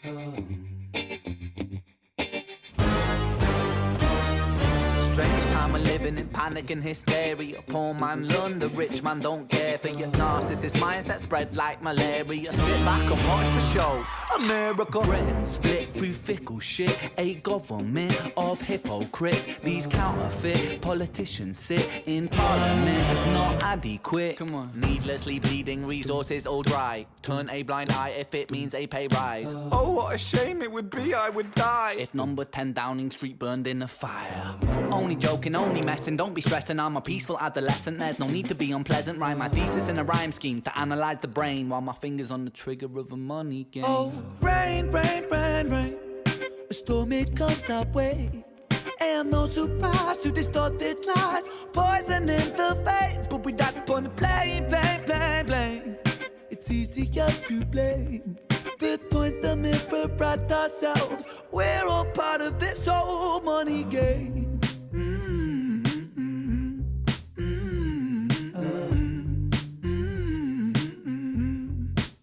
Strange time we're living in, panic and hysteria. Poor man learn, the rich man don't care for your narcissist mindset spread like malaria. Sit back and watch the show. America, Britain split through fickle shit. A government of hypocrites. These counterfeit politicians sit in parliament, not adequate. Come on, needlessly bleeding, resources all dry. Turn a blind eye if it means a pay rise. Oh, what a shame it would be, I would die if number 10 Downing Street burned in a fire. Only joking, only messing, don't be stressing. I'm a peaceful adolescent, there's no need to be unpleasant. Write my thesis in a rhyme scheme to analyze the brain while my fingers on the trigger of a money game. Oh, rain, rain, rain, rain, a storm it comes our way. And no surprise to distorted lies, poison in the veins, but we got upon the blame, blame, blame, blame. It's easier to blame, but point the mirror at ourselves. We're all part of this whole money game.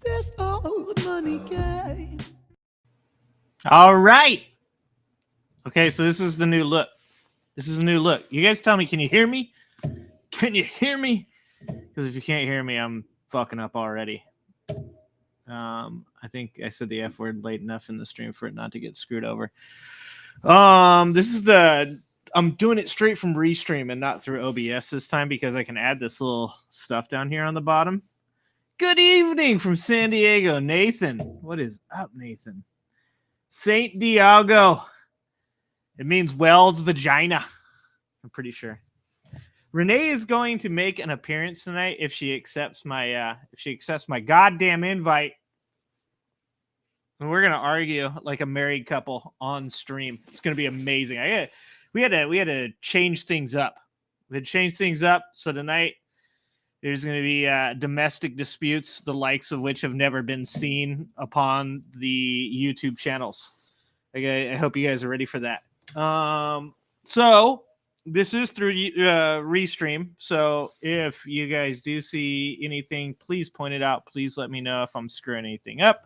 This old money game. All right. Okay, so this is the new look. This is a new look. You guys tell me, can you hear me? Can you hear me? Because if you can't hear me, I'm fucking up already. I think I said the F word late enough in the stream for it not to get screwed over. This is I'm doing it straight from Restream and not through OBS this time because I can add this little stuff down here on the bottom. Good evening from San Diego, Nathan. What is up, Nathan? Saint Diego. It means Wells vagina. I'm pretty sure. Renee is going to make an appearance tonight if she accepts my goddamn invite. And we're gonna argue like a married couple on stream. It's gonna be amazing. We had to change things up. We had to change things up. So tonight there's gonna be domestic disputes, the likes of which have never been seen upon the YouTube channels. Okay, I hope you guys are ready for that. So this is through Restream. So if you guys do see anything, please point it out. Please let me know if I'm screwing anything up.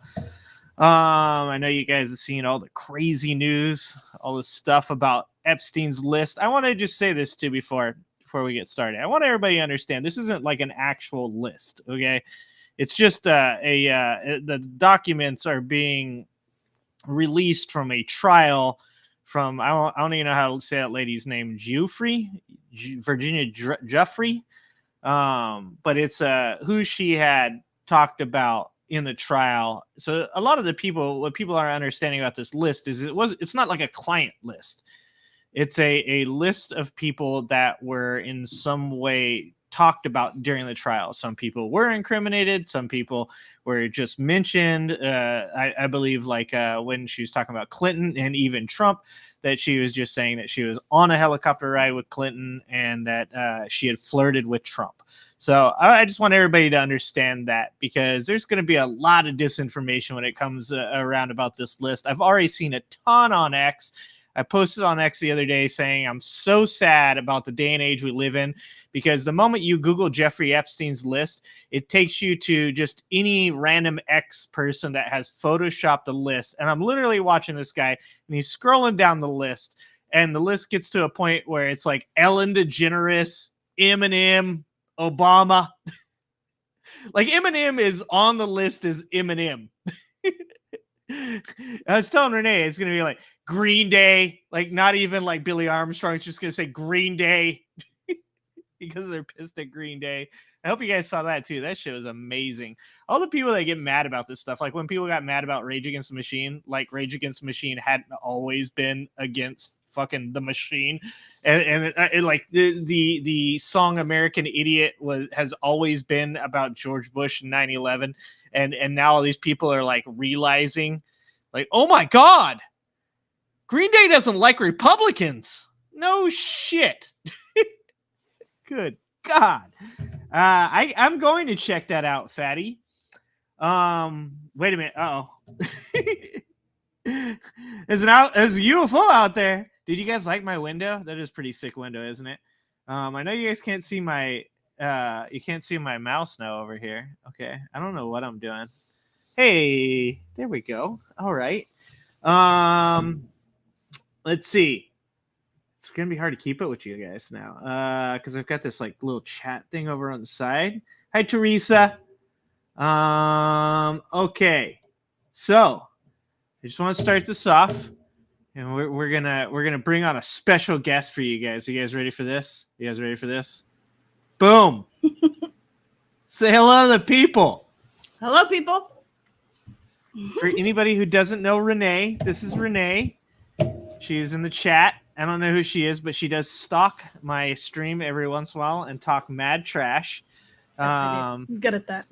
I know you guys have seen all the crazy news, all this stuff about Epstein's list. I want to just say this too before we get started. I want everybody to understand this isn't like an actual list, okay? It's just the documents are being released from a trial from I don't even know how to say that lady's name, Virginia Giuffre. But it's who she had talked about in the trial. So a lot of the people, what people are understanding about this list is it's not like a client list. It's a list of people that were in some way talked about during the trial. Some people were incriminated. Some people were just mentioned. I believe like when she was talking about Clinton and even Trump, that she was just saying that she was on a helicopter ride with Clinton and that she had flirted with Trump. So I just want everybody to understand that because there's going to be a lot of disinformation when it comes around about this list. I've already seen a ton on X. I posted on X the other day saying I'm so sad about the day and age we live in because the moment you Google Jeffrey Epstein's list, it takes you to just any random X person that has photoshopped the list. And I'm literally watching this guy and he's scrolling down the list and the list gets to a point where it's like Ellen DeGeneres, Eminem, Obama. Like Eminem is on the list as Eminem. I was telling Renee it's going to be like Green Day, like not even like Billy Armstrong. It's just going to say Green Day because they're pissed at Green Day. I hope you guys saw that too. That shit was amazing. All the people that get mad about this stuff, like when people got mad about Rage Against the Machine, like Rage Against the Machine hadn't always been against fucking the machine, and like the song American Idiot has always been about George Bush and 9/11, and now all these people are like realizing, like, oh my god, Green Day doesn't like Republicans. No shit. Good God. I'm going to check that out, Fatty. Wait a minute. Uh-oh. There's a UFO out there. Did you guys like my window? That is a pretty sick window, isn't it? I know you guys can't see my mouse now over here. Okay. I don't know what I'm doing. Hey, there we go. All right. Let's see. It's gonna be hard to keep it with you guys now, because I've got this like little chat thing over on the side. Hi, Teresa. Okay. So I just want to start this off, and we're gonna bring on a special guest for you guys. You guys ready for this? You guys ready for this? Boom. Say hello to the people. Hello, people. For anybody who doesn't know Renee, this is Renee. She's in the chat. I don't know who she is, but she does stalk my stream every once in a while and talk mad trash. Yes, I'm good at that.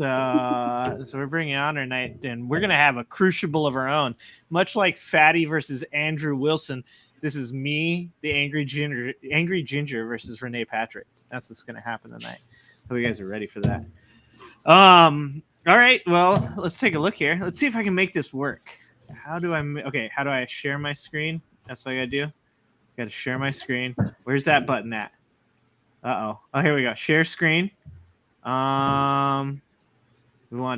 So we're bringing on her night, and we're gonna have a crucible of our own, much like Fatty versus Andrew Wilson. This is me, the angry ginger versus Renee Patrick. That's what's gonna happen tonight. Hope you guys are ready for that. All right, well, let's take a look here. Let's see if I can make this work. How do I share my screen? That's what I gotta do. Gotta share my screen. Where's that button at? Oh, here we go. Share screen. We want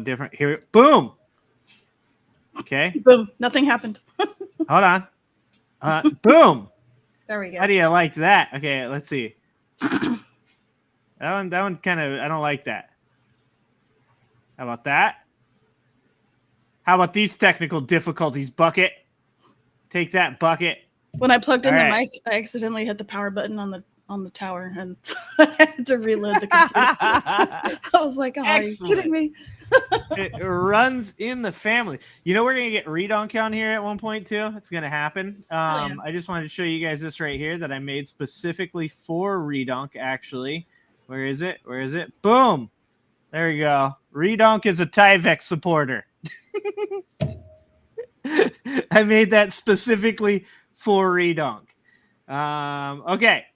different here. Boom. Okay. Boom. Nothing happened. Hold on. Boom. There we go. How do you like that? Okay, let's see. That one kind of, I don't like that. How about that? How about these technical difficulties, Bucket? Take that, Bucket. When I plugged in All the right. mic, I accidentally hit the power button on the tower, and I had to reload the computer. I was like, "Oh, are you kidding me?" It runs in the family. You know, we're gonna get redonk on here at one point too. It's gonna happen. Yeah. I just wanted to show you guys this right here that I made specifically for redonk. Actually, where is it? Where is it? Boom! There we go. Redonk is a Tyvek supporter. I made that specifically for redonk. Okay.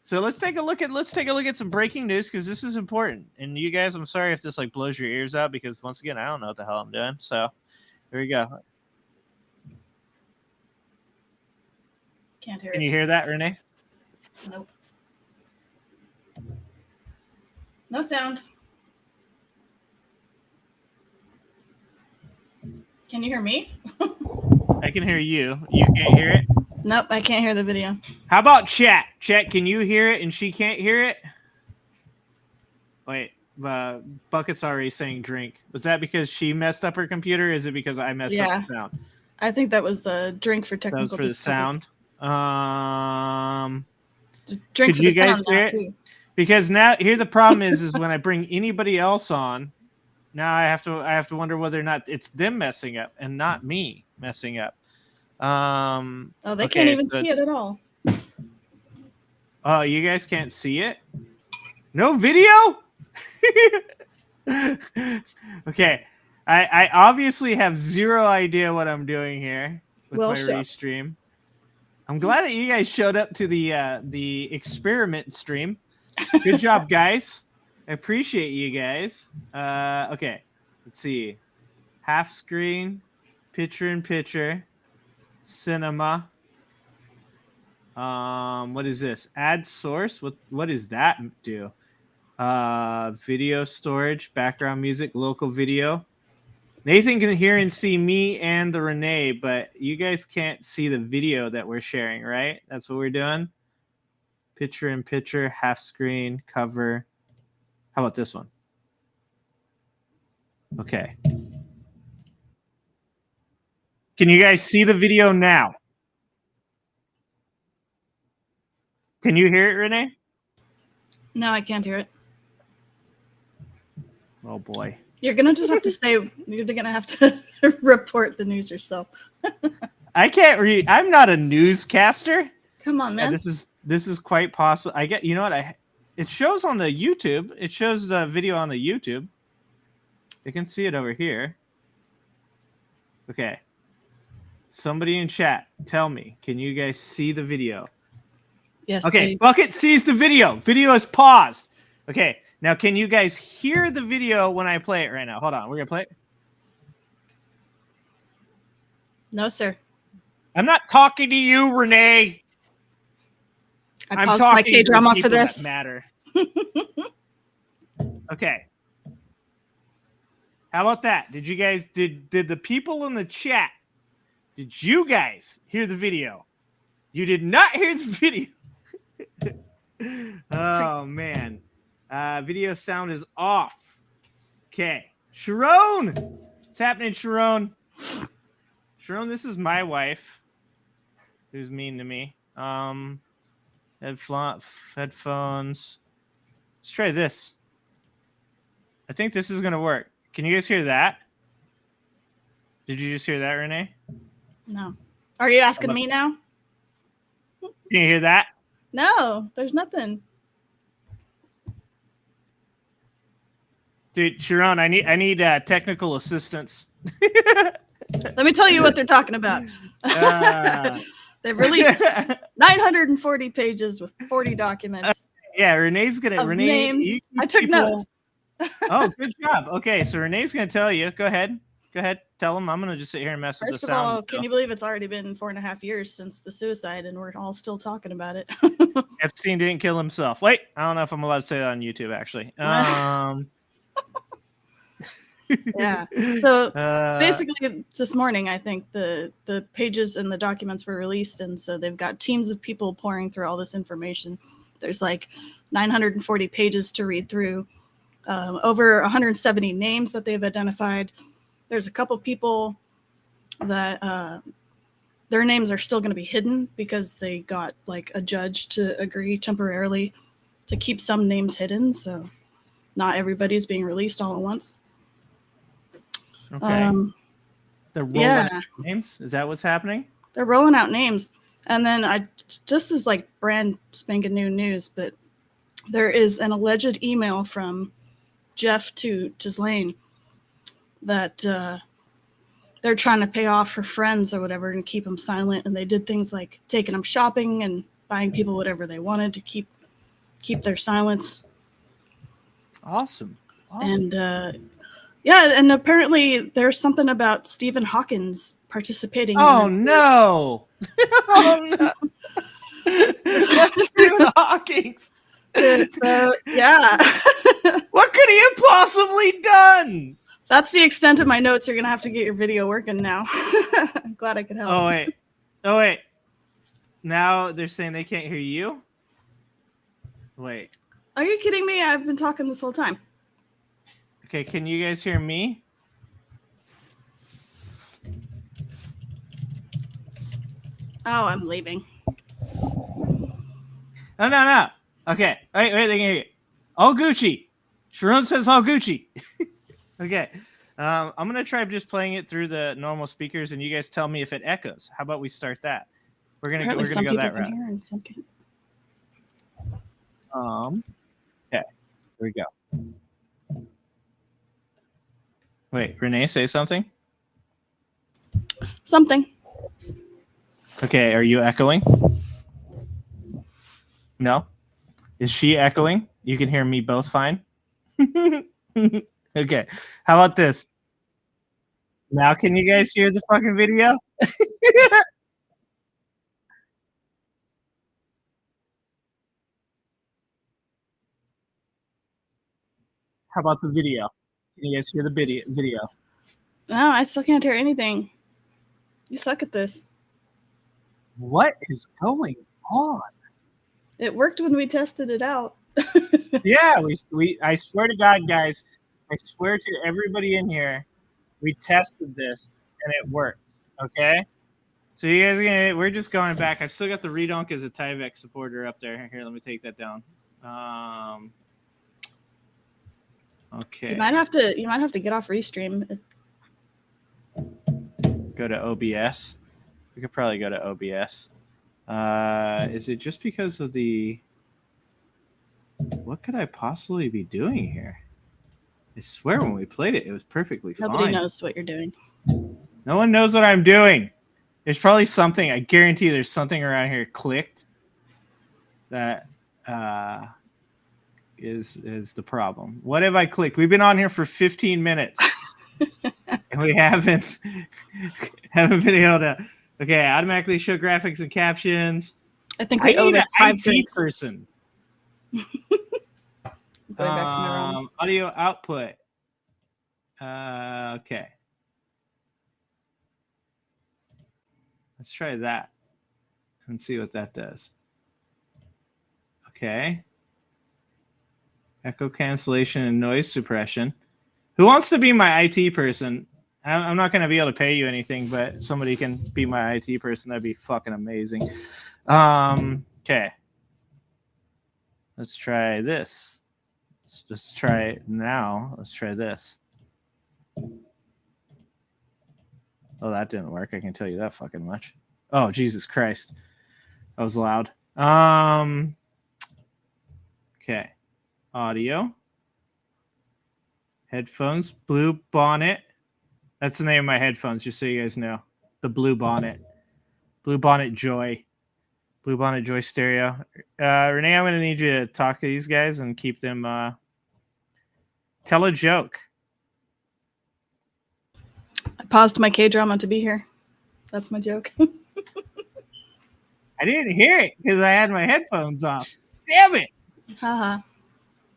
So let's take a look at some breaking news, because this is important. And you guys, I'm sorry if this like blows your ears out, because once again, I don't know what the hell I'm doing. So here we go. Can't hear Can it. you hear that, Renee? Nope. No sound. Can you hear me? I can hear you. You can't hear it? Nope, I can't hear the video. How about chat? Chat, can you hear it and she can't hear it? Wait, Bucket's already saying drink. Was that because she messed up her computer? Or is it because I messed up the sound? I think that was a drink for technical. That was for the sound. Drink could for you the guys sound hear now, it? too. Because now here the problem is when I bring anybody else on, now I have to wonder whether or not it's them messing up and not me messing up. Oh, they can't even see it at all. Oh, you guys can't see it? No video? Okay. I obviously have zero idea what I'm doing here with my restream. I'm glad that you guys showed up to the experiment stream. Good job, guys. I appreciate you guys. Okay. Let's see. Half screen, picture in picture, cinema. What is this? Add source. What does that do? Video storage, background music, local video. Nathan can hear and see me and the Renee, but you guys can't see the video that we're sharing, right? That's what we're doing. Picture in picture, half screen, cover. How about this one? Okay. Can you guys see the video now? Can you hear it, Renee? No, I can't hear it. Oh boy. You're gonna just have to say. You're gonna have to report the news yourself. I can't read. I'm not a newscaster. Come on, man. Yeah, this is quite possible. I get. You know what? It shows on the YouTube. It shows the video on the YouTube. You can see it over here. Okay. Somebody in chat, tell me. Can you guys see the video? Yes. Okay. Bucket sees the video. Video is paused. Okay. Now, can you guys hear the video when I play it right now? Hold on. We're gonna play it. No, sir. I'm not talking to you, Renee. I paused my K-drama for this. Matter. Okay. How about that? Did you guys did the people in the chat? Did you guys hear the video? You did not hear the video. Oh man. Video sound is off. Okay. Sharon! What's happening, Sharon? Sharon, this is my wife. Who's mean to me. Headphones. Let's try this. I think this is gonna work. Can you guys hear that? Did you just hear that, Renee? No. Are you asking me now? Can you hear that? No, there's nothing. Dude, Sharon, I need technical assistance. Let me tell you what they're talking about. They've released 940 pages with 40 documents. Yeah, Renee's gonna names. I took notes. Oh, good job. Okay, so Renee's gonna tell you. Go ahead. Tell them. I'm gonna just sit here and mess with the First of sound. all, can you believe it's already been 4.5 years since the suicide, and we're all still talking about it? Epstein didn't kill himself. Wait, I don't know if I'm allowed to say that on YouTube. Actually, yeah. So basically, this morning, I think the pages and the documents were released, and so they've got teams of people pouring through all this information. There's like 940 pages to read through, over 170 names that they've identified. There's a couple people that their names are still going to be hidden because they got like a judge to agree temporarily to keep some names hidden. So not everybody's being released all at once. Okay. They're rolling out names? Is that what's happening? They're rolling out names. And then just as like brand spanking new news, but there is an alleged email from Jeff to Ghislaine that they're trying to pay off her friends or whatever and keep them silent. And they did things like taking them shopping and buying people whatever they wanted to keep their silence. Awesome. And yeah, and apparently there's something about Stephen Hawking's participating. Oh no! Oh no! Stephen Hawking. Yeah. What could he have possibly done? That's the extent of my notes. You're gonna have to get your video working now. I'm glad I could help. Oh wait. Now they're saying they can't hear you. Wait. Are you kidding me? I've been talking this whole time. Okay, can you guys hear me? Oh, I'm leaving. No. Okay, wait, they can hear you. All Gucci. Sharon says all Gucci. Okay, I'm gonna try just playing it through the normal speakers, and you guys tell me if it echoes. How about we start that? We're gonna go that route. Okay, here we go. Wait, Renee, say something. Something. Okay, are you echoing? No? Is she echoing? You can hear me both fine? Okay, how about this? Now can you guys hear the fucking video? How about the video? Can you guys hear the video? No, I still can't hear anything. You suck at this. What is going on? It worked when we tested it out. Yeah, we I swear to God, guys, I swear to everybody in here, we tested this and it worked. Okay? So you guys we're just going back. I've still got the Redonk as a Tyvek supporter up there. Here, let me take that down. Okay. You might have to get off Restream. Go to OBS. We could probably go to OBS. Is it just because of the... What could I possibly be doing here? I swear when we played it, it was perfectly fine. Nobody knows what you're doing. No one knows what I'm doing. There's probably something. I guarantee there's something around here clicked that is the problem. What have I clicked? We've been on here for 15 minutes. And we haven't been able to... Okay, automatically show graphics and captions. I think we owe like 5 drinks. Person. Going back to my room. Audio output. Okay. Let's try that and see what that does. Okay. Echo cancellation and noise suppression. Who wants to be my IT person? I'm not going to be able to pay you anything, but somebody can be my IT person. That'd be fucking amazing. Okay. Let's try this. Let's just try it now. Let's try this. Oh, that didn't work. I can tell you that fucking much. Oh, Jesus Christ. That was loud. Okay. Audio. Headphones. Blue Bonnet. That's the name of my headphones, just so you guys know. The Blue Bonnet. Blue Bonnet Joy. Blue Bonnet Joy Stereo. Renee, I'm going to need you to talk to these guys and keep them... tell a joke. I paused my K-drama to be here. That's my joke. I didn't hear it because I had my headphones off. Damn it! Haha.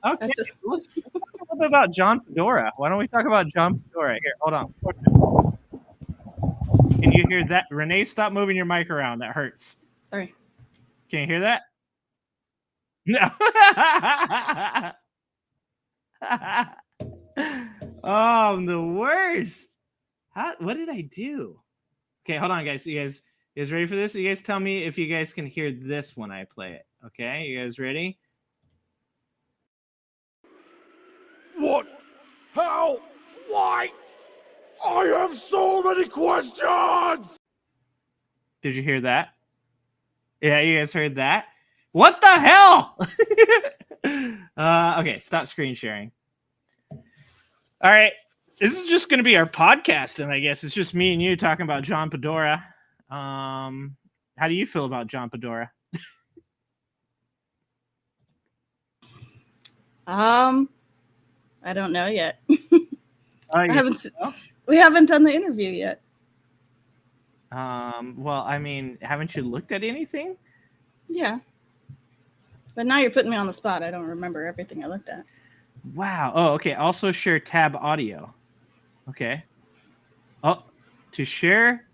Okay, let's talk a little bit about John Padora. Why don't we talk about John Padora? Here, hold on. Can you hear that? Renee, stop moving your mic around. That hurts. Sorry. Can you hear that? No. Oh, I'm the worst. What did I do? Okay, hold on, guys. You guys ready for this? You guys tell me if you guys can hear this when I play it. Okay, you guys ready? What? How? Why? I have so many questions! Did you hear that? Yeah, you guys heard that? What the hell? Okay, stop screen sharing. All right. This is just going to be our podcast, and I guess it's just me and you talking about John Padora. How do you feel about John Padora? I don't know yet. I We haven't done the interview yet. Well, I mean, haven't you looked at anything? Yeah. But now you're putting me on the spot. I don't remember everything I looked at. Wow. Oh, okay. Also share tab audio. Okay. Oh, to share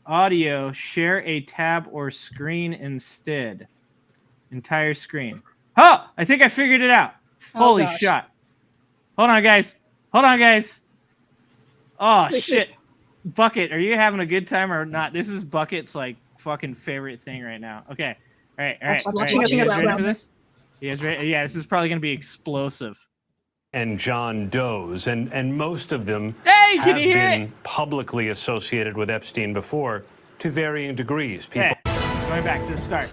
audio, share a tab or screen instead. Entire screen. Oh, I think I figured it out. Holy shit. Hold on, guys. Oh, shit. Bucket, are you having a good time or not? This is Bucket's like fucking favorite thing right now. Okay. All right. You guys ready for this? You guys ready? Yeah, this is probably going to be explosive. And John Doe's, and most of them Hey, have been publicly associated with Epstein before to varying degrees. People going back to the start.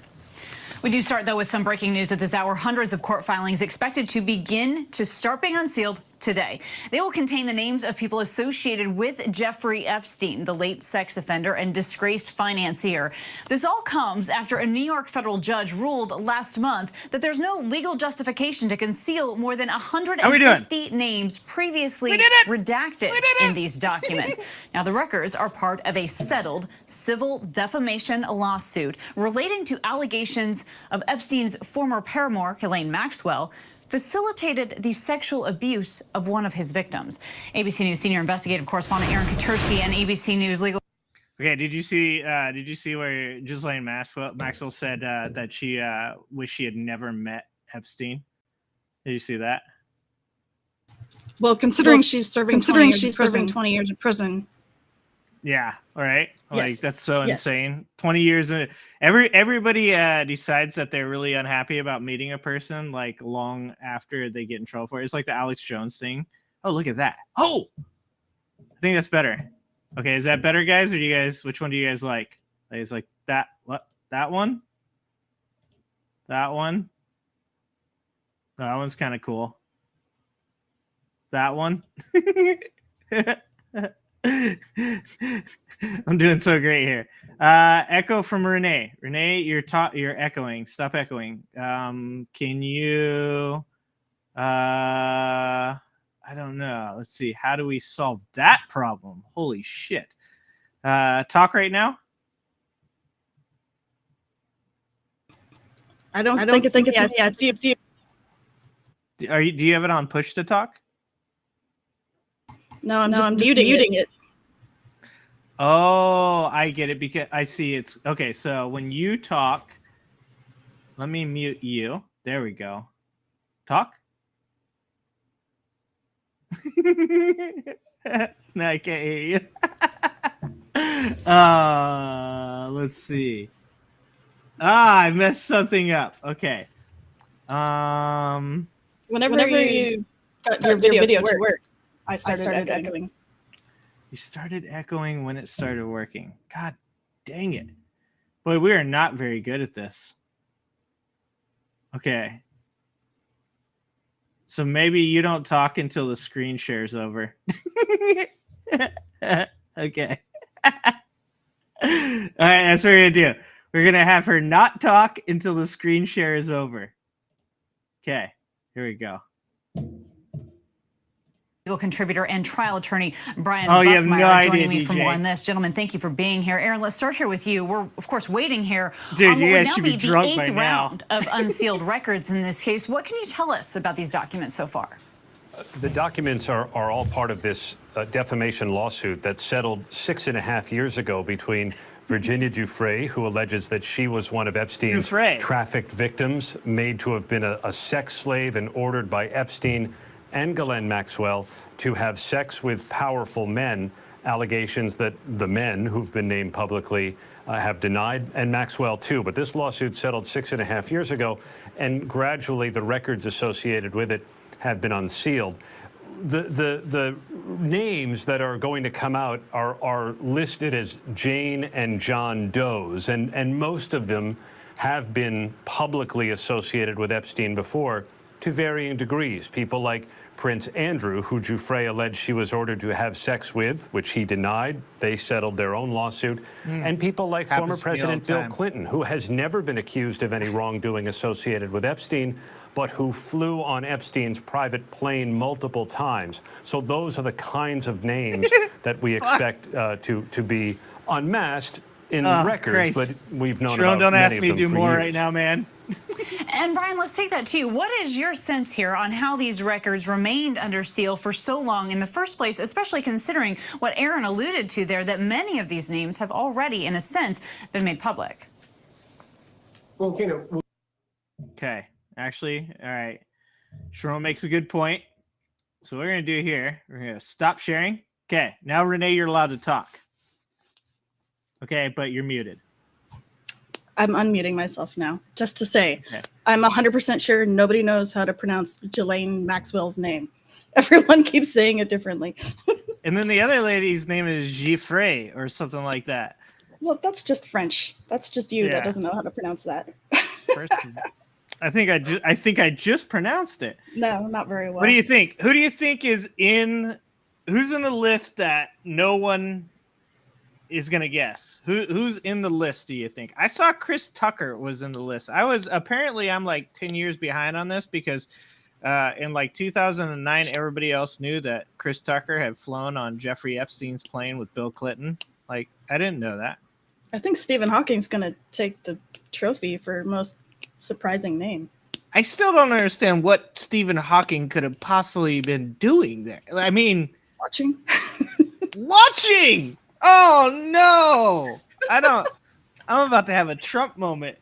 We do start, though, with some breaking news at this hour. Hundreds of court filings expected to begin to start being unsealed today. They will contain the names of people associated with Jeffrey Epstein, the late sex offender and disgraced financier. This all comes after a New York federal judge ruled last month that there's no legal justification to conceal more than 150 names previously redacted in these documents. Now, the records are part of a settled civil defamation lawsuit relating to allegations of Epstein's former paramour, Ghislaine Maxwell, facilitated the sexual abuse of one of his victims. ABC News senior investigative correspondent Aaron Katursky and ABC News legal. Okay, did you see where Ghislaine Maxwell said that she wished she had never met Epstein? Did you see that? Well, considering she's serving 20 years in prison. Yeah, all right. Like, yes. That's so insane. 20 years. Everybody decides that they're really unhappy about meeting a person like long after they get in trouble for it. It's like the Alex Jones thing. Oh, look at that. Oh, I think that's better. Okay, is that better, guys? Or do you guys, which one do you guys like? Is like that? What? That one? That one? Oh, that one's kind of cool. That one? I'm doing so great here. Echo from Renee. Renee, you're echoing. Stop echoing. Can you? I don't know. Let's see. How do we solve that problem? Holy shit. Talk right now. I don't think it's you. Do you have it on push to talk? No, I'm just muting it. Oh, I get it because I see it's okay. So when you talk, let me mute you. There we go. Talk. No, I can't hear you. Let's see. I messed something up. Okay. Whenever you got your video to work, I started echoing. You started echoing when it started working. God dang it. Boy, we are not very good at this. Okay. So maybe you don't talk until the screen share's over. Okay. All right, that's what we're going to do. We're going to have her not talk until the screen share is over. Okay, here we go. Legal contributor and trial attorney Brian you have no Buckmeyer joining idea, me for DJ. more on this. Gentlemen, thank you for being here. Aaron, let's start here with you. We're, of course, waiting here Dude, on what you would guys now should be be the drunk by 8th now. round of unsealed records in this case. What can you tell us about these documents so far? The documents are all part of this defamation lawsuit that settled 6.5 years ago between Virginia Giuffre, who alleges that she was one of Epstein's trafficked victims, made to have been a sex slave and ordered by Epstein, and Ghislaine Maxwell to have sex with powerful men, allegations that the men who've been named publicly have denied, and Maxwell too. But this lawsuit settled 6.5 years ago, and gradually the records associated with it have been unsealed. The names that are going to come out are listed as Jane and John Does, and most of them have been publicly associated with Epstein before to varying degrees. People like Prince Andrew, who Giuffre alleged she was ordered to have sex with, which he denied. They settled their own lawsuit. And people like former President Bill Clinton, who has never been accused of any wrongdoing associated with Epstein, but who flew on Epstein's private plane multiple times. So those are the kinds of names that we expect to be unmasked in records, but we've known about don't many ask of me to them do for more years. right now, man. And Brian, let's take that to you. What is your sense here on how these records remained under seal for so long in the first place, especially considering what Aaron alluded to there, that many of these names have already, in a sense, been made public? Okay, actually, all right. Sharon makes a good point. So what we're going to do here, we're going to stop sharing. Okay, now, Renee, you're allowed to talk. Okay, but you're muted. I'm unmuting myself now, just to say, Okay. I'm 100% sure nobody knows how to pronounce Ghislaine Maxwell's name. Everyone keeps saying it differently. And then the other lady's name is Giuffre or something like that. Well, that's just French. That's just you that doesn't know how to pronounce that. I think I just pronounced it. No, not very well. What do you think? Who do you think is who's in the list that no one is gonna guess? Who's in the list, do you think? I saw Chris Tucker was in the list. I'm like 10 years behind on this because in like 2009 everybody else knew that Chris Tucker had flown on Jeffrey Epstein's plane with Bill Clinton. Like, I didn't know that. I think Stephen Hawking's gonna take the trophy for most surprising name. I still don't understand what Stephen Hawking could have possibly been doing there. I mean, Watching. Oh no! I'm about to have a Trump moment.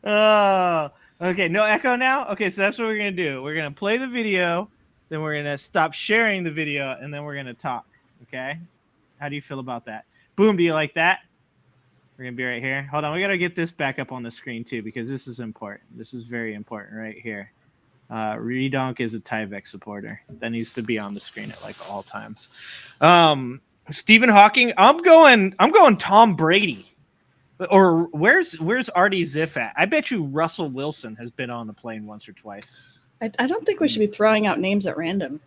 Oh, okay. No echo now? Okay, so that's what we're gonna do. We're gonna play the video, then we're gonna stop sharing the video, and then we're gonna talk. Okay? How do you feel about that? Boom, do you like that? We're gonna be right here. Hold on, we gotta get this back up on the screen too, because this is important. This is very important right here. Redonk is a Tyvek supporter. That needs to be on the screen at like all times. Stephen Hawking, I'm going Tom Brady. Or where's Artie Ziff at? I bet you Russell Wilson has been on the plane once or twice. I don't think we should be throwing out names at random.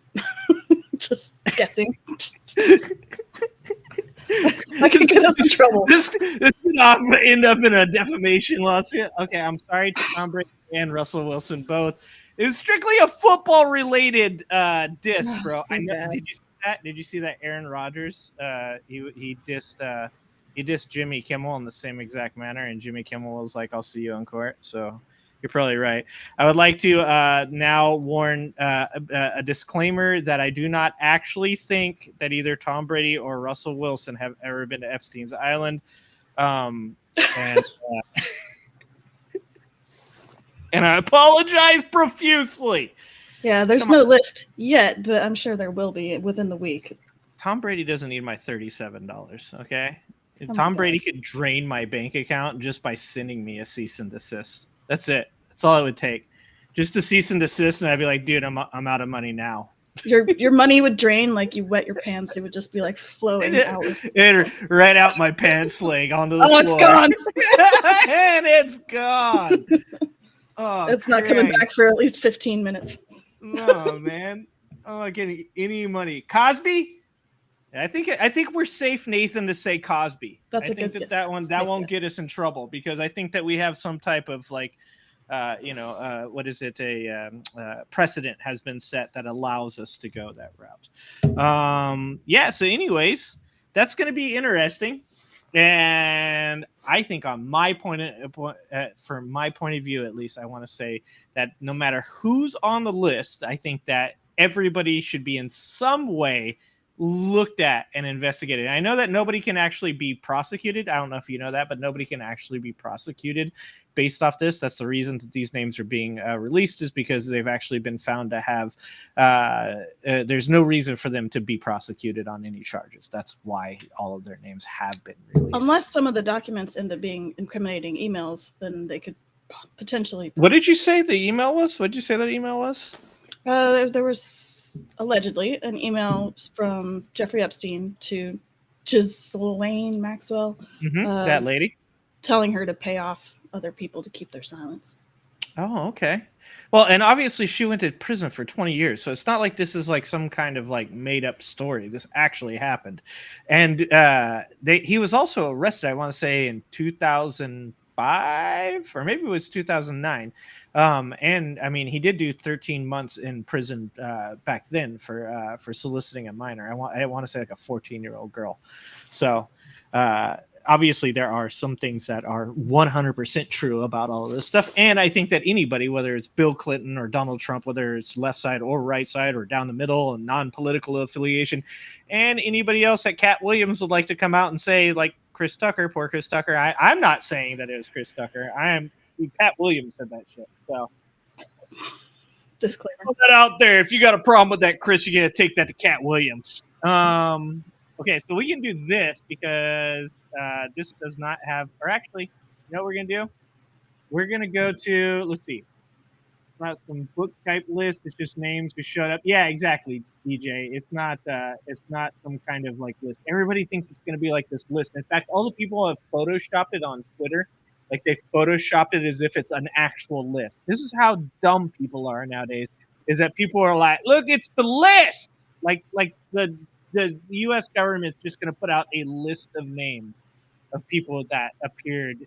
Just guessing. I could get us in trouble. This could end up in a defamation lawsuit. Okay, I'm sorry to Tom Brady and Russell Wilson both. It was strictly a football-related diss, bro. I know. Did you see that? Did you see that Aaron Rodgers? He dissed Jimmy Kimmel in the same exact manner, and Jimmy Kimmel was like, "I'll see you in court." So You're probably right. I would like to now warn a disclaimer that I do not actually think that either Tom Brady or Russell Wilson have ever been to Epstein's Island. And I apologize profusely. Yeah, there's no list yet, but I'm sure there will be within the week. Tom Brady doesn't need my $37, okay? Oh Tom Brady could drain my bank account just by sending me a cease and desist. That's it. That's all it would take. Just a cease and desist, and I'd be like, dude, I'm out of money now. Your money would drain like you wet your pants. It would just be like flowing out. Right out my pants leg onto the floor. It's gone. And it's gone. Oh, it's not coming back for at least 15 minutes. No, man. I'm not getting any money. Cosby? I think we're safe, Nathan, to say Cosby. That's I think that won't get us in trouble, because I think that we have some type of like, what is it? Precedent has been set that allows us to go that route. Yeah. So, anyways, that's going to be interesting, and I think from my point of view, at least, I want to say that no matter who's on the list, I think that everybody should be in some way looked at and investigated. I know that nobody can actually be prosecuted. I don't know if you know that, but nobody can actually be prosecuted based off this. That's the reason that these names are being released, is because they've actually been found to have there's no reason for them to be prosecuted on any charges. That's why all of their names have been released. Unless some of the documents end up being incriminating emails, then they could potentially. What did you say the email was? What did you say that email was? There was allegedly an email from Jeffrey Epstein to Ghislaine Maxwell, that lady, telling her to pay off other people to keep their silence. Oh, okay. Well, and obviously she went to prison for 20 years, so it's not like this is like some kind of like made up story. This actually happened, and he was also arrested, I want to say, in 2005 or maybe it was 2009. And I mean, he did do 13 months in prison back then for soliciting a minor. I want to say like a 14-year-old girl. So obviously there are some things that are 100% true about all of this stuff. And I think that anybody, whether it's Bill Clinton or Donald Trump, whether it's left side or right side or down the middle and non-political affiliation, and anybody else that Cat Williams would like to come out and say, like Chris Tucker, poor Chris Tucker. I'm not saying that it was Chris Tucker. Pat Williams said that shit. So disclaimer. Put that out there. If you got a problem with that, Chris, you're gonna take that to Cat Williams. Okay, so we can do this because this does not have, or actually, you know what we're gonna do? We're gonna go to, let's see. It's not some book type list. It's just names who showed up. Yeah, exactly, DJ. It's not some kind of like list. Everybody thinks it's gonna be like this list. In fact, all the people have photoshopped it on Twitter. Like they photoshopped it as if it's an actual list. This is how dumb people are nowadays, is that people are like, look, it's the list. Like the U.S. government's just going to put out a list of names of people that appeared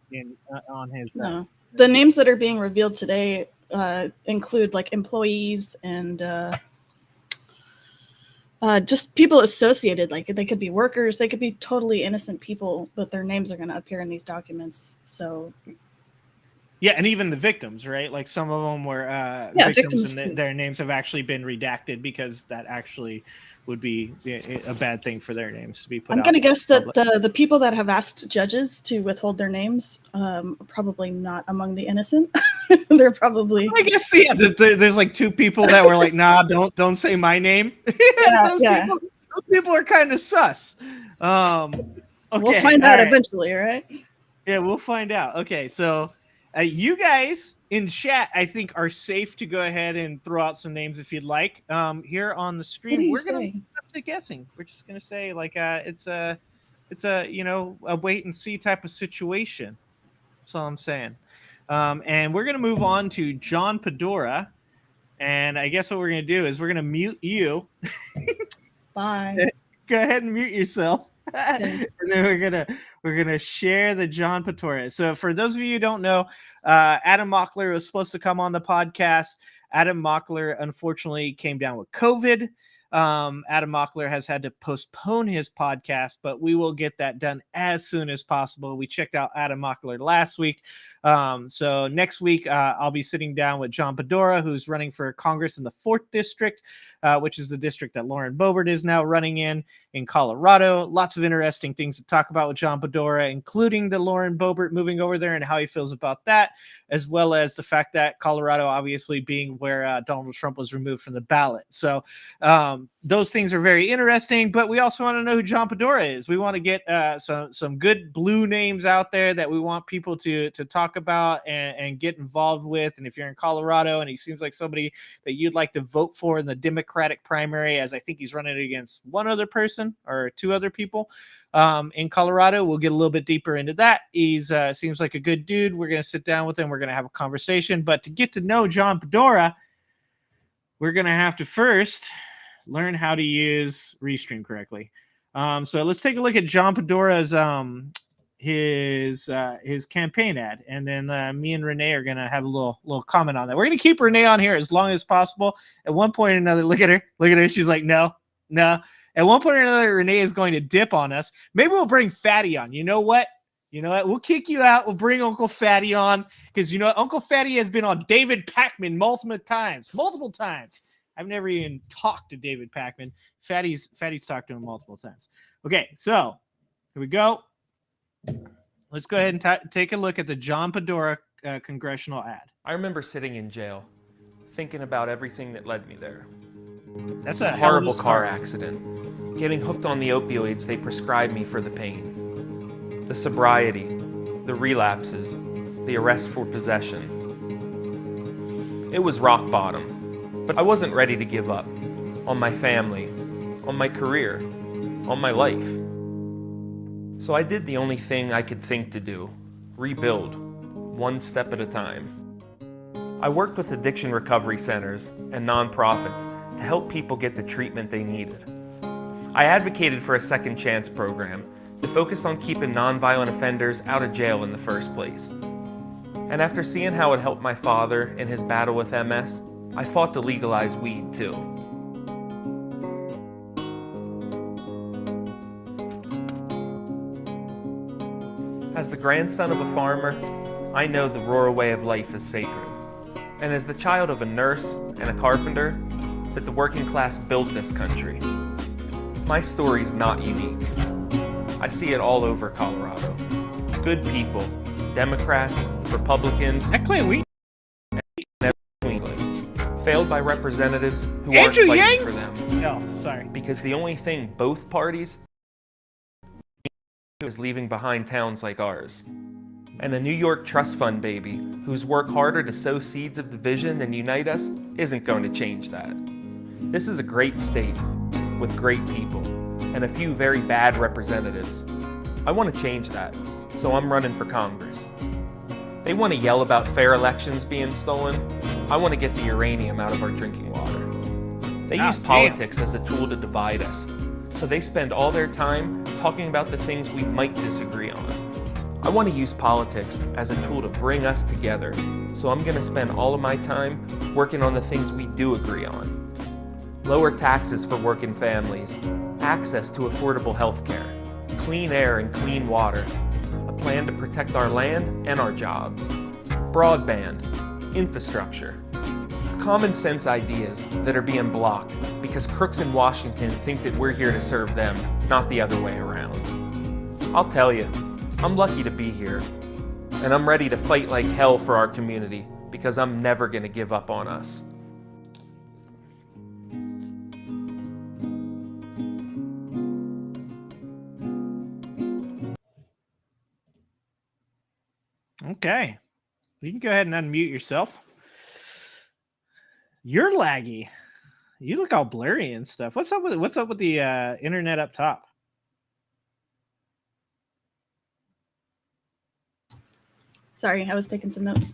on his. No. The names that are being revealed today include like employees and just people associated. Like they could be workers, they could be totally innocent people, but their names are going to appear in these documents. So yeah, and even the victims, right? Like some of them were victims and their names have actually been redacted because that actually would be a bad thing for their names to be put out. I'm going to guess that the people that have asked judges to withhold their names are probably not among the innocent. They're probably. I guess there's like two people that were like, nah, don't say my name. Those people are kind of sus. Okay, we'll find out eventually, right? Yeah, we'll find out. Okay, so you guys in chat, I think, are safe to go ahead and throw out some names if you'd like. Here on the stream, we're gonna up to guessing. We're just gonna say like it's a a wait and see type of situation. That's all I'm saying. And we're gonna move on to John Padora, and I guess what we're gonna do is we're gonna mute you. Bye. Go ahead and mute yourself. Okay. And then we're gonna share the John Padora. So for those of you who don't know, Adam Mockler was supposed to come on the podcast. Adam Mockler unfortunately came down with COVID. Adam Mockler has had to postpone his podcast, but we will get that done as soon as possible. We checked out Adam Mockler last week. So next week, I'll be sitting down with John Padora, who's running for Congress in the 4th District, which is the district that Lauren Boebert is now running in Colorado. Lots of interesting things to talk about with John Padora, including the Lauren Boebert moving over there and how he feels about that, as well as the fact that Colorado obviously being where Donald Trump was removed from the ballot. So those things are very interesting, but we also want to know who John Padora is. We want to get some good blue names out there that we want people to talk about and get involved with. And if you're in Colorado and he seems like somebody that you'd like to vote for in the Democratic primary, as I think he's running against one other person or 2 other people in Colorado, we'll get a little bit deeper into that. He's seems like a good dude. We're going to sit down with him. We're going to have a conversation. But to get to know John Padora, we're going to have to first learn how to use Restream correctly. So let's take a look at John Padora's his campaign ad, and then me and Renee are gonna have a little comment on that. We're gonna keep Renee on here as long as possible. At one point or another, look at her. She's like, no. At one point or another, Renee is going to dip on us. Maybe we'll bring Fatty on. You know what? We'll kick you out. We'll bring Uncle Fatty on because Uncle Fatty has been on David Pakman multiple times. I've never even talked to David Pakman. Fatty's talked to him multiple times. Okay, so here we go. Let's go ahead and take a look at the John Padora congressional ad. I remember sitting in jail, thinking about everything that led me there. That's a horrible car accident, getting hooked on the opioids they prescribed me for the pain, the sobriety, the relapses, the arrest for possession. It was rock bottom. But I wasn't ready to give up on my family, on my career, on my life. So I did the only thing I could think to do, rebuild, one step at a time. I worked with addiction recovery centers and nonprofits to help people get the treatment they needed. I advocated for a second chance program that focused on keeping nonviolent offenders out of jail in the first place. And after seeing how it helped my father in his battle with MS, I fought to legalize weed, too. As the grandson of a farmer, I know the rural way of life is sacred. And as the child of a nurse and a carpenter, that the working class built this country. My story's not unique. I see it all over Colorado. Good people, Democrats, Republicans, failed by representatives who aren't fighting for them. No, sorry. Because the only thing both parties is leaving behind towns like ours. And a New York trust fund baby who's worked harder to sow seeds of division than unite us isn't going to change that. This is a great state with great people and a few very bad representatives. I want to change that, so I'm running for Congress. They want to yell about fair elections being stolen. I want to get the uranium out of our drinking water. They use politics as a tool to divide us, so they spend all their time talking about the things we might disagree on. I want to use politics as a tool to bring us together, so I'm going to spend all of my time working on the things we do agree on. Lower taxes for working families, access to affordable health care, clean air and clean water, a plan to protect our land and our jobs, broadband, infrastructure, common sense ideas that are being blocked because crooks in Washington think that we're here to serve them, not the other way around. I'll tell you, I'm lucky to be here, and I'm ready to fight like hell for our community because I'm never going to give up on us. Okay. You can go ahead and unmute yourself. You're laggy. You look all blurry and stuff. What's up with the internet up top? Sorry, I was taking some notes.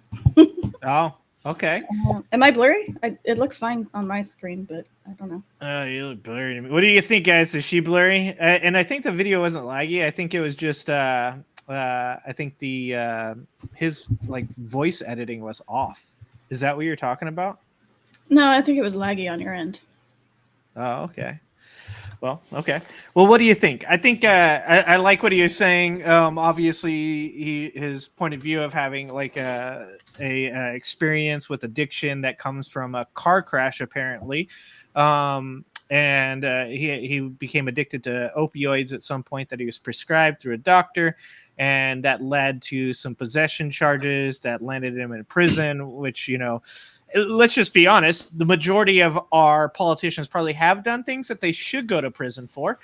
Oh, okay. Am I blurry? It looks fine on my screen, but I don't know. You look blurry to me. What do you think, guys? Is she blurry? And I think the video wasn't laggy. I think it was just I think the his like voice editing was off. Is that what you're talking about? No, I think it was laggy on your end. Oh, okay. Well, okay. Well, what do you think? I think I like what he is saying. Obviously, his point of view of having like a experience with addiction that comes from a car crash, apparently, and he became addicted to opioids at some point that he was prescribed through a doctor, and that led to some possession charges that landed him in prison. Which let's just be honest, the majority of our politicians probably have done things that they should go to prison for.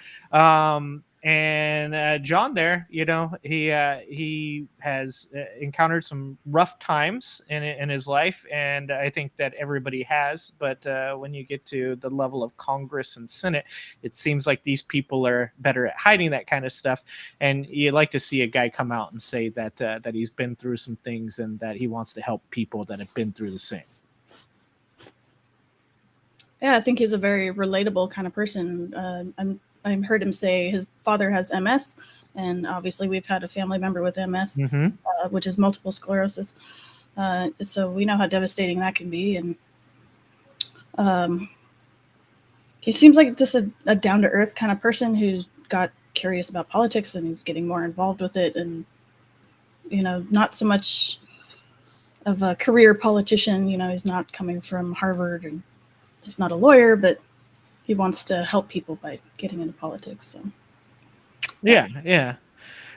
And John there, he has encountered some rough times in his life, and I think that everybody has. But when you get to the level of Congress and Senate, it seems like these people are better at hiding that kind of stuff. And you like to see a guy come out and say that he's been through some things and that he wants to help people that have been through the same. Yeah, I think he's a very relatable kind of person. I heard him say his father has MS, and obviously we've had a family member with MS, which is multiple sclerosis. So we know how devastating that can be. And he seems like just a down-to-earth kind of person who's got curious about politics, and he's getting more involved with it. And, not so much of a career politician. He's not coming from Harvard, and he's not a lawyer, but he wants to help people by getting into politics. So, yeah.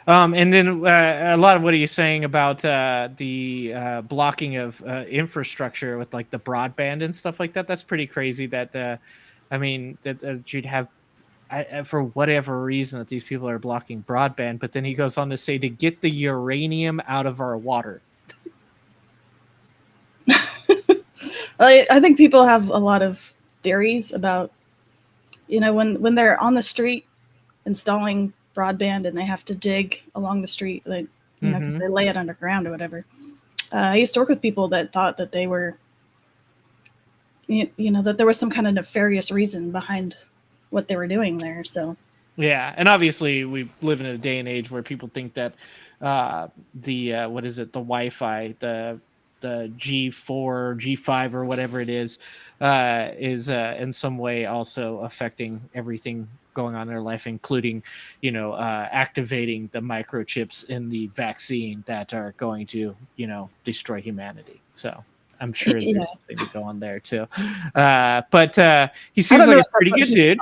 And then a lot of what he's saying about the blocking of infrastructure with like the broadband and stuff like that. That's pretty crazy. That you'd have for whatever reason that these people are blocking broadband. But then he goes on to say to get the uranium out of our water. I think people have a lot of theories about, when they're on the street installing broadband and they have to dig along the street, because they lay it underground or whatever. I used to work with people that thought that they were, that there was some kind of nefarious reason behind what they were doing there. So, yeah, and obviously we live in a day and age where people think that the Wi-Fi, the G4, G5, or whatever it is in some way also affecting everything going on in their life, including, activating the microchips in the vaccine that are going to, destroy humanity. So I'm sure there's something to go on there too. But he seems like a pretty good dude.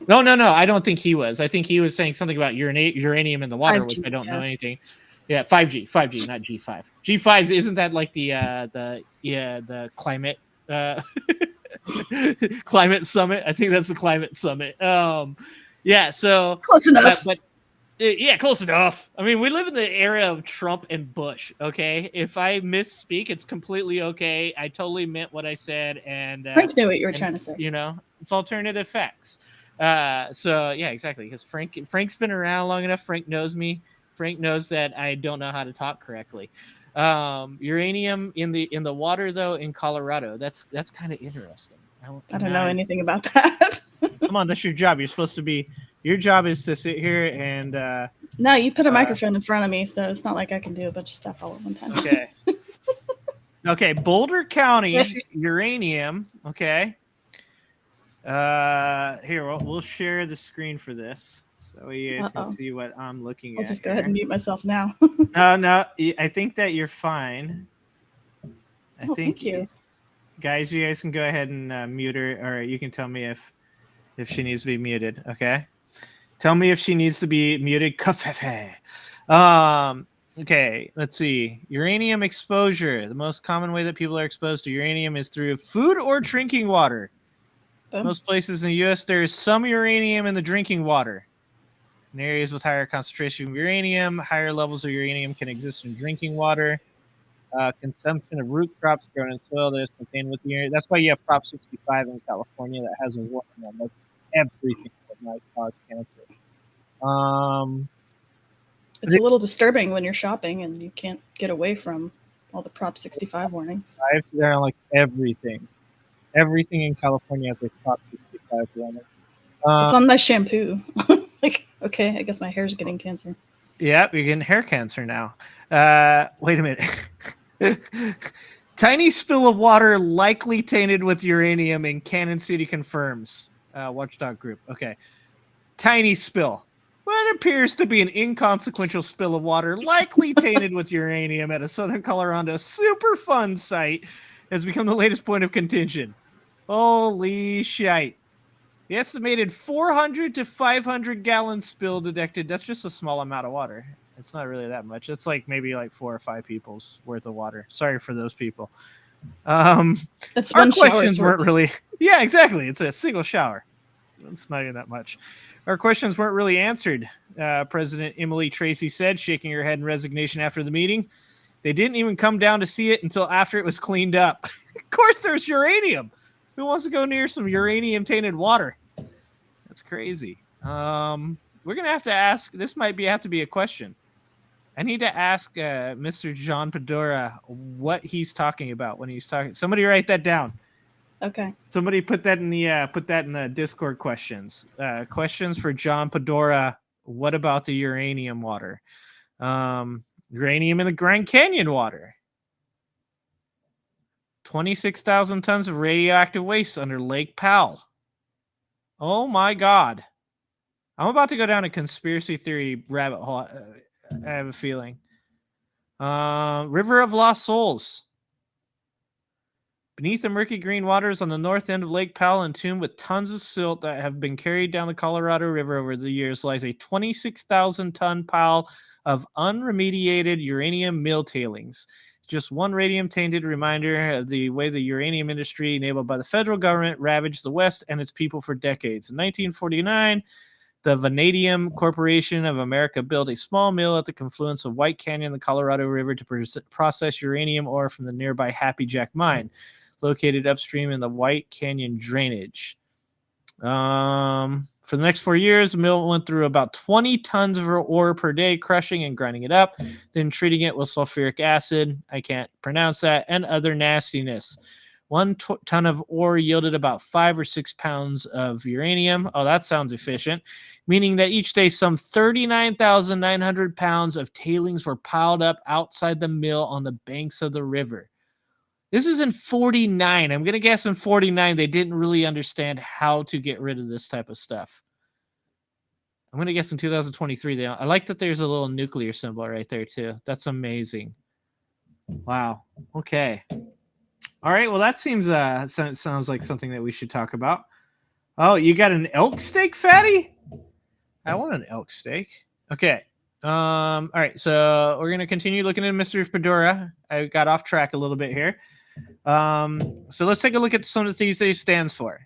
No, I don't think he was. I think he was saying something about uranium in the water, 5G, which I don't know anything. Yeah, 5G, not G5. G5, isn't that like the climate climate summit? I think that's the climate summit. So close enough. Yeah, close enough. I mean, we live in the era of Trump and Bush. Okay, if I misspeak, it's completely okay. I totally meant what I said, and Frank knew what you were trying to say. It's alternative facts. So yeah, exactly. Because Frank's been around long enough. Frank knows me. Frank knows that I don't know how to talk correctly. Uranium in the water, though, in Colorado. That's kind of interesting. I don't know anything about that. Come on, that's your job. You're supposed to be. Your job is to sit here and. No, you put a microphone in front of me, so it's not like I can do a bunch of stuff all at one time. Okay. Okay, Boulder County uranium. Okay. Here we'll share the screen for this. So you guys can see what I'm looking at. I'll just go ahead and mute myself now. No, I think that you're fine. I think thank you. Guys, you guys can go ahead and mute her, or you can tell me if she needs to be muted, okay? Tell me if she needs to be muted. Okay, let's see. Uranium exposure. The most common way that people are exposed to uranium is through food or drinking water. Most places in the U.S., there is some uranium in the drinking water. In areas with higher concentration of uranium, higher levels of uranium can exist in drinking water. Consumption of root crops grown in soil that is contained with uranium. That's why you have Prop 65 in California that has a warning on like everything that might cause cancer. It's a little disturbing when you're shopping and you can't get away from all the Prop 65 warnings. They're on like everything. Everything in California has a Prop 65 warning. It's on my shampoo. Okay, I guess my hair's getting cancer. Yeah, you're getting hair cancer now. Wait a minute. Tiny spill of water likely tainted with uranium in Cannon City confirms. Watchdog group. Okay. Tiny spill. What appears to be an inconsequential spill of water likely tainted with uranium at a Southern Colorado Superfund site has become the latest point of contention. Holy shite. The estimated 400 to 500 gallon spill detected. That's just a small amount of water. It's not really that much. It's like maybe like 4 or 5 people's worth of water. Sorry for those people. That's our one questions shower's weren't worth. really. Yeah, exactly. It's a single shower. It's not even that much. Our questions weren't really answered. President Emily Tracy said, shaking her head in resignation after the meeting. They didn't even come down to see it until after it was cleaned up. Of course, there's uranium. Who wants to go near some uranium-tainted water? That's crazy. We're gonna have to ask. This might have to be a question. I need to ask Mr. John Padora what he's talking about when he's talking. Somebody write that down. Okay. Somebody put that in the Discord questions. Questions for John Padora. What about the uranium water? Uranium in the Grand Canyon water. 26,000 tons of radioactive waste under Lake Powell. Oh my God. I'm about to go down a conspiracy theory rabbit hole. I have a feeling. River of Lost Souls. Beneath the murky green waters on the north end of Lake Powell, entombed with tons of silt that have been carried down the Colorado River over the years, lies a 26,000-ton pile of unremediated uranium mill tailings. Just one radium-tainted reminder of the way the uranium industry, enabled by the federal government, ravaged the West and its people for decades. In 1949, the Vanadium Corporation of America built a small mill at the confluence of White Canyon and the Colorado River to process uranium ore from the nearby Happy Jack mine, located upstream in the White Canyon drainage. For the next 4 years, the mill went through about 20 tons of ore per day, crushing and grinding it up, then treating it with sulfuric acid, I can't pronounce that, and other nastiness. 1 ton of ore yielded about 5 or 6 pounds of uranium. Oh, that sounds efficient. Meaning that each day some 39,900 pounds of tailings were piled up outside the mill on the banks of the river. This is in 49. I'm going to guess in 49 they didn't really understand how to get rid of this type of stuff. I'm going to guess in 2023. I like that there's a little nuclear symbol right there too. That's amazing. Wow. Okay. All right. Well, that sounds like something that we should talk about. Oh, you got an elk steak, fatty? I want an elk steak. Okay. All right. So we're gonna continue looking at Mr. Padora. I got off track a little bit here. So let's take a look at some of the things that he stands for.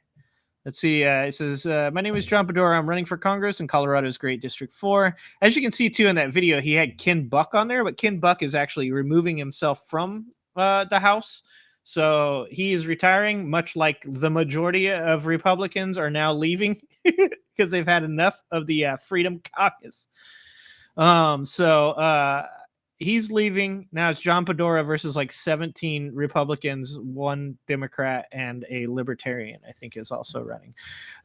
Let's see. It says, "My name is John Padora. I'm running for Congress in Colorado's Great District 4." As you can see too in that video, he had Ken Buck on there, but Ken Buck is actually removing himself from the House. So he is retiring, much like the majority of Republicans are now leaving because they've had enough of the Freedom Caucus. He's leaving. Now it's John Padora versus like 17 Republicans, 1 Democrat, and a Libertarian, I think, is also running.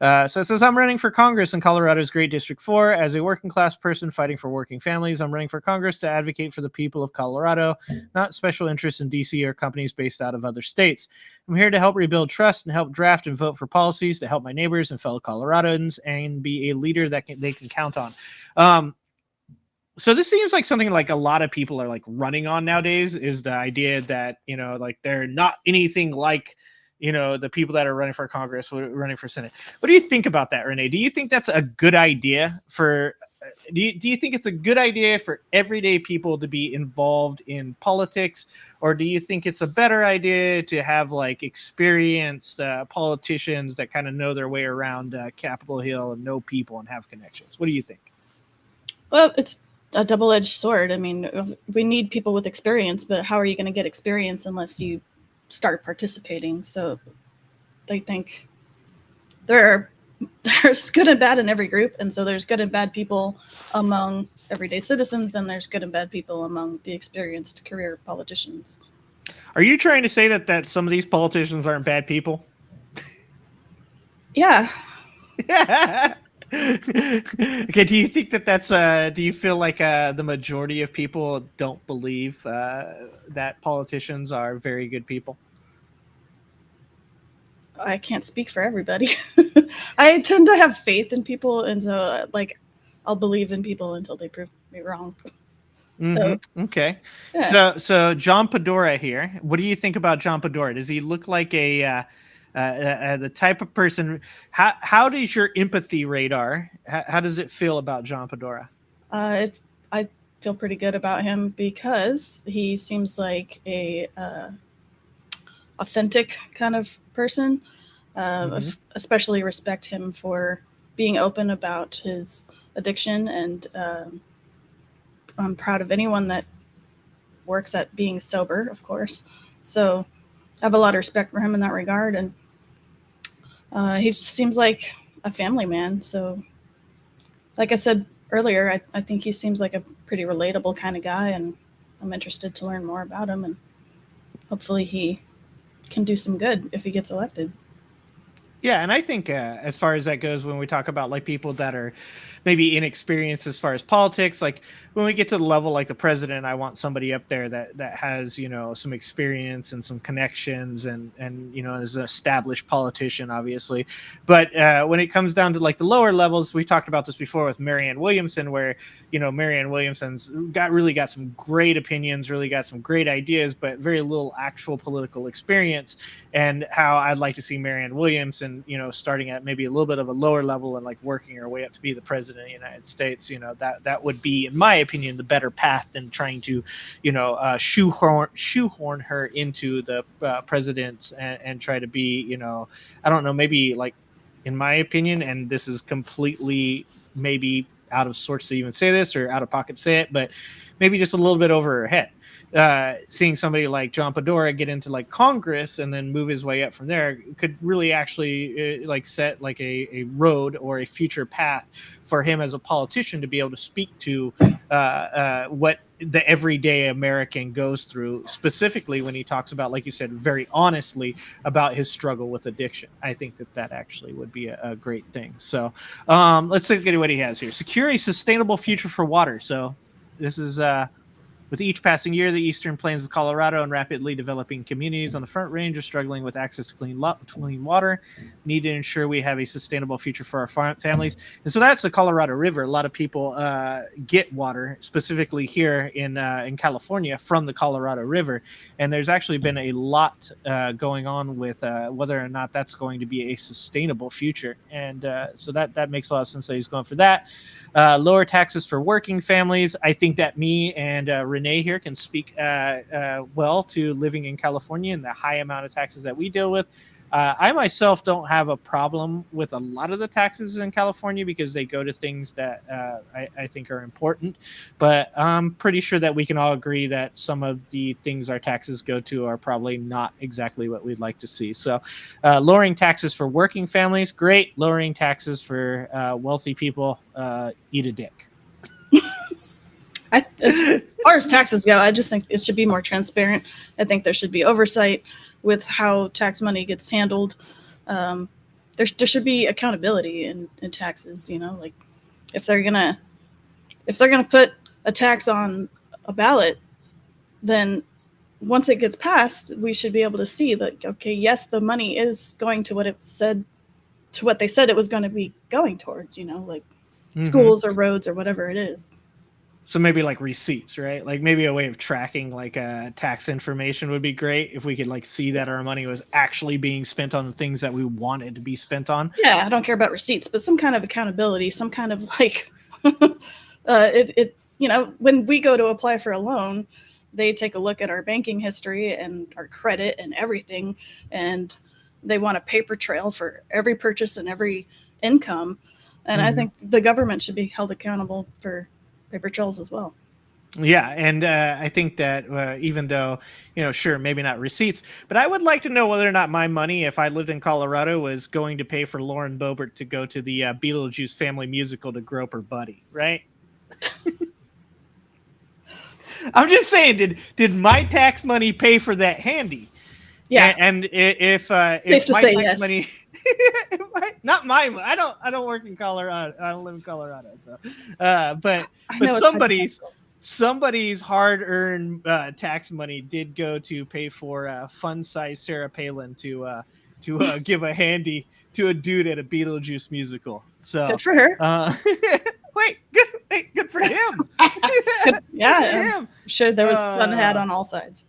So it says, "I'm running for Congress in Colorado's Great District 4. As a working class person fighting for working families, I'm running for Congress to advocate for the people of Colorado, not special interests in DC or companies based out of other states. I'm here to help rebuild trust and help draft and vote for policies to help my neighbors and fellow Coloradans and be a leader that they can count on." So this seems like something like a lot of people are like running on nowadays, is the idea that, like they're not anything like, the people that are running for Congress, running for Senate. What do you think about that, Renee? Do you think that's a good idea do you think it's a good idea for everyday people to be involved in politics? Or do you think it's a better idea to have like experienced politicians that kind of know their way around Capitol Hill and know people and have connections? What do you think? Well, it's a double-edged sword. I mean, we need people with experience, but how are you going to get experience unless you start participating? So they think there's good and bad in every group, and so there's good and bad people among everyday citizens, and there's good and bad people among the experienced career politicians. Are you trying to say that some of these politicians aren't bad people? Yeah. Okay, do you think that's do you feel like the majority of people don't believe that politicians are very good people? I can't speak for everybody. I tend to have faith in people, and so like I'll believe in people until they prove me wrong. So Okay. yeah. So John Padora here. What do you think about John Padora? Does he look like the type of person? How does your empathy radar? How does it feel about John Padora? I feel pretty good about him because he seems like a authentic kind of person. Especially respect him for being open about his addiction, and I'm proud of anyone that works at being sober, of course. So I have a lot of respect for him in that regard, and he just seems like a family man. So, like I said earlier, I think he seems like a pretty relatable kind of guy, and I'm interested to learn more about him, and hopefully he can do some good if he gets elected. Yeah, and I think as far as that goes, when we talk about like people that are maybe inexperienced as far as politics, like when we get to the level like the president, I want somebody up there that has some experience and some connections and is an established politician, obviously. But when it comes down to like the lower levels, we talked about this before with Marianne Williamson, where Marianne Williamson's really got some great opinions, really got some great ideas, but very little actual political experience. And how I'd like to see Marianne Williamson, starting at maybe a little bit of a lower level and like working her way up to be the president of the United States. That would be, in my opinion, the better path than trying to, shoehorn her into the president and try to be, I don't know, maybe like, in my opinion, and this is completely maybe out of sorts to even say this or out of pocket to say it, but maybe just a little bit over her head. Seeing somebody like John Padora get into like Congress and then move his way up from there could really actually like set like a road or a future path for him as a politician to be able to speak to what the everyday American goes through, specifically when he talks about, like you said, very honestly about his struggle with addiction. I think that actually would be a great thing. So let's look at what he has here. Secure a sustainable future for water. So this is with each passing year, the eastern plains of Colorado and rapidly developing communities on the Front Range are struggling with access to clean water. Need to ensure we have a sustainable future for our families. And so that's the Colorado River. A lot of people get water, specifically here in California, from the Colorado River. And there's actually been a lot going on with whether or not that's going to be a sustainable future. And so that makes a lot of sense that he's going for that. Lower taxes for working families. I think that me and Renee here can speak well to living in California and the high amount of taxes that we deal with. I myself don't have a problem with a lot of the taxes in California because they go to things that I think are important. But I'm pretty sure that we can all agree that some of the things our taxes go to are probably not exactly what we'd like to see. So lowering taxes for working families, great. Lowering taxes for wealthy people, eat a dick. As far as taxes go, I just think it should be more transparent. I think there should be oversight with how tax money gets handled. There should be accountability in taxes. Like if they're gonna put a tax on a ballot, then once it gets passed, we should be able to see that, okay, yes, the money is going to what they said it was going to be going towards. Like schools or roads or whatever it is. So maybe like receipts, right? Like maybe a way of tracking like tax information would be great if we could like see that our money was actually being spent on the things that we wanted to be spent on. Yeah, I don't care about receipts, but some kind of accountability, some kind of like when we go to apply for a loan, they take a look at our banking history and our credit and everything, and they want a paper trail for every purchase and every income. And I think the government should be held accountable for paper trails as well. Yeah, and I think that even though, sure, maybe not receipts, but I would like to know whether or not my money, if I lived in Colorado, was going to pay for Lauren Boebert to go to the Beetlejuice family musical to grope her buddy, right? I'm just saying, did my tax money pay for that handy? Yeah. And if Safe to my say tax yes. money, not my, I don't work in Colorado. I don't live in Colorado. So, but I know it's somebody's hard-earned tax money did go to pay for fun-sized Sarah Palin to give a handy to a dude at a Beetlejuice musical. So good for her. Good for him. Good, yeah, Good for I'm him. sure there was fun had on all sides.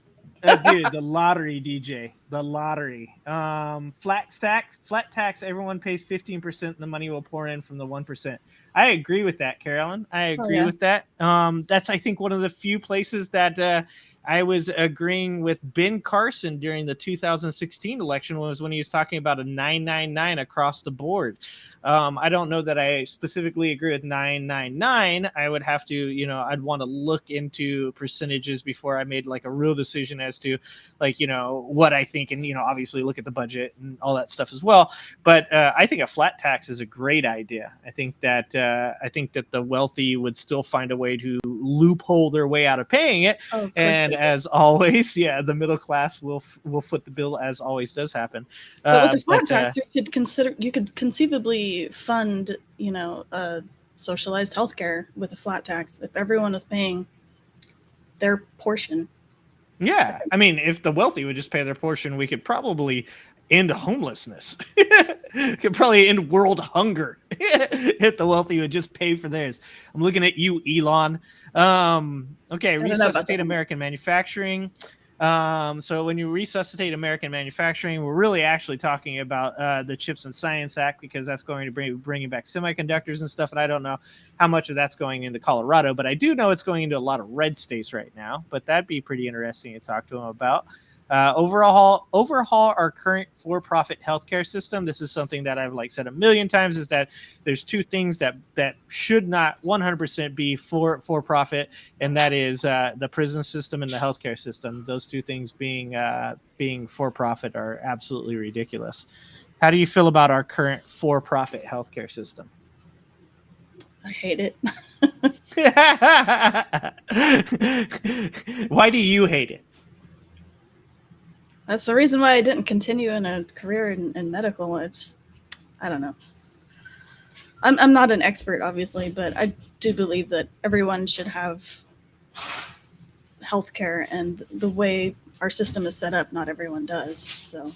Dude, the lottery, DJ, the lottery. Flat tax. Everyone pays 15%, and the money will pour in from the 1%. I agree with that, Carolyn. I agree with that. That's, I think, one of the few places that I was agreeing with Ben Carson during the 2016 election was when he was talking about a 999 across the board. I don't know that I specifically agree with 999. I would have to, I'd want to look into percentages before I made like a real decision as to like, what I think, and, obviously look at the budget and all that stuff as well. But I think a flat tax is a great idea. I think that the wealthy would still find a way to loophole their way out of paying it. Oh, and as always, the middle class will foot the bill, as always does happen. But with the flat tax, you could conceivably fund, socialized healthcare with a flat tax if everyone is paying their portion. Yeah, I mean, if the wealthy would just pay their portion, we could probably end homelessness. Could probably end world hunger if the wealthy would just pay for theirs. I'm looking at you, Elon. Okay, resuscitate American manufacturing. So when you resuscitate American manufacturing, we're really actually talking about the Chips and Science Act, because that's going to be bringing back semiconductors and stuff. And I don't know how much of that's going into Colorado, but I do know it's going into a lot of red states right now. But that'd be pretty interesting to talk to them about. Overhaul our current for-profit healthcare system. This is something that I've said a million times, is that there's two things that should not 100% be for-profit, and that is the prison system and the healthcare system. Those two things being for-profit are absolutely ridiculous. How do you feel about our current for-profit healthcare system? I hate it. Why do you hate it? That's the reason why I didn't continue in a career in medical. It's, I don't know. I'm not an expert, obviously, but I do believe that everyone should have healthcare, and the way our system is set up, not everyone does. So.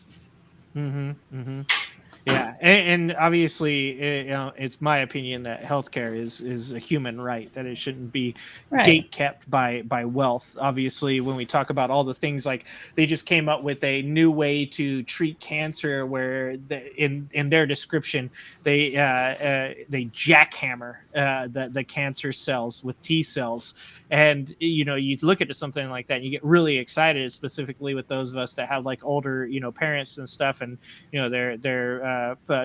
Yeah, and obviously, it's my opinion that healthcare is a human right, that it shouldn't be gatekept by wealth. Obviously, when we talk about all the things, like they just came up with a new way to treat cancer, where in their description they jackhammer the cancer cells with T cells. And you look at something like that and you get really excited, specifically with those of us that have older parents and stuff, and their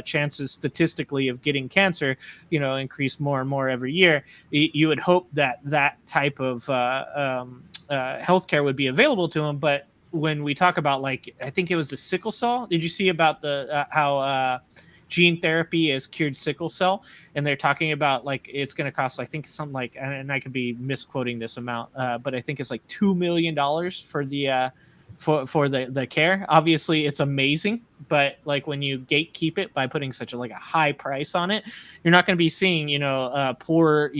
chances statistically of getting cancer increase more and more every year. You would hope that type of healthcare would be available to them. But when we talk about, I think it was the sickle cell, did you see about the how gene therapy has cured sickle cell? And they're talking about it's going to cost, I think, something and I could be misquoting this amount, but I think it's $2 million for the for the care. Obviously, it's amazing, but when you gatekeep it by putting such a high price on it, you're not going to be seeing poor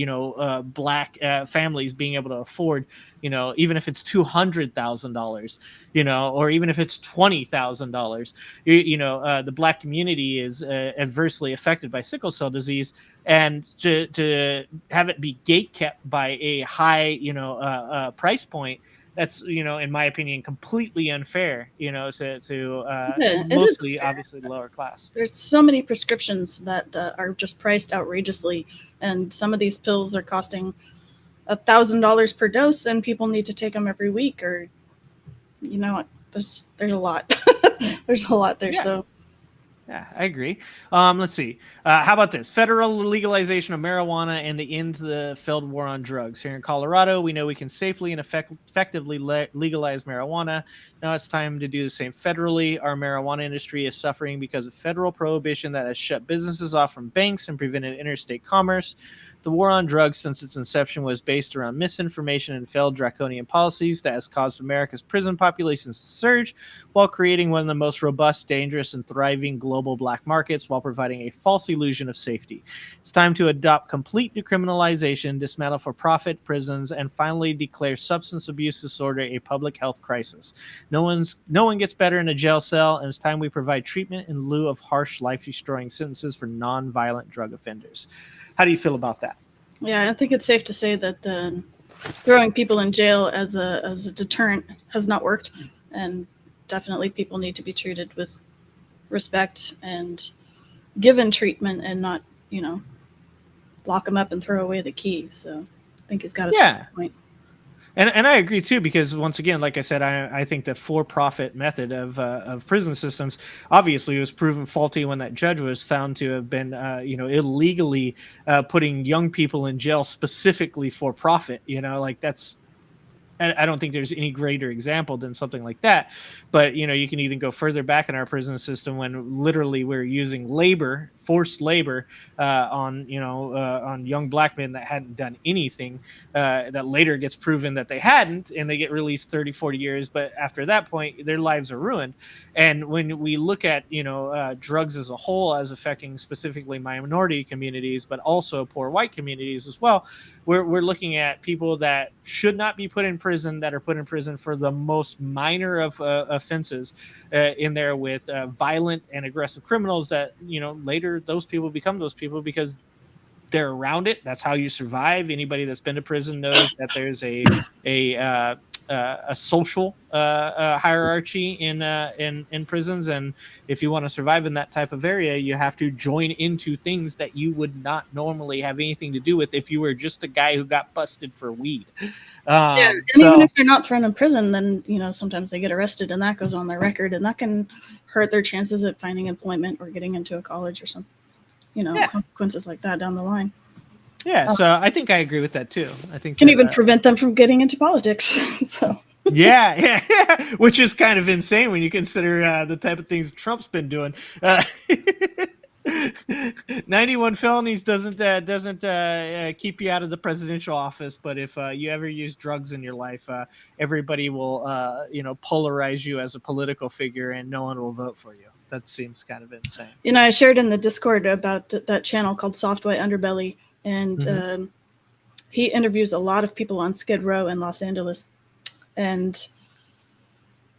black families being able to afford even if it's $200,000 or even if it's $20,000. The black community is adversely affected by sickle cell disease, and to have it be gatekept by a high price point, that's in my opinion completely unfair to mostly obviously lower class. There's so many prescriptions that are just priced outrageously, and some of these pills are costing $1,000 per dose, and people need to take them every week, or there's a lot. There's a lot there. So yeah, I agree. Let's see. How about this? Federal legalization of marijuana and the end to the failed war on drugs. Here in Colorado, we know we can safely and effectively legalize marijuana. Now it's time to do the same federally. Our marijuana industry is suffering because of federal prohibition that has shut businesses off from banks and prevented interstate commerce. The war on drugs since its inception was based around misinformation and failed draconian policies that has caused America's prison populations to surge while creating one of the most robust, dangerous, and thriving global black markets while providing a false illusion of safety. It's time to adopt complete decriminalization, dismantle for-profit prisons, and finally declare substance abuse disorder a public health crisis. No one gets better in a jail cell, and it's time we provide treatment in lieu of harsh, life-destroying sentences for non-violent drug offenders. How do you feel about that? Yeah, I think it's safe to say that throwing people in jail as a deterrent has not worked, and definitely people need to be treated with respect and given treatment, and not, lock them up and throw away the key. So I think he's got a strong point. And I agree too, because once again, like I said, I think the for-profit method of prison systems obviously was proven faulty when that judge was found to have been illegally putting young people in jail specifically for profit. That's. I don't think there's any greater example than something like that. But, you can even go further back in our prison system when literally we're using forced labor on young black men that hadn't done anything, that later gets proven that they hadn't, and they get released 30, 40 years. But after that point, their lives are ruined. And when we look at, drugs as a whole as affecting specifically minority communities, but also poor white communities as well, we're looking at people that should not be put in prison, that are put in prison for the most minor of offenses, in there with violent and aggressive criminals that, later those people become those people because they're around it. That's how you survive. Anybody that's been to prison knows that there's a social hierarchy in prisons, and if you want to survive in that type of area, you have to join into things that you would not normally have anything to do with if you were just a guy who got busted for weed. And even if they're not thrown in prison, then sometimes they get arrested, and that goes on their record, and that can hurt their chances at finding employment or getting into a college or some consequences like that down the line. So I think I agree with that too. I think can even prevent them from getting into politics. So yeah, which is kind of insane when you consider the type of things Trump's been doing. 91 felonies doesn't keep you out of the presidential office, but if you ever use drugs in your life, everybody will polarize you as a political figure, and no one will vote for you. That seems kind of insane. I shared in the Discord about that channel called Soft White Underbelly, and he interviews a lot of people on Skid Row in Los Angeles, and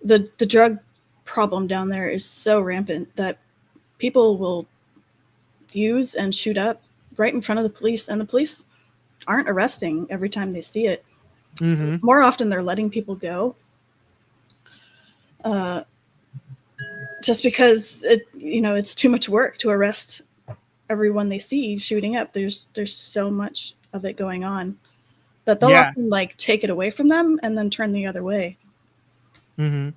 the drug problem down there is so rampant that people will use and shoot up right in front of the police, and the police aren't arresting every time they see it. More often they're letting people go, just because it's too much work to arrest everyone they see shooting up. There's so much of it going on that they'll often take it away from them and then turn the other way. And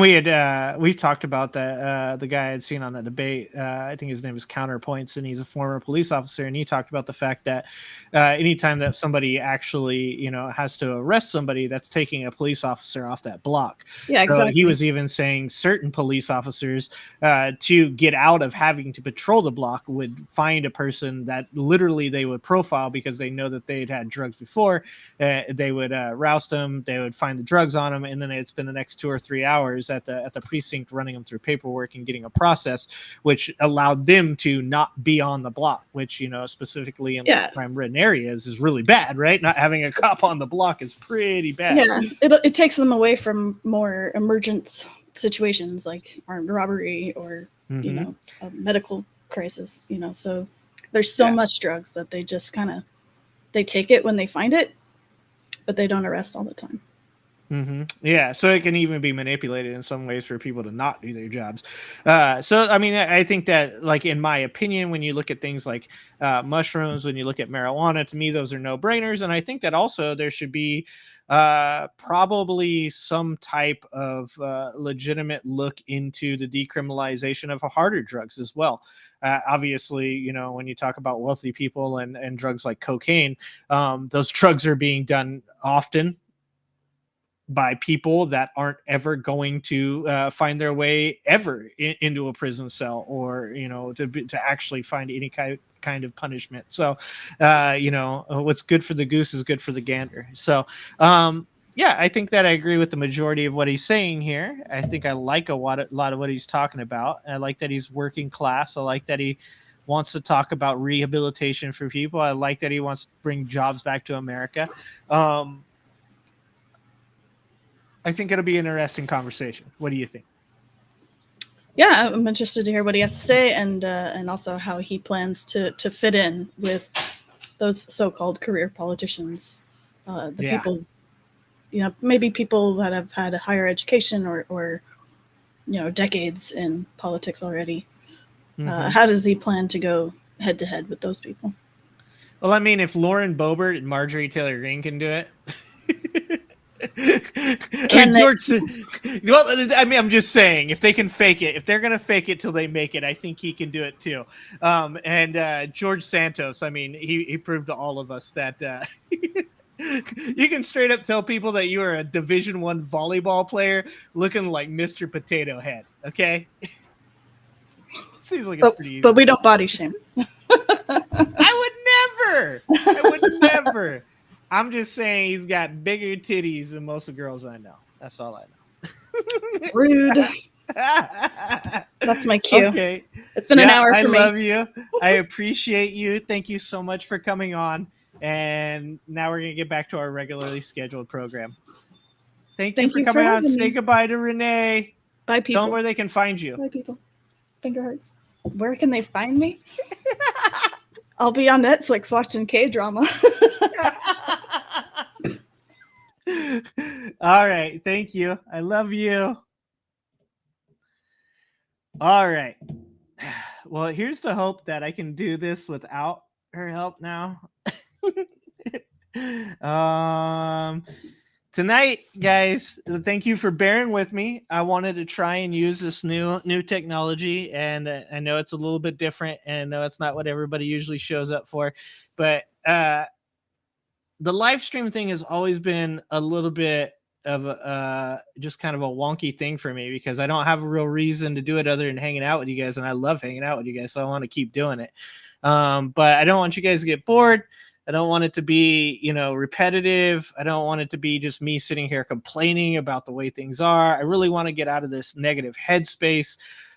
we've talked about that. The guy I'd seen on that debate, I think his name is Counterpoints, and he's a former police officer. And he talked about the fact that anytime that somebody actually, has to arrest somebody, that's taking a police officer off that block. Yeah, exactly. He was even saying certain police officers, to get out of having to patrol the block, would find a person that literally they would profile because they know that they'd had drugs before. They would roust them. They would find the drugs on them, and then they'd spend the next 2 or 3 hours at the precinct running them through paperwork and getting a process, which allowed them to not be on the block, which specifically in crime-ridden areas is really bad, right? Not having a cop on the block is pretty bad. Yeah, it takes them away from more emergent situations like armed robbery or a medical crisis. So there's so much drugs that they just they take it when they find it, but they don't arrest all the time. Yeah, so it can even be manipulated in some ways for people to not do their jobs. I think that, in my opinion, when you look at things like mushrooms, when you look at marijuana, to me, those are no-brainers. And I think that also there should be probably some type of legitimate look into the decriminalization of harder drugs as well. Obviously, when you talk about wealthy people and drugs like cocaine, those drugs are being done often by people that aren't ever going to find their way ever into a prison cell, or to actually find any kind of punishment. So what's good for the goose is good for the gander. So yeah, I think that I agree with the majority of what he's saying here. I think I like a lot of what he's talking about. I like that he's working class. I like that he wants to talk about rehabilitation for people. I like that he wants to bring jobs back to America. I think it'll be an interesting conversation. What do you think? Yeah, I'm interested to hear what he has to say, and also how he plans to fit in with those so-called career politicians, people, maybe people that have had a higher education or decades in politics already. Mm-hmm. How does he plan to go head to head with those people? Well, I mean, if Lauren Boebert and Marjorie Taylor Greene can do it. I'm just saying, if they can fake it, if they're going to fake it till they make it, I think he can do it too. And George Santos, I mean, he proved to all of us that you can straight up tell people that you are a Division I volleyball player looking like Mr. Potato Head. Okay. Seems like it's pretty easy. But we don't body shame. I would never. I'm just saying he's got bigger titties than most of the girls I know. That's all I know. Rude. That's my cue. Okay. It's been an hour for me. I love you. I appreciate you. Thank you so much for coming on. And now we're going to get back to our regularly scheduled program. Thank you for coming on. Say goodbye to Renee. Bye, people. Tell them where they can find you. Bye, people. Finger hearts. Where can they find me? I'll be on Netflix watching K-drama. All right. Thank you. I love you. All right. Well, here's the hope that I can do this without her help now. Tonight, guys, thank you for bearing with me. I wanted to try and use this new technology, and I know it's a little bit different, and I know it's not what everybody usually shows up for, but the live stream thing has always been a little bit of just kind of a wonky thing for me, because I don't have a real reason to do it other than hanging out with you guys, and I love hanging out with you guys, so I want to keep doing it. But I don't want you guys to get bored. I don't want it to be, repetitive. I don't want it to be just me sitting here complaining about the way things are. I really want to get out of this negative headspace.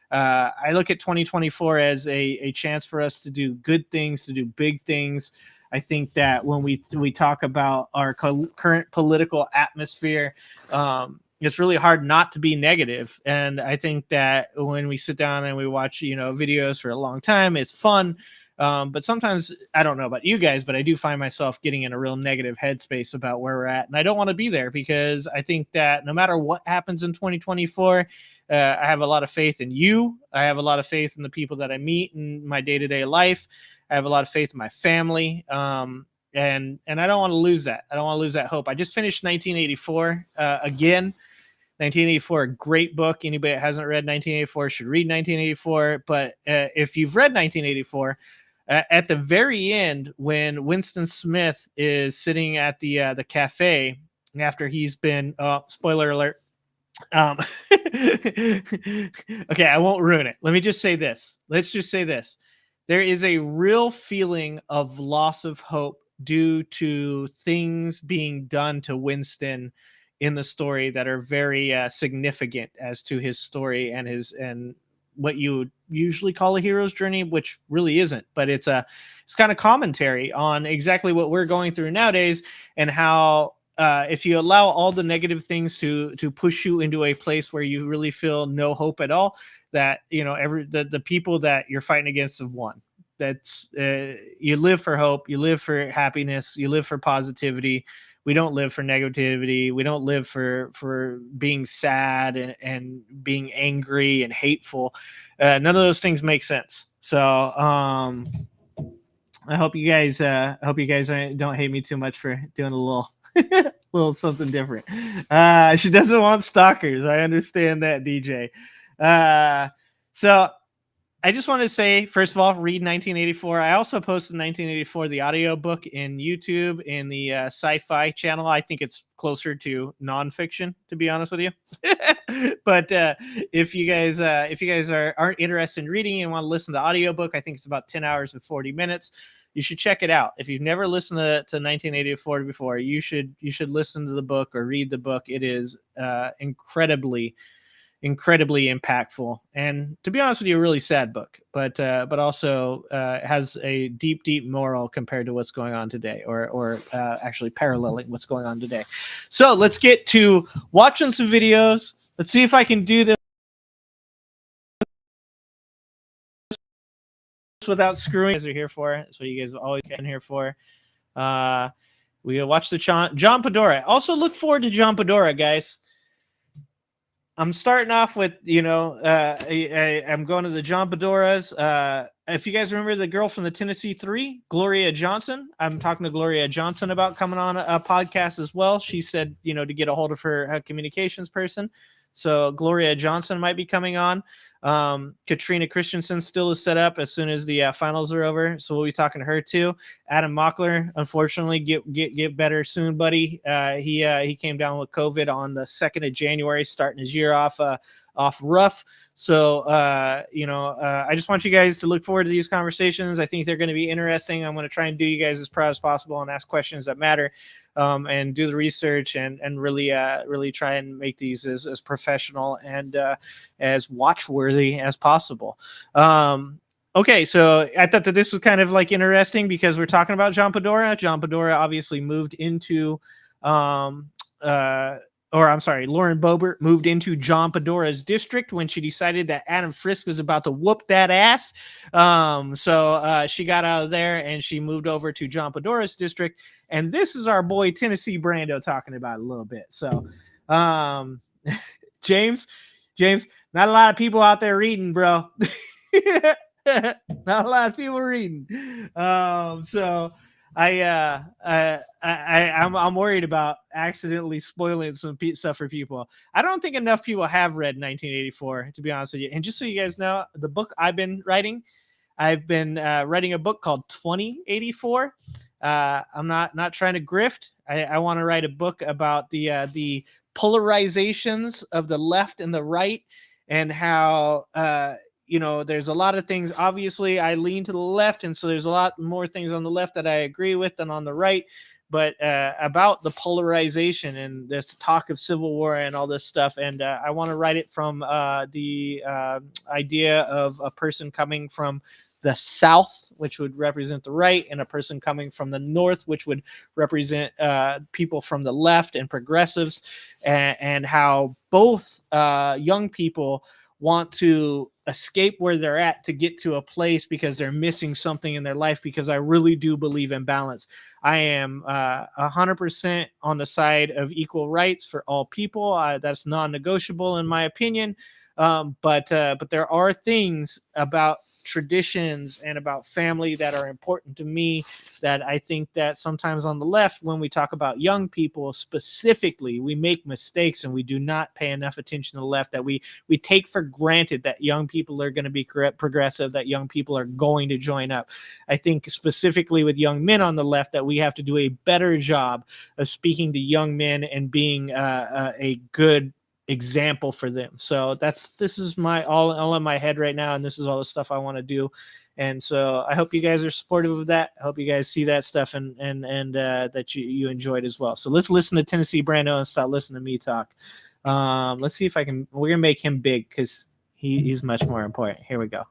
I look at 2024 as a chance for us to do good things, to do big things. I think that when we talk about our current political atmosphere, it's really hard not to be negative. And I think that when we sit down and we watch, videos for a long time, it's fun. But sometimes, I don't know about you guys, but I do find myself getting in a real negative headspace about where we're at. And I don't want to be there, because I think that no matter what happens in 2024, I have a lot of faith in you. I have a lot of faith in the people that I meet in my day-to-day life. I have a lot of faith in my family. And I don't want to lose that. I don't want to lose that hope. I just finished 1984 again. 1984, a great book. Anybody that hasn't read 1984 should read 1984. But if you've read 1984, at the very end, when Winston Smith is sitting at the cafe after he's been spoiler alert. Okay, I won't ruin it. Let me just say this. Let's just say this. There is a real feeling of loss of hope due to things being done to Winston in the story that are very significant as to his story and what you would usually call a hero's journey, which really isn't, but it's kind of commentary on exactly what we're going through nowadays, and how if you allow all the negative things to push you into a place where you really feel no hope at all, that the people that you're fighting against have won. That's you live for hope, you live for happiness, you live for positivity. We don't live for negativity. We don't live for being sad and being angry and hateful. None of those things make sense. So I hope you guys don't hate me too much for doing a little something different. She doesn't want stalkers. I understand that, DJ. So I just want to say, first of all, read 1984. I also posted 1984, the audiobook in YouTube in the sci-fi channel. I think it's closer to nonfiction, to be honest with you. But if you guys aren't interested in reading and want to listen to the audiobook, I think it's about 10 hours and 40 minutes. You should check it out. If you've never listened to 1984 before, you should listen to the book or read the book. It is incredibly impactful, and to be honest with you, a really sad book, but also has a deep moral compared to what's going on today, or actually paralleling what's going on today. So let's get to watching some videos. Let's see if I can do this without screwing. You guys are here for it. That's what you guys have always been here for. We watch the John Padora. Also look forward to John Padora, guys. I'm starting off with, I'm going to the John Padoras. If you guys remember the girl from the Tennessee 3, Gloria Johnson, I'm talking to Gloria Johnson about coming on a podcast as well. She said, to get a hold of her communications person. So Gloria Johnson might be coming on. Katrina Christensen still is set up as soon as the finals are over, so we'll be talking to her too. Adam Mockler, unfortunately, get better soon, buddy. He came down with COVID on the 2nd of January, starting his year off rough. So I just want you guys to look forward to these conversations. I think they're going to be interesting. I'm going to try and do you guys as proud as possible and ask questions that matter, and do the research and really try and make these as professional and as watchworthy as possible. Okay, so I thought that this was kind of like interesting because we're talking about John Padora. John Padora obviously moved into Lauren Boebert moved into John Padora's district when she decided that Adam Frisk was about to whoop that ass. So she got out of there and she moved over to John Padora's district. And this is our boy Tennessee Brando talking about it a little bit. So James, not a lot of people out there reading, bro. Not a lot of people reading. So I'm worried about accidentally spoiling some stuff for people. I don't think enough people have read 1984, to be honest with you. And just so you guys know, the book I've been writing a book called 2084. I'm not trying to grift. I want to write a book about the polarizations of the left and the right, and how there's a lot of things. Obviously, I lean to the left, and so there's a lot more things on the left that I agree with than on the right. But about the polarization and this talk of civil war and all this stuff, and I want to write it from the idea of a person coming from the South, which would represent the right, and a person coming from the North, which would represent people from the left and progressives, and how both young people want to escape where they're at to get to a place because they're missing something in their life, because I really do believe in balance. I am 100% on the side of equal rights for all people. That's non-negotiable in my opinion. But there are things about traditions and about family that are important to me, that I think that sometimes on the left, when we talk about young people specifically, we make mistakes and we do not pay enough attention to the left, that we take for granted that young people are going to be progressive, that young people are going to join up. I think specifically with young men on the left, that we have to do a better job of speaking to young men and being a good example for them. So this is my all in my head right now, and this is all the stuff I want to do. And so I hope you guys are supportive of that. I hope you guys see that stuff and that you enjoyed as well. So let's listen to Tennessee Brando and stop listening to me talk. Let's see if I can. We're gonna make him big because he's much more important. Here we go.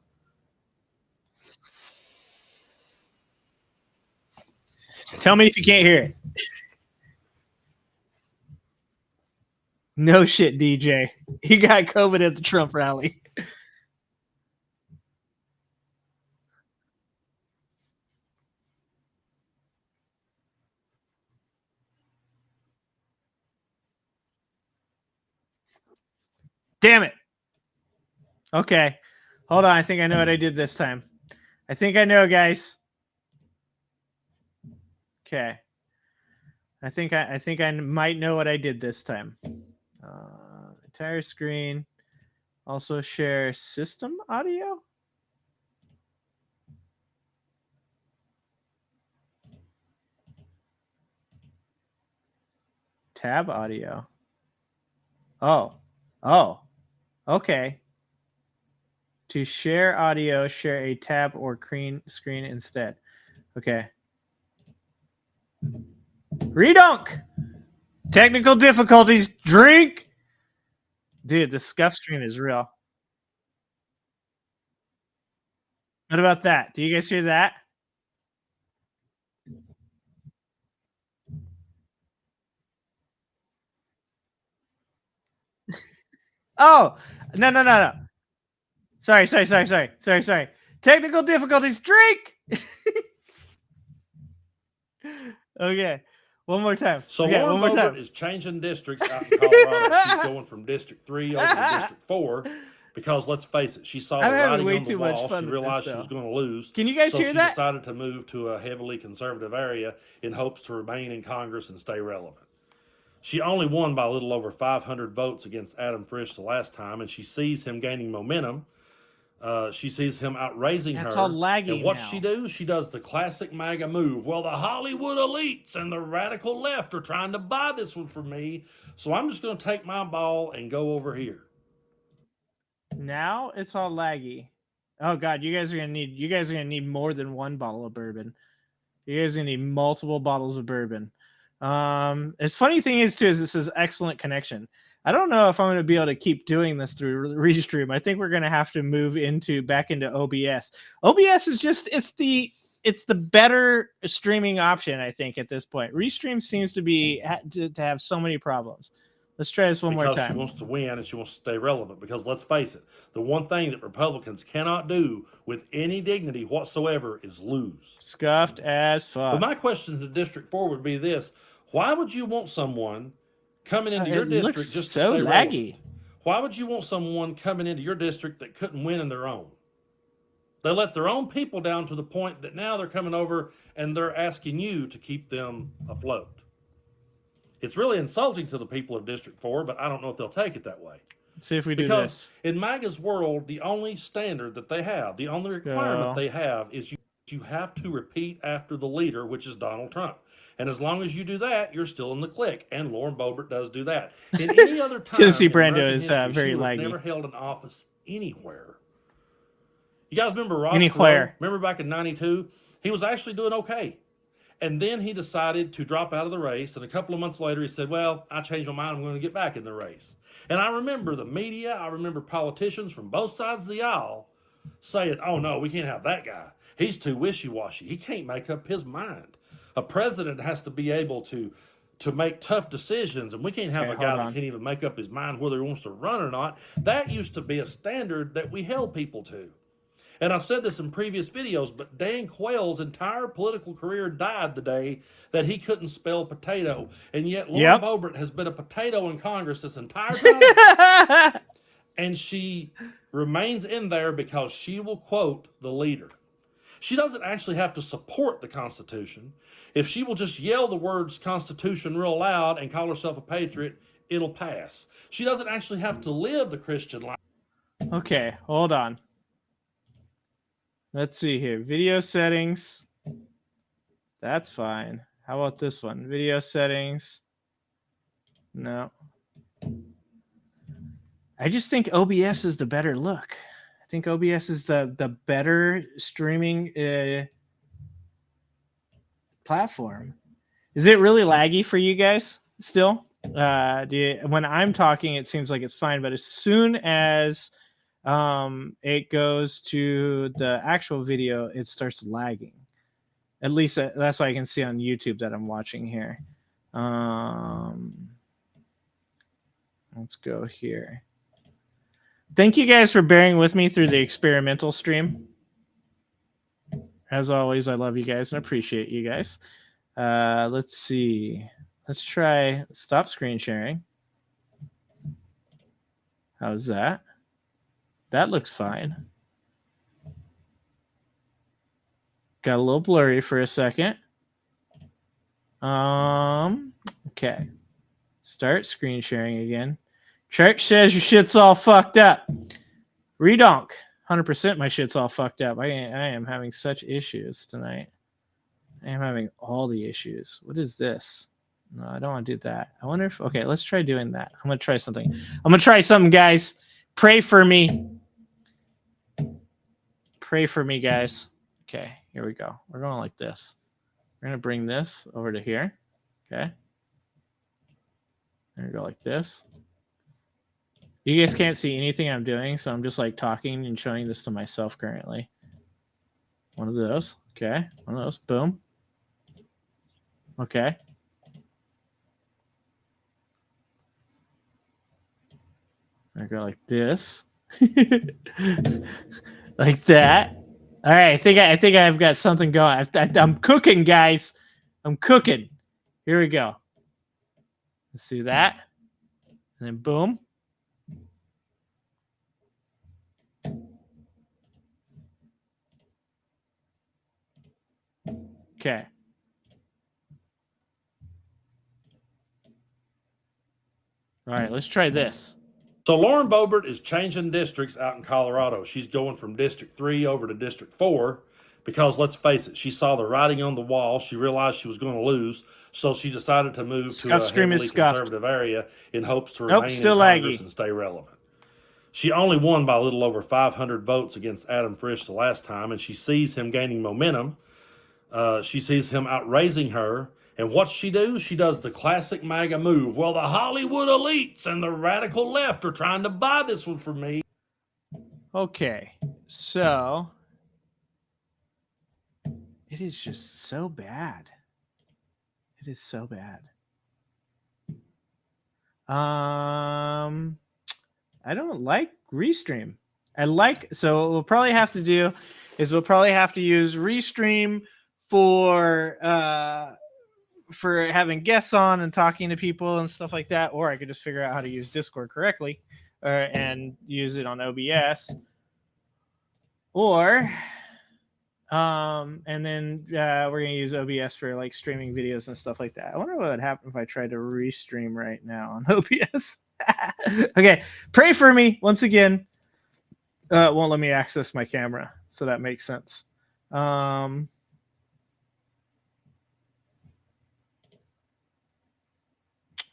Tell me if you can't hear it. No shit, DJ. He got COVID at the Trump rally. Damn it. Okay. Hold on. I think I know what I did this time. I think I know, guys. Okay. I think I might know what I did this time. Entire screen. Also share system audio. Tab audio. Oh, okay. To share audio, share a tab or screen instead. Okay. Redunk. Technical difficulties. Drink. Dude, the scuff stream is real. What about that? Do you guys hear that? Oh, no. Sorry. Technical difficulties. Drink. Okay. One more time. So okay, Lauren one more Boebert time. is changing districts out in Colorado. She's going from District 3 over to District 4 because, let's face it, she saw the writing on the wall. She realized she was going to lose. Can you guys hear that? So she decided to move to a heavily conservative area in hopes to remain in Congress and stay relevant. She only won by a little over 500 votes against Adam Frisch the last time, and she sees him gaining momentum. She sees him outraising her. That's all laggy and what now. she do? She does the classic MAGA move. Well, the Hollywood elites and the radical left are trying to buy this one from me, so I'm just going to take my ball and go over here. Now it's all laggy. Oh God, you guys are gonna need more than one bottle of bourbon. You guys are gonna need multiple bottles of bourbon. It's funny thing is this is excellent connection. I don't know if I'm going to be able to keep doing this through Restream. I think we're going to have to move back into OBS. OBS is just it's the better streaming option, I think, at this point. Restream seems to have so many problems. Let's try this one more time. Because she wants to win and she wants to stay relevant. Because let's face it, the one thing that Republicans cannot do with any dignity whatsoever is lose. Scuffed as fuck. But my question to District 4 would be this: why would you want someone coming into your district just to stay laggy. relevant? Why would you want someone coming into your district that couldn't win in their own? They let their own people down to the point that now they're coming over and they're asking you to keep them afloat. It's really insulting to the people of District 4, but I don't know if they'll take it that way. Let's see if we do because this. In MAGA's world, the only standard that they have, the only requirement they have is you have to repeat after the leader, which is Donald Trump. And as long as you do that, you're still in the clique. And Lauren Boebert does do that. In any other time, Tennessee Brando is history, very she would have laggy. never held an office anywhere. You guys remember Ross Anywhere. Perot? Remember back in 92? He was actually doing okay. And then he decided to drop out of the race. And a couple of months later, he said, well, I changed my mind. I'm going to get back in the race. And I remember the media, I remember politicians from both sides of the aisle saying, oh, no, we can't have that guy. He's too wishy-washy. He can't make up his mind. A president has to be able to make tough decisions, and we can't have a guy that can't even make up his mind whether he wants to run or not. That used to be a standard that we held people to. And I've said this in previous videos, but Dan Quayle's entire political career died the day that he couldn't spell potato. And yet Lauren Boebert has been a potato in Congress this entire time. And she remains in there because she will quote the leader. She doesn't actually have to support the Constitution. If she will just yell the words Constitution real loud and call herself a patriot, it'll pass. She doesn't actually have to live the Christian life. Okay, hold on. Let's see here. Video settings. That's fine. How about this one? Video settings. No. I just think OBS is the better look. I think OBS is the better streaming platform. Is it really laggy for you guys still? When I'm talking, it seems like it's fine, but as soon as it goes to the actual video, it starts lagging. At least that's what I can see on YouTube that I'm watching here. Let's go here. Thank you guys for bearing with me through the experimental stream. As always, I love you guys and appreciate you guys. Let's see. Let's try stop screen sharing. How's that? That looks fine. Got a little blurry for a second. Okay. Start screen sharing again. Church says your shit's all fucked up. Redonk. 100% my shit's all fucked up. I am having such issues tonight. I am having all the issues. What is this? No, I don't want to do that. I wonder if... Okay, let's try doing that. I'm going to try something. I'm going to try something, guys. Pray for me. Pray for me, guys. Okay, here we go. We're going like this. We're going to bring this over to here. Okay. We're going to go like this. You guys can't see anything I'm doing, so I'm just like talking and showing this to myself currently. One of those. Okay. One of those. Boom. Okay. I go like this. Like that. All right, I think I've got something going. I'm cooking, guys. I'm cooking. Here we go. Let's do that. And then boom. Okay. All right, let's try this. So Lauren Boebert is changing districts out in Colorado. She's going from District 3 over to District 4 because, let's face it, she saw the writing on the wall. She realized she was going to lose, so she decided to move to a heavily conservative area in hopes to remain in Congress and stay relevant. She only won by a little over 500 votes against Adam Frisch the last time, and she sees him gaining momentum. She sees him outraising her. And what's she do? She does the classic MAGA move. Well, the Hollywood elites and the radical left are trying to buy this one from me. Okay, so it is just so bad. It is so bad. I don't like Restream. So what we'll probably have to do is we'll probably have to use Restream for having guests on and talking to people and stuff like that, or I could just figure out how to use Discord correctly and use it on OBS, or and then we're gonna use OBS for like streaming videos and stuff like that. I wonder what would happen if I tried to restream right now on OBS. Okay, pray for me once again. Won't let me access my camera, so that makes sense.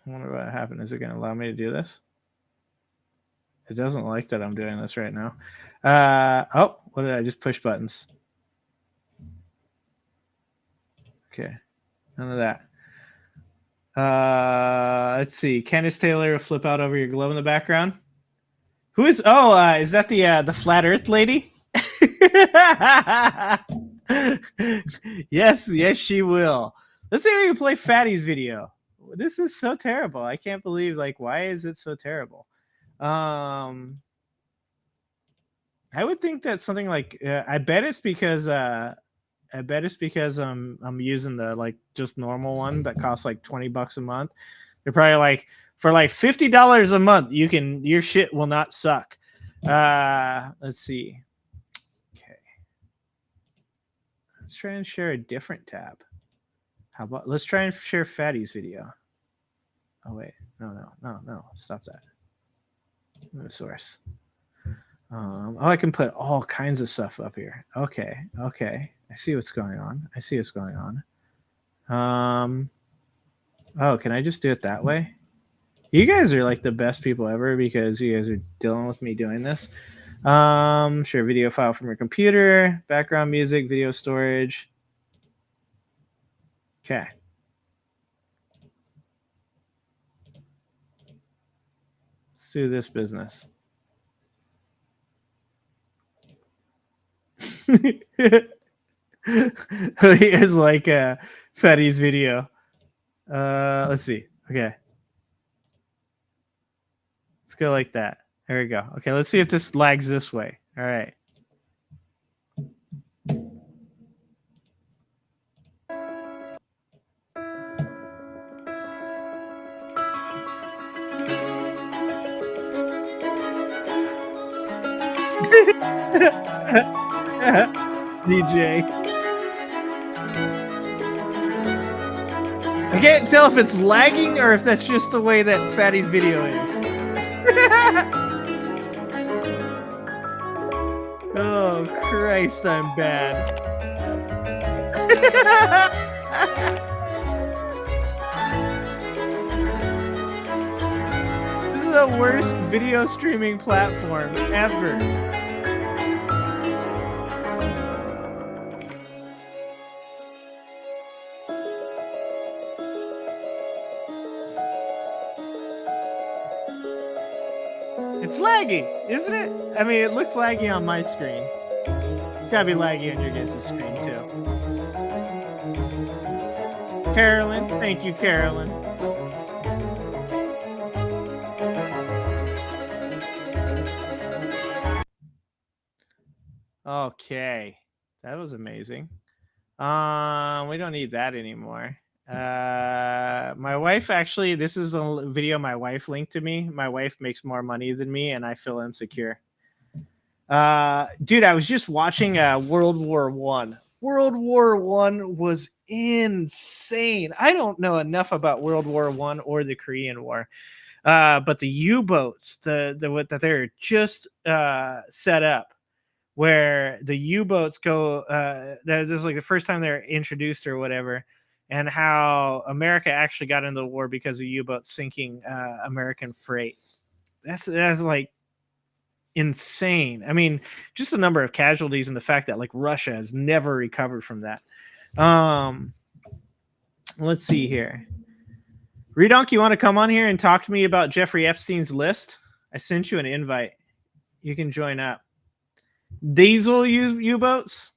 I wonder what happened. Is it going to allow me to do this? It doesn't like that I'm doing this right now. Oh, what did I just push buttons? Okay, none of that. Let's see. Candace Taylor, flip out over your globe in the background. Who is? Oh, is that the flat Earth lady? Yes, she will. Let's see if we can play Fatty's video. This is so terrible. I can't believe, like, why is it so terrible? I would think that something like I bet it's because I'm using the like just normal one that costs like $20 a month. They're probably like for like $50 a month your shit will not suck. Let's see. Okay. Let's try and share a different tab. How about let's try and share Fatty's video. Oh wait, no, stop that. The source. Oh, I can put all kinds of stuff up here. Okay. I see what's going on. Oh, can I just do it that way? You guys are like the best people ever because you guys are dealing with me doing this. Share video file from your computer, background music, video storage. Okay. Let's do this business. He is like Fatty's video. Let's see. Okay. Let's go like that. There we go. Okay, let's see if this lags this way. All right. DJ. I can't tell if it's lagging or if that's just the way that Fatty's video is. Oh, Christ, I'm bad. the worst video streaming platform ever. It's laggy, isn't it? I mean, it looks laggy on my screen. It's gotta be laggy on your guys' screen too. Carolyn, thank you, Carolyn. Okay, that was amazing. We don't need that anymore. My wife actually, this is a video my wife linked to me. My wife makes more money than me, and I feel insecure. Dude, I was just watching World War One. World War One was insane. I don't know enough about World War One or the Korean War, but the U-boats, that they're just set up, where the U-boats go. This is like the first time they're introduced or whatever, and how America actually got into the war because of U-boats sinking American freight. That's like insane. I mean, just the number of casualties and the fact that like Russia has never recovered from that. Let's see here. Redonk, you want to come on here and talk to me about Jeffrey Epstein's list? I sent you an invite. You can join up. Diesel U-boats.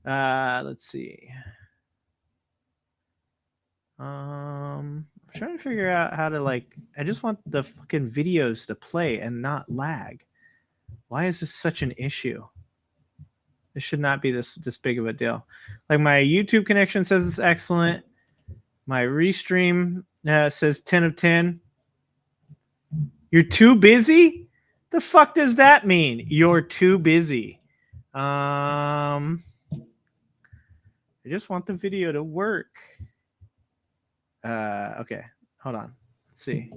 Let's see. I'm trying to figure out how to like. I just want the fucking videos to play and not lag. Why is this such an issue? This should not be this big of a deal. Like my YouTube connection says it's excellent. My restream says 10 of 10. You're too busy? The fuck does that mean? You're too busy. I just want the video to work. Okay, hold on. Let's see.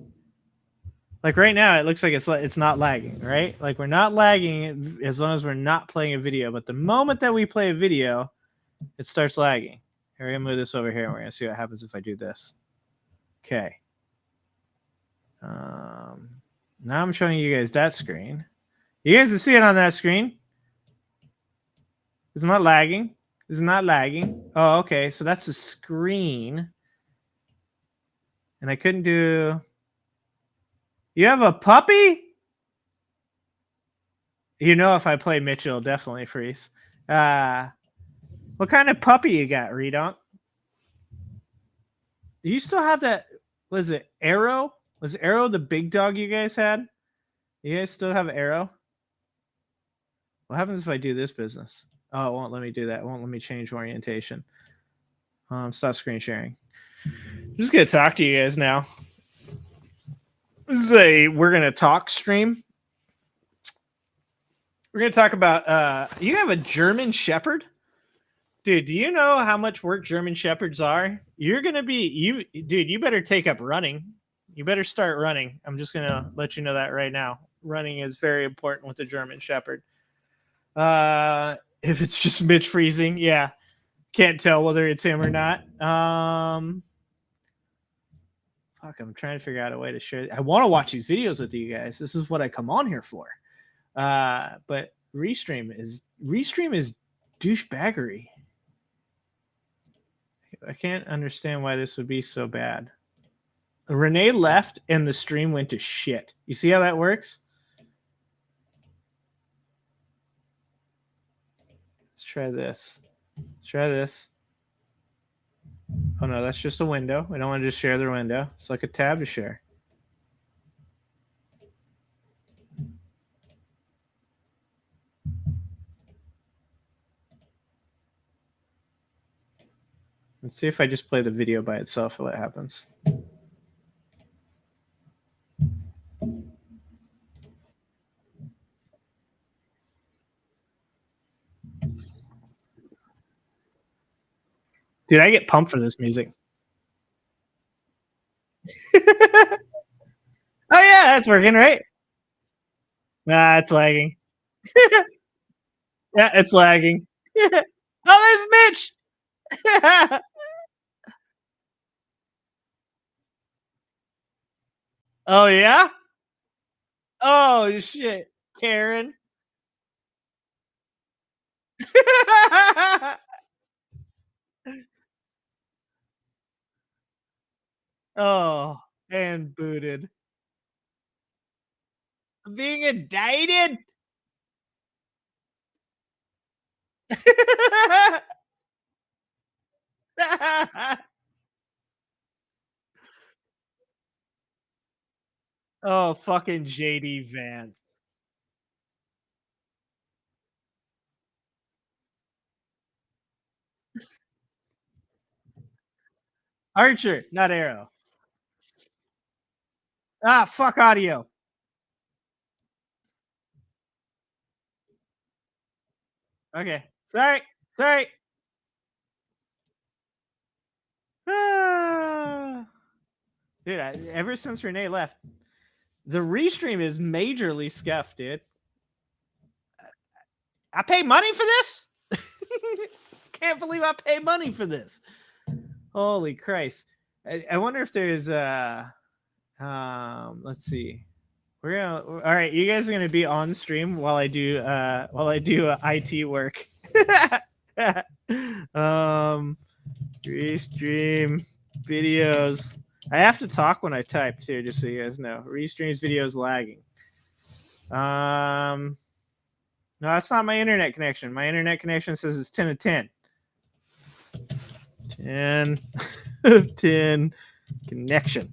Like right now, it looks like it's not lagging, right? Like we're not lagging as long as we're not playing a video. But the moment that we play a video, it starts lagging. Here, we're gonna move this over here, and we're gonna see what happens if I do this. Okay. Now I'm showing you guys that screen. You guys can see it on that screen. It's not lagging. It's not lagging. Oh, okay. So that's the screen. And I couldn't do... You have a puppy? You know, if I play Mitch, it'll definitely freeze. What kind of puppy you got, Redonk? Do you still have that? Was it Arrow? Was Arrow the big dog you guys had? You guys still have Arrow? What happens if I do this business? Oh, it won't let me do that. It won't let me change orientation. Stop screen sharing. I'm just going to talk to you guys now. This is a We're Gonna Talk stream. We're gonna talk about you have a German Shepherd? Dude, do you know how much work German Shepherds are? You're gonna be dude, you better take up running. You better start running. I'm just gonna let you know that right now. Running is very important with the German Shepherd. If it's just Mitch freezing, yeah. Can't tell whether it's him or not. Fuck, I'm trying to figure out a way to share. I want to watch these videos with you guys. This is what I come on here for. But restream is douchebaggery. I can't understand why this would be so bad. Renee left and the stream went to shit. You see how that works? Let's try this. Let's try this. Oh no, that's just a window. We don't want to just share the window. It's like a tab to share. Let's see if I just play the video by itself, what happens. Dude, I get pumped for this music. Oh yeah, that's working, right? Nah, it's lagging. Yeah, it's lagging. Oh, there's Mitch. Oh yeah? Oh shit, Karen. Oh, and booted. Being indicted? Oh, fucking JD Vance. Archer, not Arrow. Ah, fuck audio. Okay. Sorry. Sorry. Ah. Dude, ever since Renee left, the restream is majorly scuffed, dude. I pay money for this? Can't believe I pay money for this. Holy Christ. I wonder if there's let's see. We're gonna all right, you guys are gonna be on stream while I do IT work. Restream videos. I have to talk when I type too, just so you guys know. Restreams videos lagging. No, that's not my internet connection. My internet connection says it's 10 of 10. 10 of 10 connection.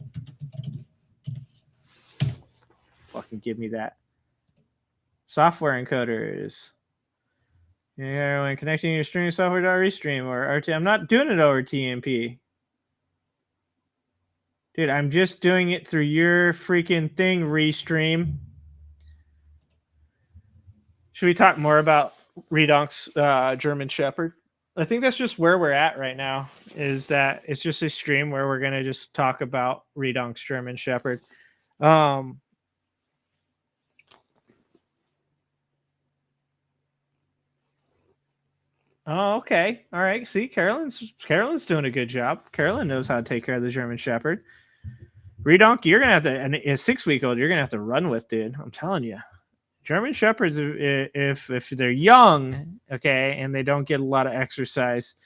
Fucking give me that. Software encoders. Yeah, when connecting your streaming software to Restream or RT. I'm not doing it over TMP. Dude, I'm just doing it through your freaking thing, Restream. Should we talk more about Redonk's German Shepherd? I think that's just where we're at right now, is that it's just a stream where we're going to just talk about Redonk's German Shepherd. Oh, okay. All right. See, Carolyn's doing a good job. Carolyn knows how to take care of the German Shepherd. Redonk, you're going to have to, and a 6-week-old, you're going to have to run with, dude. I'm telling you. German Shepherds, if they're young, okay, and they don't get a lot of exercise,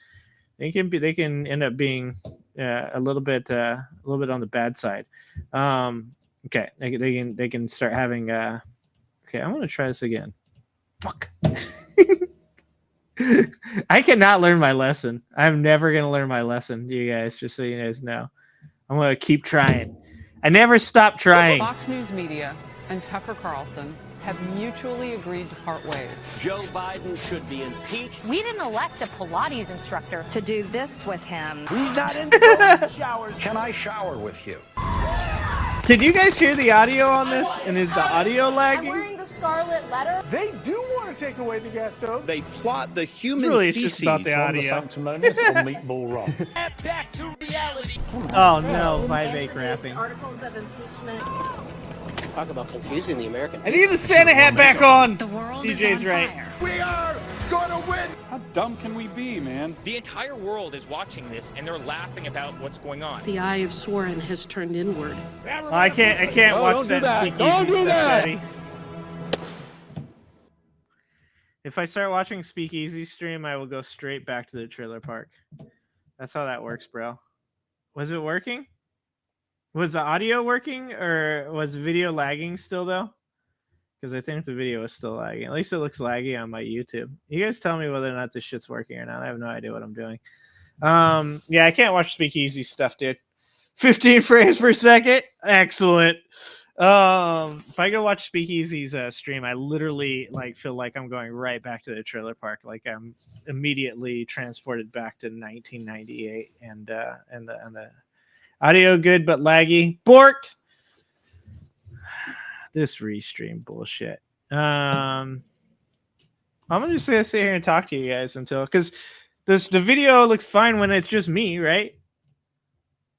they can end up being a little bit on the bad side. Okay, they can start having. Okay, I'm gonna try this again. Fuck. I cannot learn my lesson. I'm never gonna learn my lesson, you guys. Just so you guys know, I'm gonna keep trying. I never stop trying. Fox News Media and Tucker Carlson have mutually agreed to part ways. Joe Biden should be impeached. We didn't elect a Pilates instructor to do this with him. He's not into golden showers. Can I shower with you? Can you guys hear the audio on this? And is the audio lagging? I'm wearing the scarlet letter. They do want to take away the gas stove. They plot the human really, feces just about the on audio. the sanctimonious or meatball rock. Back to reality. Oh no, Vivek rapping. Articles of impeachment. Talk about confusing the American I need the Santa hat back on. The world DJ's is on right. fire. We are gonna win. How dumb can we be, man? The entire world is watching this and they're laughing about what's going on. The eye of Soren has turned inward. I can't watch that. Speakeasy Don't do that. Buddy. If I start watching Speakeasy stream, I will go straight back to the trailer park. That's how that works, bro. Was it working? Was the audio working, or was the video lagging still though? Because I think the video is still lagging. At least it looks laggy on my YouTube. You guys tell me whether or not this shit's working or not. I have no idea what I'm doing. Yeah, I can't watch Speakeasy stuff, dude. 15 frames per second. Excellent. If I go watch Speakeasy's stream, I literally feel like I'm going right back to the trailer park. Like I'm immediately transported back to 1998, and the audio good but laggy. Borked. This restream bullshit. I'm just gonna sit here and talk to you guys until, because the video looks fine when it's just me, right?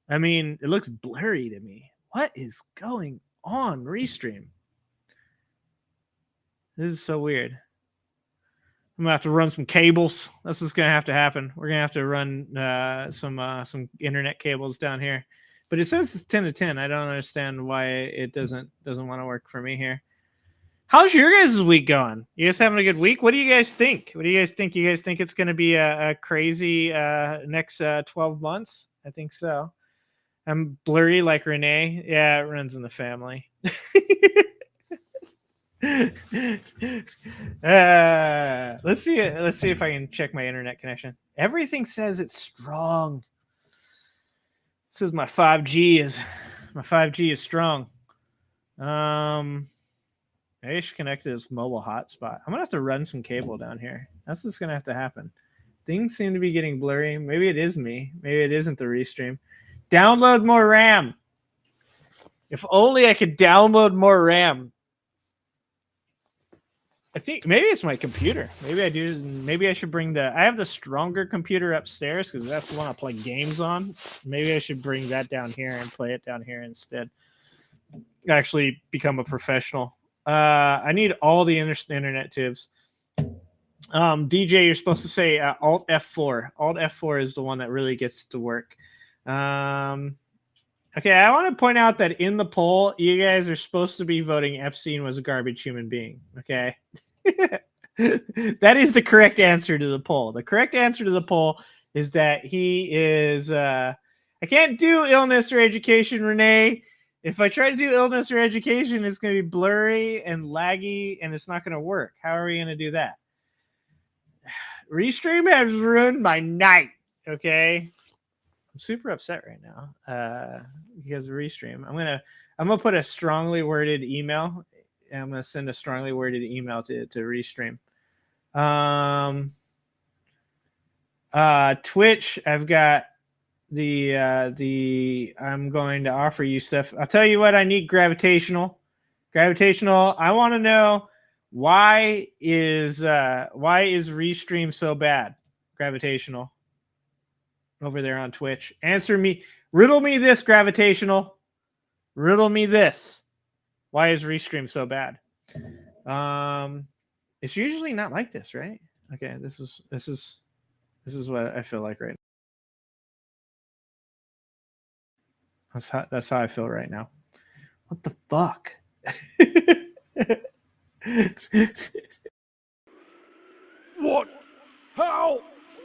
I mean, it looks blurry to me. What is going on, restream? This is so weird. I'm gonna have to run some cables. That's what's gonna have to happen. We're gonna have to run some internet cables down here. But it says it's 10 to 10. I don't understand why it doesn't want to work for me here. How's your guys' week going? You guys having a good week? What do you guys think? What do you guys think? You guys think it's going to be a crazy next 12 months? I think so. I'm blurry like Renee. Yeah, it runs in the family. Let's see. Let's see if I can check my internet connection. Everything says it's strong. It says my 5G is strong. Maybe I should connect to this mobile hotspot. I'm gonna have to run some cable down here. That's what's gonna have to happen. Things seem to be getting blurry. Maybe it is me. Maybe it isn't the restream. Download more RAM. If only I could download more RAM. I think maybe it's my computer. Maybe I do. Maybe I should bring I have the stronger computer upstairs because that's the one I play games on. Maybe I should bring that down here and play it down here instead. Actually become a professional. I need all the internet tubes. DJ, you're supposed to say Alt F4. Alt F4 is the one that really gets to work. Okay, I want to point out that in the poll, you guys are supposed to be voting Epstein was a garbage human being. Okay. That is the correct answer to the poll. The correct answer to the poll is that he is I can't do illness or education, Renee. If I try to do illness or education, it's going to be blurry and laggy, and it's not going to work. How are we going to do that? Restream has ruined my night. Okay, I'm super upset right now because of Restream. I'm gonna put a strongly worded email. And I'm gonna send a strongly worded email to Restream. Twitch, I've got the I'm going to offer you stuff. I'll tell you what, I need gravitational. I want to know why is Restream so bad? Gravitational over there on Twitch. Answer me. Riddle me this, Gravitational. Riddle me this. Why is Restream so bad? It's usually not like this, right? Okay, this is what I feel like right now. That's how I feel right now. What the fuck? What? How?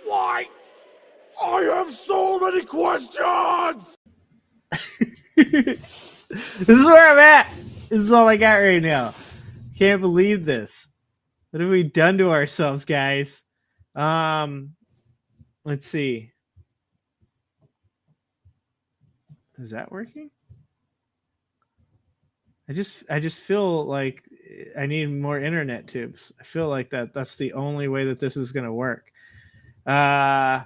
Why? I have so many questions! This is where I'm at. This is all I got right now. Can't believe this. What have we done to ourselves, guys? Let's see. Is that working? I just feel like I need more internet tubes. I feel like that's the only way that this is going to work. Can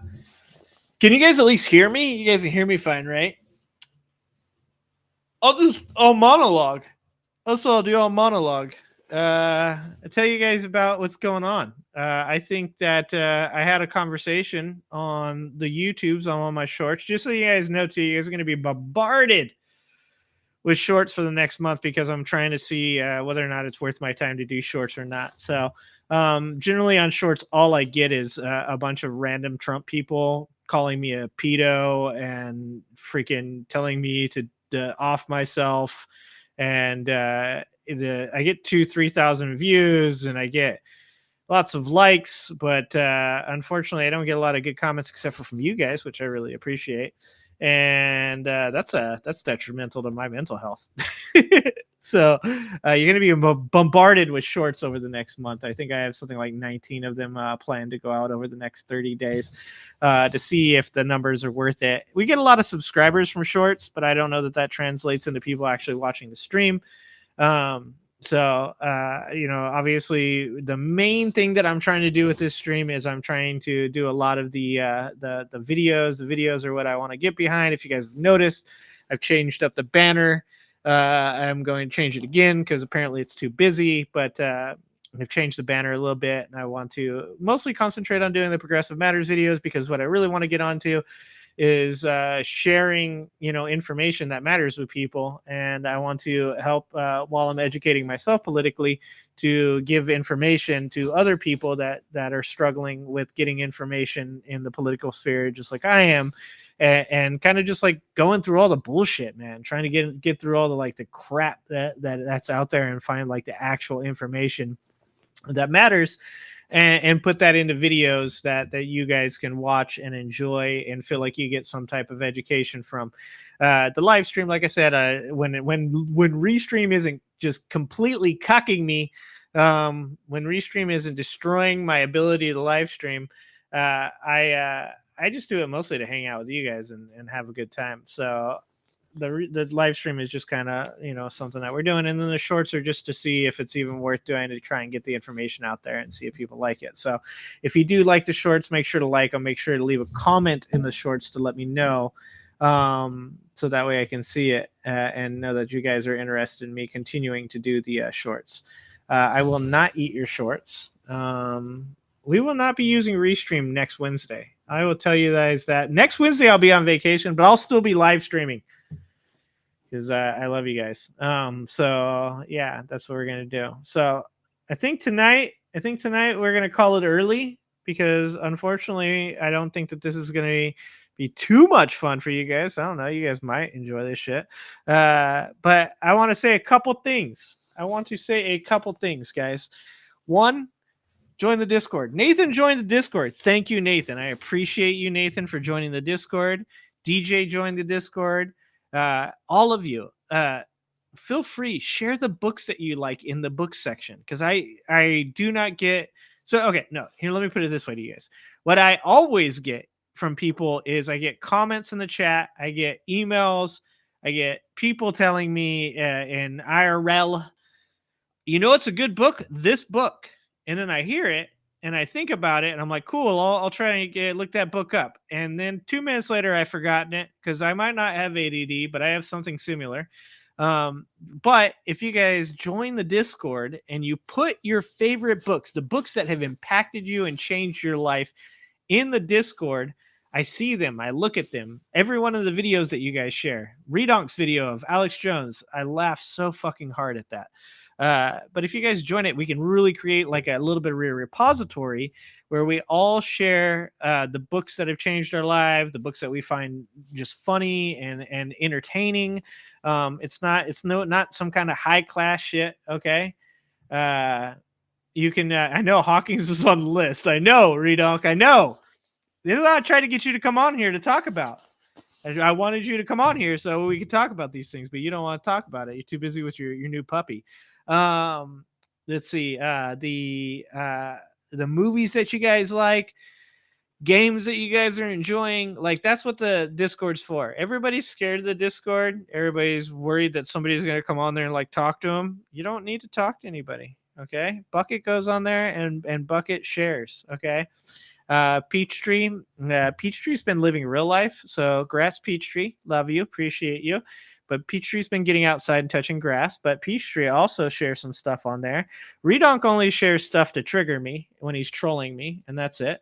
you guys at least hear me? You guys can hear me fine, right? I'll monologue. Also, I'll do all monologue. I'll tell you guys about what's going on. I think that I had a conversation on the YouTubes on one of my shorts. Just so you guys know, too, you guys are going to be bombarded with shorts for the next month because I'm trying to see whether or not it's worth my time to do shorts or not. So generally on shorts, all I get is a bunch of random Trump people calling me a pedo and freaking telling me to off myself. And I get 2,000-3,000 views and I get lots of likes, but unfortunately I don't get a lot of good comments except for from you guys, which I really appreciate. And that's detrimental to my mental health. So you're going to be bombarded with shorts over the next month. I think I have something like 19 of them planned to go out over the next 30 days to see if the numbers are worth it. We get a lot of subscribers from shorts, but I don't know that translates into people actually watching the stream. So obviously the main thing that I'm trying to do with this stream is I'm trying to do a lot of the videos. The videos are what I want to get behind. If you guys have noticed, I've changed up the banner. I'm going to change it again because apparently it's too busy, but I've changed the banner a little bit, and I want to mostly concentrate on doing the Progressive Matters videos because what I really want to get onto is sharing, information that matters with people. And I want to help while I'm educating myself politically to give information to other people that are struggling with getting information in the political sphere, just like I am. and kind of just like going through all the bullshit, man, trying to get through all the like the crap that's out there and find like the actual information that matters, and put that into videos that you guys can watch and enjoy and feel like you get some type of education from. The live stream, like I said, when Restream isn't just completely cucking me, when Restream isn't destroying my ability to live stream, I just do it mostly to hang out with you guys and have a good time. So the live stream is just kind of, you know, something that we're doing, and then the shorts are just to see if it's even worth doing, to try and get the information out there and see if people like it. So if you do like the shorts, make sure to like them, make sure to leave a comment in the shorts to let me know, so that way I can see it and know that you guys are interested in me continuing to do the shorts. I will not eat your shorts. We will not be using Restream next Wednesday. I will tell you guys that next Wednesday I'll be on vacation, but I'll still be live streaming because I love you guys. So yeah, that's what we're gonna do. So I think tonight we're gonna call it early, because unfortunately I don't think that this is gonna be too much fun for you guys. I don't know, you guys might enjoy this shit. But I want to say a couple things. Guys. One, join the Discord. Nathan joined the Discord. Thank you, Nathan. I appreciate you, Nathan, for joining the Discord. DJ joined the Discord. All of you, feel free, share the books that you like in the book section, because I do not get. So okay, no, here, let me put it this way to you guys. What I always get from people is I get comments in the chat, I get emails, I get people telling me in IRL, you know, it's a good book, this book. And then I hear it and I think about it and I'm like, cool, I'll try and look that book up. And then 2 minutes later, I've forgotten it, because I might not have ADD, but I have something similar. But if you guys join the Discord and you put your favorite books, the books that have impacted you and changed your life, in the Discord, I see them, I look at them. Every one of the videos that you guys share. Redonk's video of Alex Jones, I laugh so fucking hard at that. But if you guys join it, we can really create like a little bit of a repository where we all share the books that have changed our life, the books that we find just funny and entertaining. It's not some kind of high class shit. Okay. You can, I know Hawkins was on the list. I know, Redonk. I know. This is what I tried to get you to come on here to talk about. I wanted you to come on here so we could talk about these things, but you don't want to talk about it. You're too busy with your new puppy. Let's see. The movies that you guys like, games that you guys are enjoying, like that's what the Discord's for. Everybody's scared of the Discord. Everybody's worried that somebody's going to come on there and like talk to them. You don't need to talk to anybody. Okay. Bucket goes on there and Bucket shares. Okay. Peachtree. Peachtree's been living real life. So grass Peachtree, love you, appreciate you. But Peachtree's been getting outside and touching grass. But Peachtree also shares some stuff on there. Redonk only shares stuff to trigger me when he's trolling me, and that's it.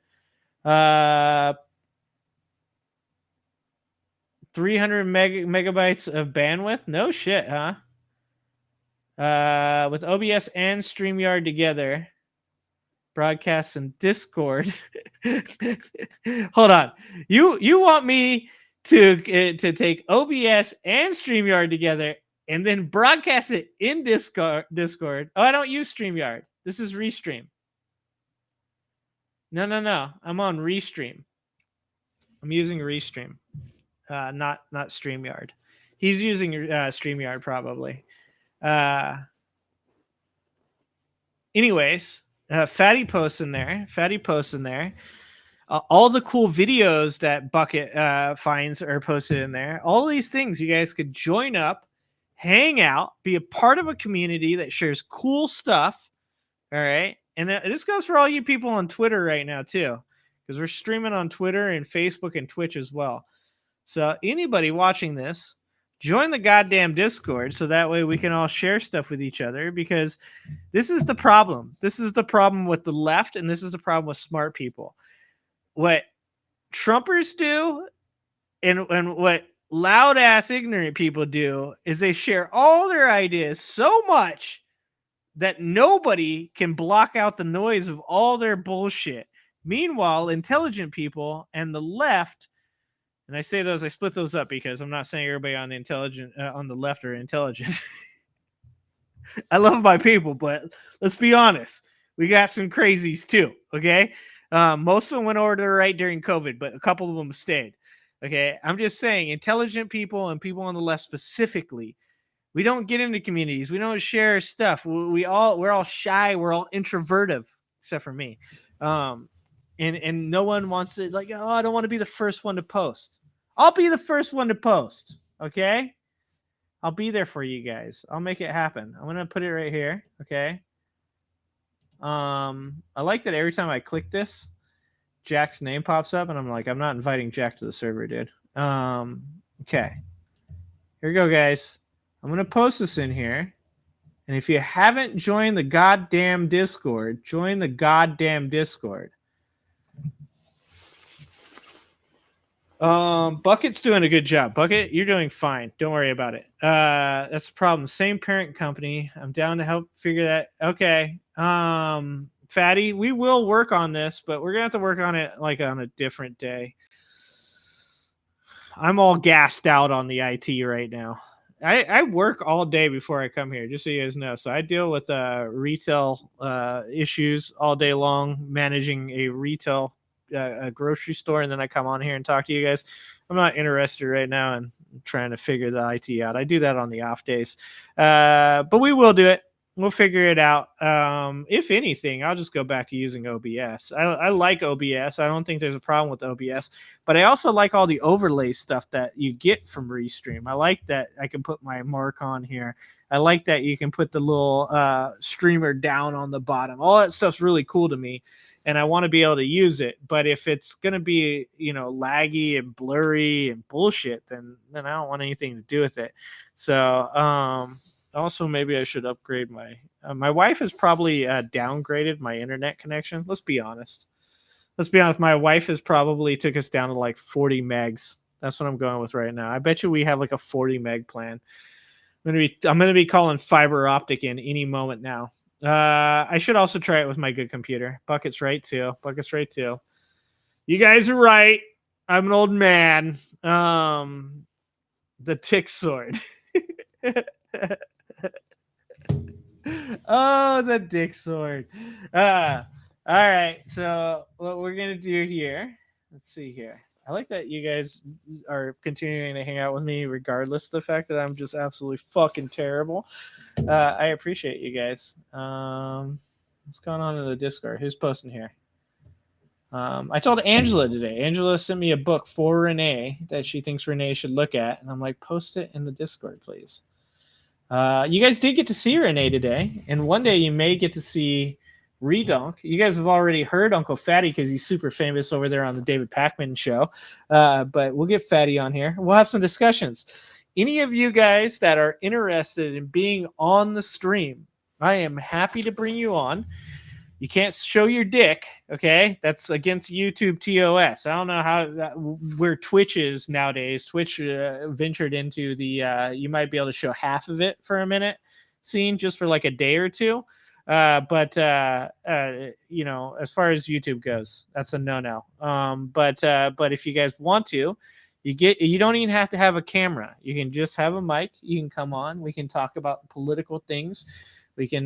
300 megabytes of bandwidth. No shit, huh? With OBS and StreamYard together. Broadcasts and Discord. Hold on. You want me to take OBS and StreamYard together and then broadcast it in Discord? Oh, I don't use StreamYard. This is Restream. No. I'm on Restream. I'm using Restream. Not StreamYard. He's using StreamYard probably. Anyways, Fatty posts in there. All the cool videos that Bucket finds are posted in there. All these things, you guys could join up, hang out, be a part of a community that shares cool stuff. All right. And this goes for all you people on Twitter right now, too, because we're streaming on Twitter and Facebook and Twitch as well. So anybody watching this, join the goddamn Discord so that way we can all share stuff with each other, because this is the problem. This is the problem with the left, and this is the problem with smart people. What Trumpers do and what loud ass ignorant people do is they share all their ideas so much that nobody can block out the noise of all their bullshit. Meanwhile, intelligent people and the left And I say those, I split those up because I'm not saying everybody on the left are intelligent. I love my people, but let's be honest. We got some crazies too, okay? Most of them went over to the right during COVID, but a couple of them stayed. Okay, I'm just saying, intelligent people and people on the left specifically, we don't get into communities. We don't share stuff. We're all shy. We're all introvertive, except for me. And no one wants to, like, oh, I don't want to be the first one to post. I'll be the first one to post. Okay, I'll be there for you guys. I'll make it happen. I'm gonna put it right here. Okay. I like that every time I click this, Jack's name pops up, and I'm like, I'm not inviting Jack to the server, dude. Okay. Here we go, guys. I'm gonna post this in here. And if you haven't joined the goddamn Discord, join the goddamn Discord. Bucket's doing a good job. Bucket, you're doing fine. Don't worry about it. That's the problem. Same parent company. I'm down to help figure that. Okay. Fatty, we will work on this, but we're gonna have to work on it like on a different day. I'm all gassed out on the IT right now. I work all day before I come here, just so you guys know. So I deal with retail issues all day long, managing a retail a grocery store, and then I come on here and talk to you guys. I'm not interested right now in trying to figure the IT out. I do that on the off days, but we will do it. We'll figure it out. If anything, I'll just go back to using OBS. I like OBS. I don't think there's a problem with OBS, but I also like all the overlay stuff that you get from Restream. I like that I can put my mark on here. I like that you can put the little streamer down on the bottom. All that stuff's really cool to me, and I want to be able to use it. But if it's going to be, laggy and blurry and bullshit, then I don't want anything to do with it. So, also, maybe I should upgrade my wife has probably downgraded my internet connection. Let's be honest. My wife has probably took us down to like 40 megs. That's what I'm going with right now. I bet you we have like a 40 meg plan. I'm gonna be calling fiber optic in any moment now. I should also try it with my good computer. Bucket's right too. You guys are right. I'm an old man. The tick sword. Oh, the dick sword. All right. So what we're gonna do here, let's see here. I like that you guys are continuing to hang out with me regardless of the fact that I'm just absolutely fucking terrible. I appreciate you guys. What's going on in the Discord? Who's posting here? I told Angela today. Angela sent me a book for Renee that she thinks Renee should look at, and I'm like, post it in the Discord, please. You guys did get to see Renee today, and one day you may get to see Redonk. You guys have already heard Uncle Fatty because he's super famous over there on the David Pakman show. But we'll get Fatty on here. We'll have some discussions. Any of you guys that are interested in being on the stream, I am happy to bring you on. You can't show your dick, okay? That's against YouTube TOS. I don't know where Twitch is nowadays. Twitch ventured into the you might be able to show half of it for a minute scene just for like a day or two. But as far as YouTube goes, that's a no-no. But if you guys want to, you don't even have to have a camera. You can just have a mic. You can come on. We can talk about political things. We can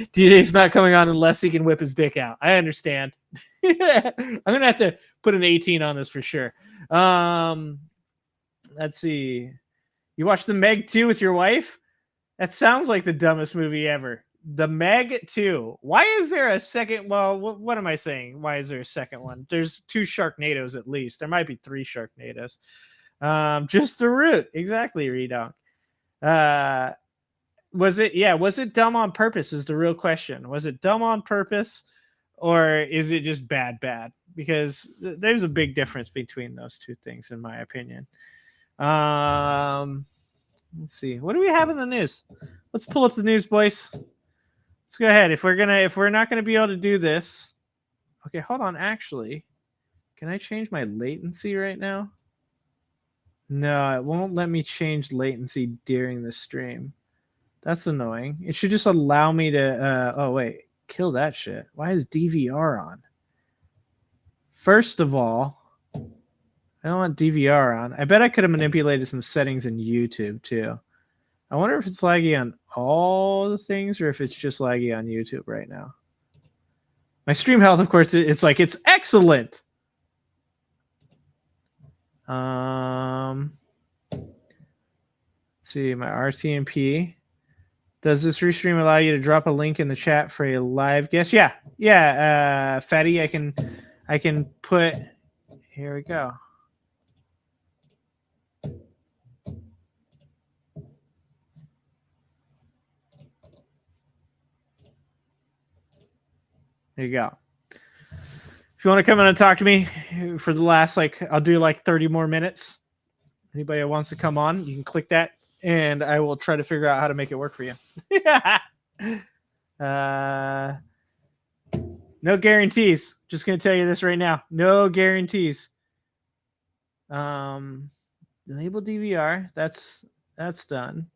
DJ's not coming on unless he can whip his dick out. I understand. I'm gonna have to put an 18 on this for sure. Let's see. You watched The Meg 2 with your wife? That sounds like the dumbest movie ever. The Meg 2. Why is there a second? Well, what am I saying? Why is there a second one? There's 2 Sharknadoes at least. There might be 3 Sharknadoes. Just the root. Exactly, Redonk. Was it dumb on purpose is the real question. Was it dumb on purpose or is it just bad? Because there's a big difference between those two things, in my opinion. Let's see. What do we have in the news? Let's pull up the news, boys. Let's go ahead. If we're not gonna be able to do this. Okay, hold on. Actually, can I change my latency right now? No, it won't let me change latency during the stream. That's annoying. It should just allow me to oh wait, kill that shit. Why is DVR on? First of all, I don't want DVR on. I bet I could have manipulated some settings in YouTube too. I wonder if it's laggy on all the things or if it's just laggy on YouTube right now. My stream health, of course, it's like it's excellent. Let's see, my RTMP. Does this restream allow you to drop a link in the chat for a live guest? Yeah, yeah, Fatty. I can put. Here we go. There you go. If you want to come in and talk to me for the last, I'll do 30 more minutes. Anybody that wants to come on, you can click that, and I will try to figure out how to make it work for you. No guarantees. Just going to tell you this right now. No guarantees. Enable DVR. That's done.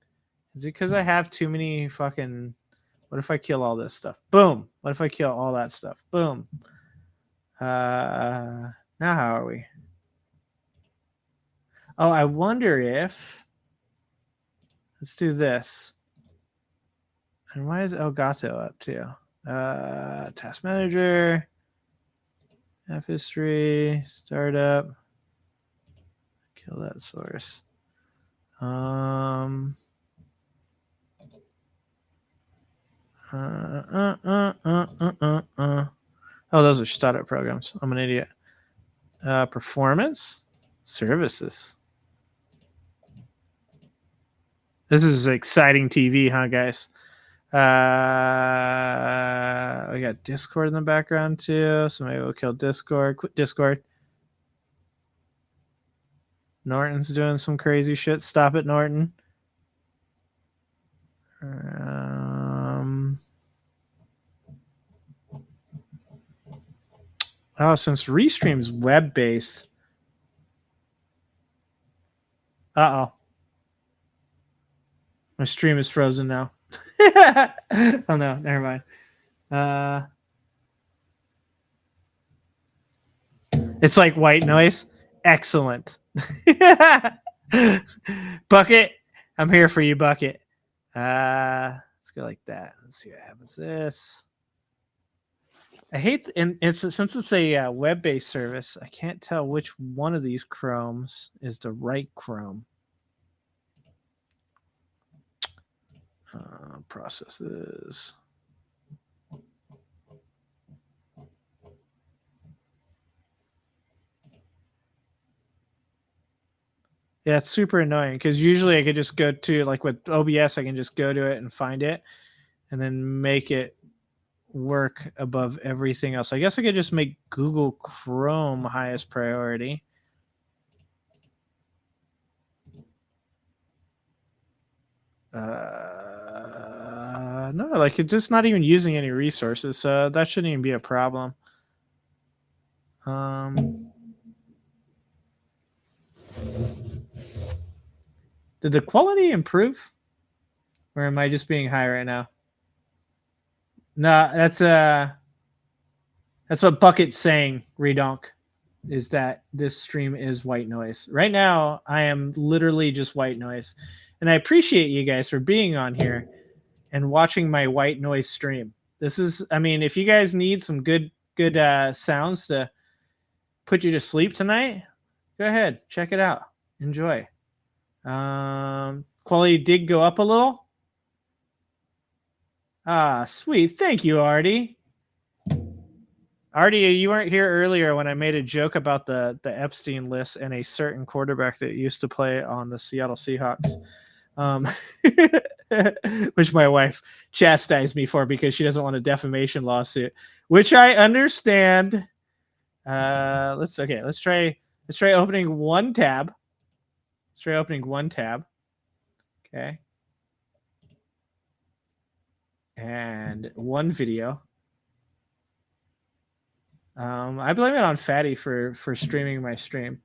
Is it because I have too many fucking... What if I kill all this stuff? Boom. What if I kill all that stuff? Boom. Now how are we? Oh, I wonder if... Let's do this. And why is Elgato up too? Task manager. App history. Startup. Kill that source. Oh, those are startup programs. I'm an idiot. Performance. Services. This is exciting TV, huh, guys? We got Discord in the background too, so maybe we'll kill Discord. Quit Discord. Norton's doing some crazy shit. Stop it, Norton. Oh, since Restream's web-based. Uh-oh. My stream is frozen now. Oh, no. Never mind. It's like white noise. Excellent. Bucket. I'm here for you, Bucket. Let's go like that. Let's see what happens. This. I hate, and since it's a web-based service, I can't tell which one of these Chromes is the right Chrome. Processes. Yeah, it's super annoying because usually I could just go to, with OBS, I can just go to it and find it and then make it work above everything else. I guess I could just make Google Chrome highest priority. No, it's just not even using any resources, so that shouldn't even be a problem. Did the quality improve? Or am I just being high right now? No, that's what Bucket's saying, Redonk, is that this stream is white noise. Right now, I am literally just white noise. And I appreciate you guys for being on here and watching my white noise stream. This is, I mean, if you guys need some good sounds to put you to sleep tonight, go ahead, check it out. Enjoy. Quality did go up a little. Ah, sweet. Thank you, Artie. Artie, you weren't here earlier when I made a joke about the Epstein list and a certain quarterback that used to play on the Seattle Seahawks. Which my wife chastised me for because she doesn't want a defamation lawsuit, which I understand. Let's try opening one tab. Let's try opening one tab. Okay. And one video. I blame it on Fatty for streaming my stream.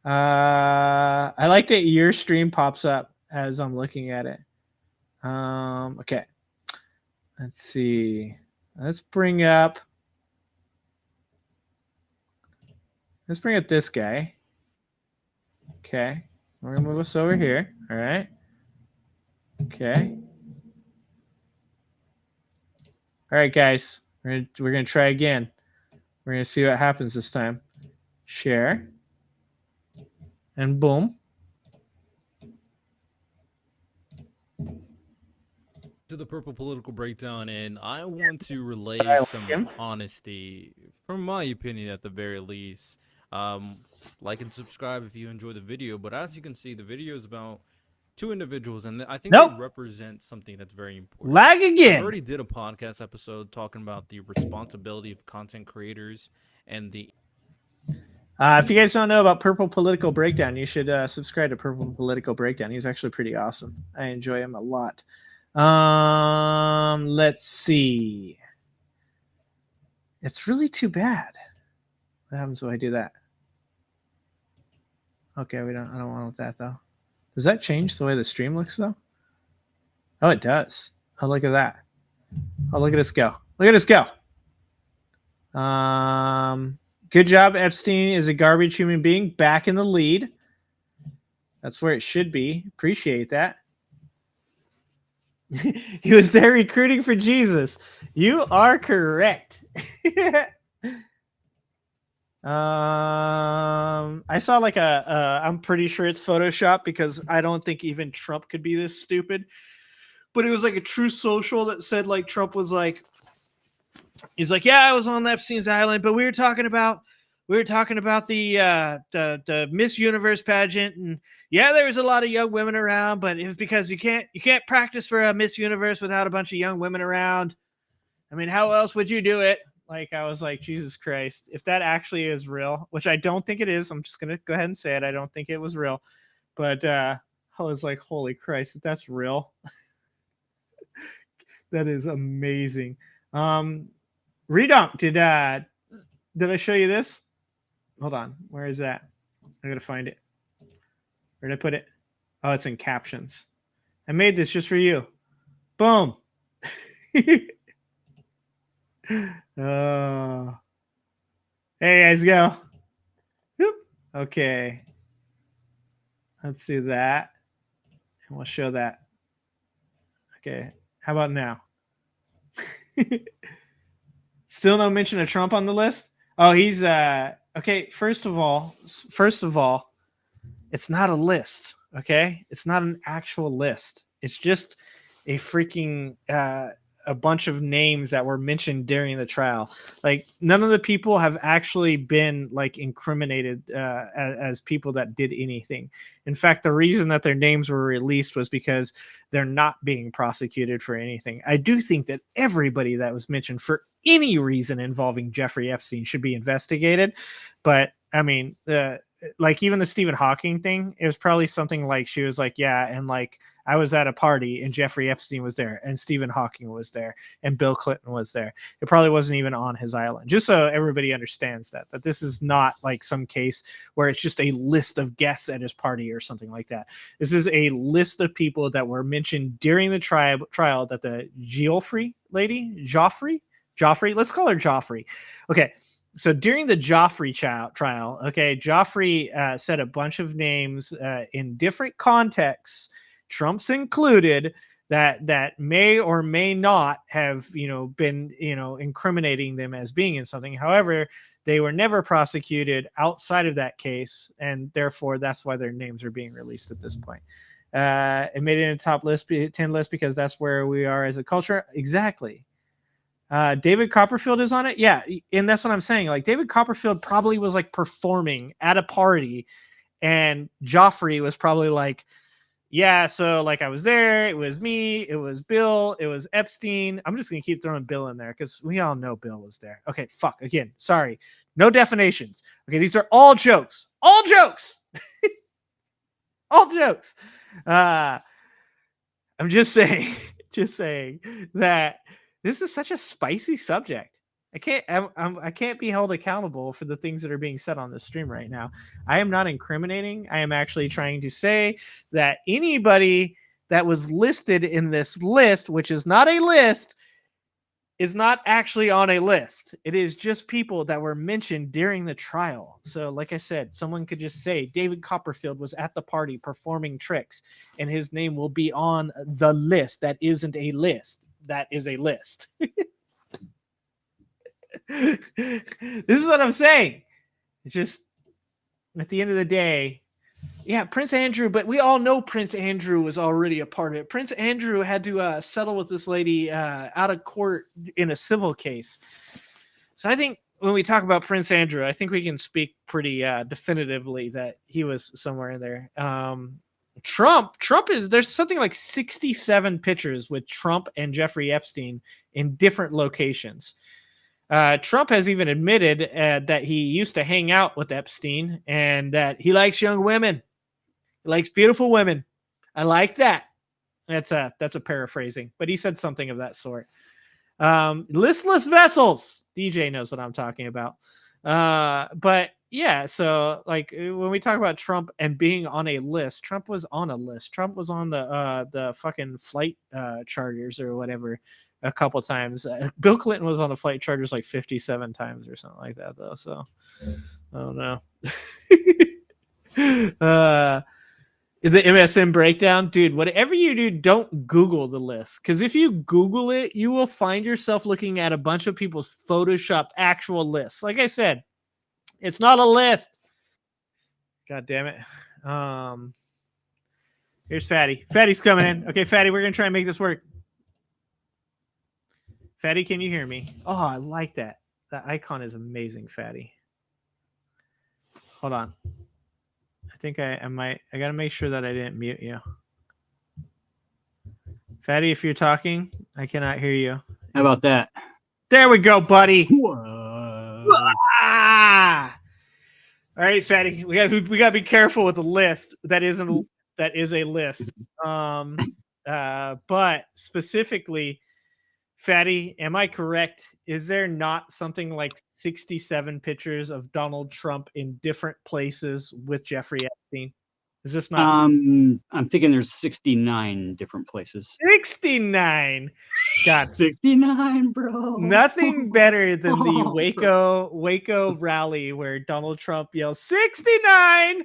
I like that your stream pops up as I'm looking at it. Okay. Let's see. Let's bring up this guy. Okay. We're going to move us over here. All right. Okay. All right, guys. We're gonna try again. We're going to see what happens this time. Share. And boom. To the Purple Political Breakdown, and I want to relay some honesty, from my opinion at the very least. Like and subscribe if you enjoy the video, but as you can see, the video is about two individuals, and I think they represent something that's very important. Lag again. I already did a podcast episode talking about the responsibility of content creators and the... If you guys don't know about Purple Political Breakdown, you should subscribe to Purple Political Breakdown. He's actually pretty awesome. I enjoy him a lot. Let's see. It's really too bad. What happens when I do that? Okay, I don't want that though. Does that change the way the stream looks though? Oh, it does. Oh, look at that. Oh, look at us go. Look at us go. Good job. Epstein is a garbage human being. Back in the lead. That's where it should be. Appreciate that. He was there recruiting for Jesus. You are correct. I saw like I'm pretty sure it's Photoshop because I don't think even Trump could be this stupid. But it was like a True Social that said like Trump was like, he's like, yeah, I was on Epstein's island, but we were talking about the Miss Universe pageant, and yeah, there was a lot of young women around, but it was because you can't practice for a Miss Universe without a bunch of young women around. I mean, how else would you do it? Like, I was like, Jesus Christ, if that actually is real, which I don't think it is, I'm just gonna go ahead and say it. I don't think it was real, but I was like, holy Christ, if that's real, that is amazing. Redonk, did I show you this? Hold on, where is that? I gotta find it. Where did I put it? Oh, it's in captions. I made this just for you. Boom. Oh. Hey guys, go. Whoop. Okay. Let's do that. And we'll show that. Okay. How about now? Still no mention of Trump on the list? Oh, he's okay. First of all, it's not a list. Okay, it's not an actual list. It's just a freaking a bunch of names that were mentioned during the trial. Like, none of the people have actually been like incriminated as people that did anything. In fact, the reason that their names were released was because they're not being prosecuted for anything. I do think that everybody that was mentioned for any reason involving Jeffrey Epstein should be investigated. But I mean, like even the Stephen Hawking thing, it was probably something like she was like, yeah, and like I was at a party and Jeffrey Epstein was there and Stephen Hawking was there and Bill Clinton was there. It probably wasn't even on his island. Just so everybody understands that this is not like some case where it's just a list of guests at his party or something like that. This is a list of people that were mentioned during the trial that the Joffrey lady, Joffrey, let's call her Joffrey. Okay. So during the Joffrey trial, okay, Joffrey said a bunch of names in different contexts, Trump's included, that may or may not have, been, incriminating them as being in something. However, they were never prosecuted outside of that case, and therefore that's why their names are being released at this point. It made it in a top 10 list because that's where we are as a culture. Exactly. David Copperfield is on it. Yeah. And that's what I'm saying. Like, David Copperfield probably was like performing at a party, and Joffrey was probably like, yeah, so like I was there, it was me, it was Bill, it was Epstein. I'm just gonna keep throwing Bill in there because we all know Bill was there. Okay, fuck again. Sorry. No definitions. Okay, these are all jokes. All jokes. All jokes. I'm just saying that this is such a spicy subject. I can't be held accountable for the things that are being said on this stream right now. I am not incriminating. I am actually trying to say that anybody that was listed in this list, which is not a list, is not actually on a list. It is just people that were mentioned during the trial. So, like I said, someone could just say David Copperfield was at the party performing tricks, and his name will be on the list. That isn't a list. That is a list. This is what I'm saying. It's just at the end of the day, yeah, Prince Andrew, but we all know Prince Andrew was already a part of it. Prince Andrew had to settle with this lady out of court in a civil case. So I think when we talk about Prince Andrew, I think we can speak pretty definitively that he was somewhere in there. Trump is, there's something like 67 pictures with Trump and Jeffrey Epstein in different locations. Trump has even admitted that he used to hang out with Epstein and that he likes young women. He likes beautiful women. I like that. That's a paraphrasing, but he said something of that sort. Listless vessels. DJ knows what I'm talking about. But yeah, so like when we talk about Trump and being on a list, Trump was on a list. Trump was on the fucking flight charters or whatever a couple times. Bill Clinton was on the flight charters like 57 times or something like that, though. So I don't know. The MSN breakdown, dude, whatever you do, don't Google the list, because if you Google it, you will find yourself looking at a bunch of people's photoshopped actual lists. Like I said, it's not a list. God damn it. Here's Fatty. Fatty's coming in. Okay, Fatty, we're gonna try and make this work. Fatty, can you hear me? Oh, I like that. That icon is amazing, Fatty. Hold on. I think I gotta make sure that I didn't mute you. Fatty, if you're talking, I cannot hear you. How about that? There we go, buddy. Ah! All right, Fatty. We gotta be careful with the list. That is a list. But specifically, Fatty, am I correct? Is there not something like 67 pictures of Donald Trump in different places with Jeffrey Epstein? Is this not? I'm thinking there's 69 different places. 69. God, 69, bro. Nothing better than the Waco rally where Donald Trump yells 69.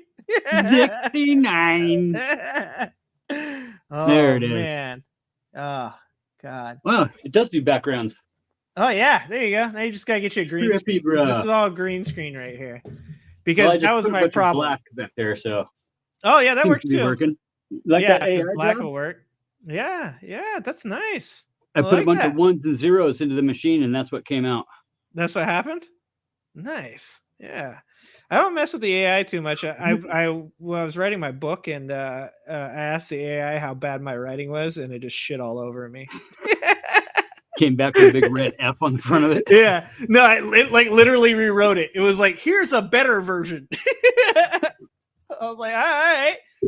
69. Oh, there it is. Man. Oh, God. Well, it does do backgrounds. Oh, yeah. There you go. Now you just got to get you a green screen. This is all green screen right here. Because that was my problem. Black back there, so. Oh, yeah, that works too. Working. Like yeah, that AI black job? will work. Yeah, that's nice. I put like a bunch that. of ones and zeros into the machine, and that's what came out. That's what happened? Nice. Yeah. I don't mess with the AI too much. When I was writing my book, and I asked the AI how bad my writing was, and it just shit all over me. Came back with a big red F on the front of it. Yeah. No, it like literally rewrote it. It was like, here's a better version. I was like, all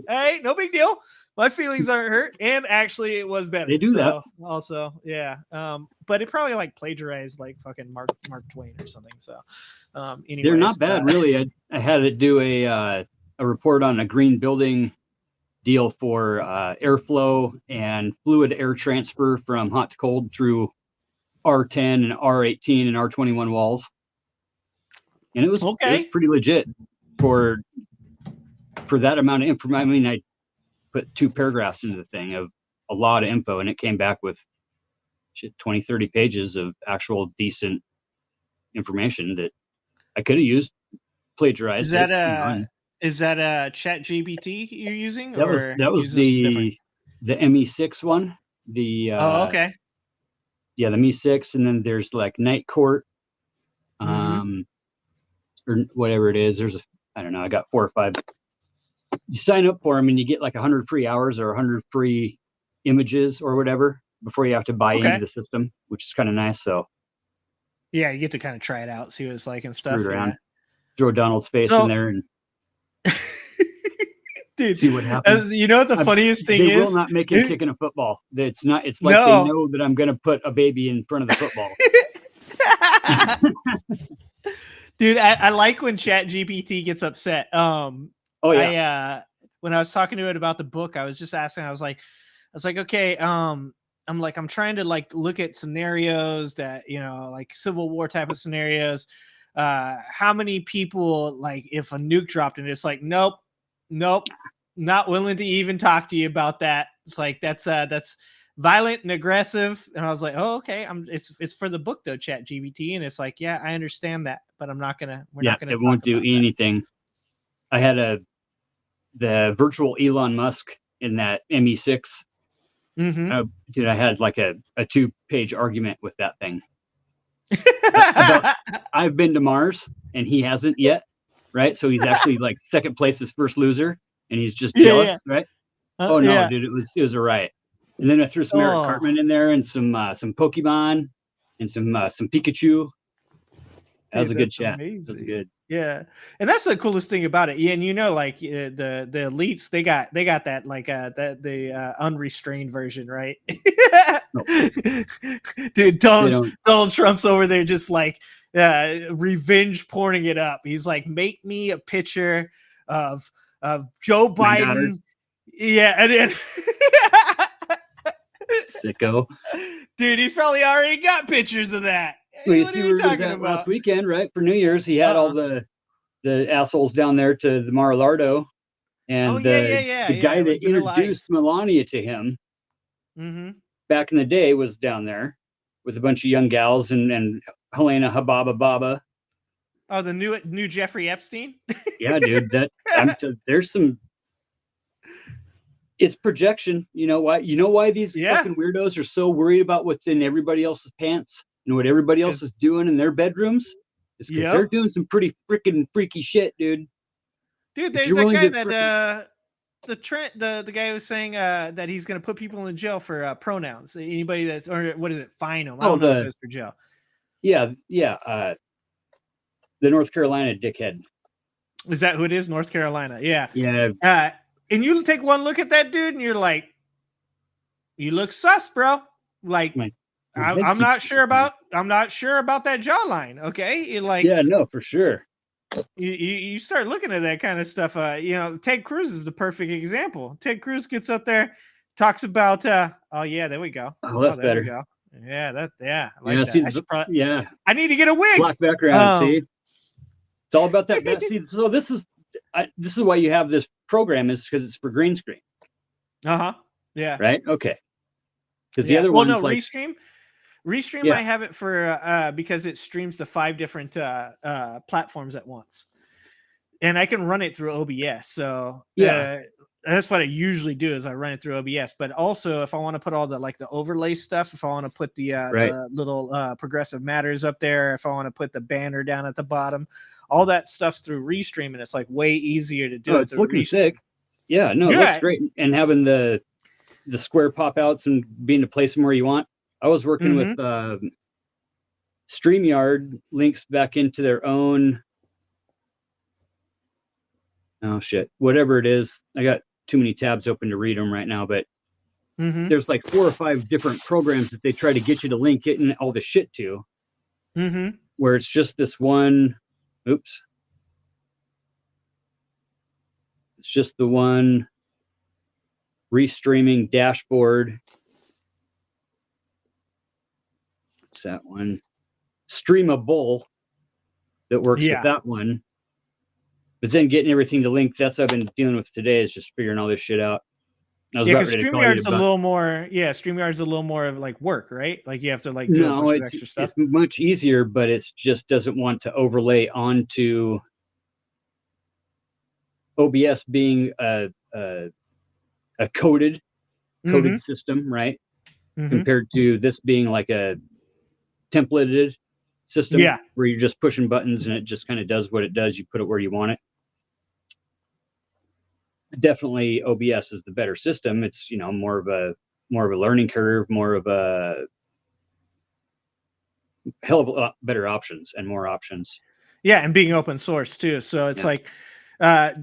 right, no big deal. My feelings aren't hurt, and actually, it was better. They do that. Also, yeah. But it probably like plagiarized like fucking Mark Twain or something. So, anyways, they're not bad, really. I had to do a report on a green building deal for airflow and fluid air transfer from hot to cold through R10 and R18 and R21 walls, and it was pretty legit for that amount of information. I mean, I put 2 paragraphs into the thing of a lot of info, and it came back with 20, 30 pages of actual decent information that I could have used, plagiarized. Is that a ChatGPT you're using? That was the ME6 one. Okay. Yeah, the ME6, and then there's like Night Court, or whatever it is. I don't know. I got 4 or 5. You sign up for them and you get like 100 free hours or 100 free images or whatever before you have to buy into the system, which is kind of nice. So yeah, you get to kind of try it out, see what it's like and stuff. Around, throw Donald's face in there and dude, see what happens. You know what the funniest thing is? They will not make him kick in a football. It's not. It's like they know that I'm going to put a baby in front of the football. Dude, I like when ChatGPT gets upset. Oh yeah. When I was talking to it about the book, I was just asking. I was like, okay, I'm trying to like look at scenarios that, you know, like Civil War type of scenarios. How many people, like if a nuke dropped and it's like, nope, not willing to even talk to you about that. It's like, that's violent and aggressive. And I was like, oh, okay. It's for the book though, Chat GBT. And it's like, yeah, I understand that, but we're not gonna it won't do anything. I had the virtual Elon Musk in that ME6. Dude, I had like a 2-page argument with that thing. I've been to Mars and he hasn't yet, right? So he's actually like second place is first loser, and he's just jealous, right? Oh no, dude, it was a riot. And then I threw some Eric Cartman in there and some Pokemon and some Pikachu. That was a good chat. That was good. Yeah, and that's the coolest thing about it. Yeah, and you know, like the elites, they got that like the unrestrained version, right? Dude, Donald Trump's over there just like revenge porning it up. He's like, make me a picture of Joe Biden. Yeah, and then sicko. Dude, he's probably already got pictures of that. Well, you see where he was at last weekend, right? For New Year's, he had all the assholes down there to the Mar-a-Lago, and the guy that introduced Melania to him back in the day was down there with a bunch of young gals and Helena Hababa Baba. Oh, the new Jeffrey Epstein. Yeah, dude. There's some. It's projection. You know why? You know why these fucking weirdos are so worried about what's in everybody else's pants and what everybody else is doing in their bedrooms? It's because they're doing some pretty freaking freaky shit, dude. Dude, there's that guy that the guy was saying that he's going to put people in jail for pronouns. Anybody that's, or what is it? Fine them. I don't know if it goes for jail. Yeah. The North Carolina dickhead. Is that who it is? North Carolina. Yeah. Yeah. And you take one look at that dude and you're like, you look sus, bro. Like, I'm not sure about that jawline. Okay. You're like, yeah, no, for sure. You start looking at that kind of stuff. You know, Ted Cruz is the perfect example. Ted Cruz gets up there, talks about oh yeah, there we go. Oh, that's there better. we go. Yeah, I like yeah, that. See, I need to get a wig. Black background, see? It's all about that. See, so this is why you have this program, is because it's for green screen. Yeah. Right. Okay. Because the other one, no, like Restream. I have it for because it streams to 5 different platforms at once, and I can run it through OBS. So that's what I usually do, is I run it through OBS. But also, if I want to put all the the overlay stuff, if I want to put the little progressive matters up there, if I want to put the banner down at the bottom, all that stuff's through Restream, and it's like way easier to do. It's looking sick. Yeah, no, it looks great, and having the square pop outs and being to place them where you want. I was working with StreamYard links back into their own. Oh shit! Whatever it is, I got too many tabs open to read them right now. But there's like 4 or 5 different programs that they try to get you to link it and all the shit to. Where it's just this one. Oops. It's just the one restreaming dashboard. What's that one? Streamable that works with that one. But then getting everything to link, that's what I've been dealing with today, is just figuring all this shit out. Because StreamYard's a little more, StreamYard's a little more of like work, right? Like you have to like do a bunch of extra stuff. It's much easier, but it just doesn't want to overlay onto OBS being a coded system, right? Compared to this being like a templated system, where you're just pushing buttons and it just kind of does what it does. You put it where you want it. Definitely OBS is the better system. It's, you know, more of a learning curve, more of a hell of a lot better options and more options. Yeah, and being open source too. So it's like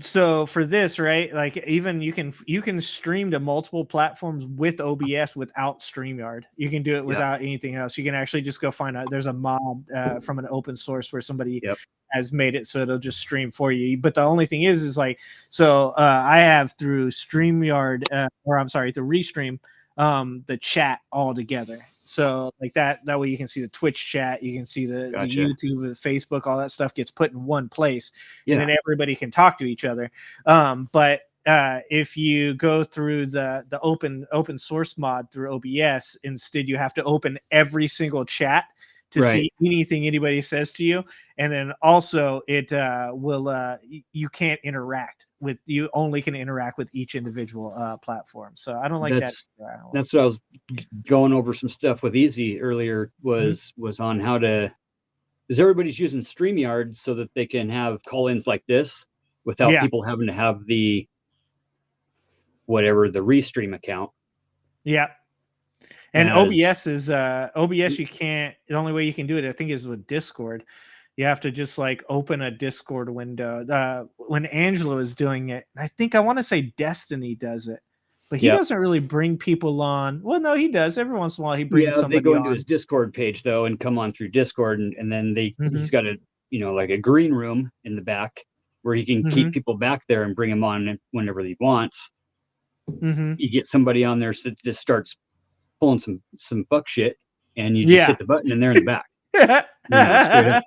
so for this, right? Like even you can stream to multiple platforms with OBS without StreamYard. You can do it without anything else. You can actually just go find out there's a mod from an open source where somebody has made it so it'll just stream for you. But the only thing is like, so I have through StreamYard, through Restream, the chat all together. So like that way you can see the Twitch chat, you can see the YouTube, the Facebook, all that stuff gets put in one place, and then everybody can talk to each other. But if you go through the open source mod through OBS, instead you have to open every single chat to see anything anybody says to you, and then also it will you can't interact with, you only can interact with each individual platform. So I don't like that. That's what I was going over some stuff with Easy earlier, was on how to, because everybody's using StreamYard so that they can have call-ins like this without people having to have the the Restream account. Yeah. And OBS is OBS, you can't, the only way you can do it, I think, is with Discord. You have to just like open a Discord window. When Angela is doing it, I want to say Destiny does it, but he doesn't really bring people on. Well, no, he does. Every once in a while he brings somebody they go on. into his Discord page though and come on through Discord, and then he's got a like a green room in the back where he can keep people back there and bring them on whenever he wants. You get somebody on there that just starts pulling some fuck shit, and you just hit the button and they're in the back. Straight up.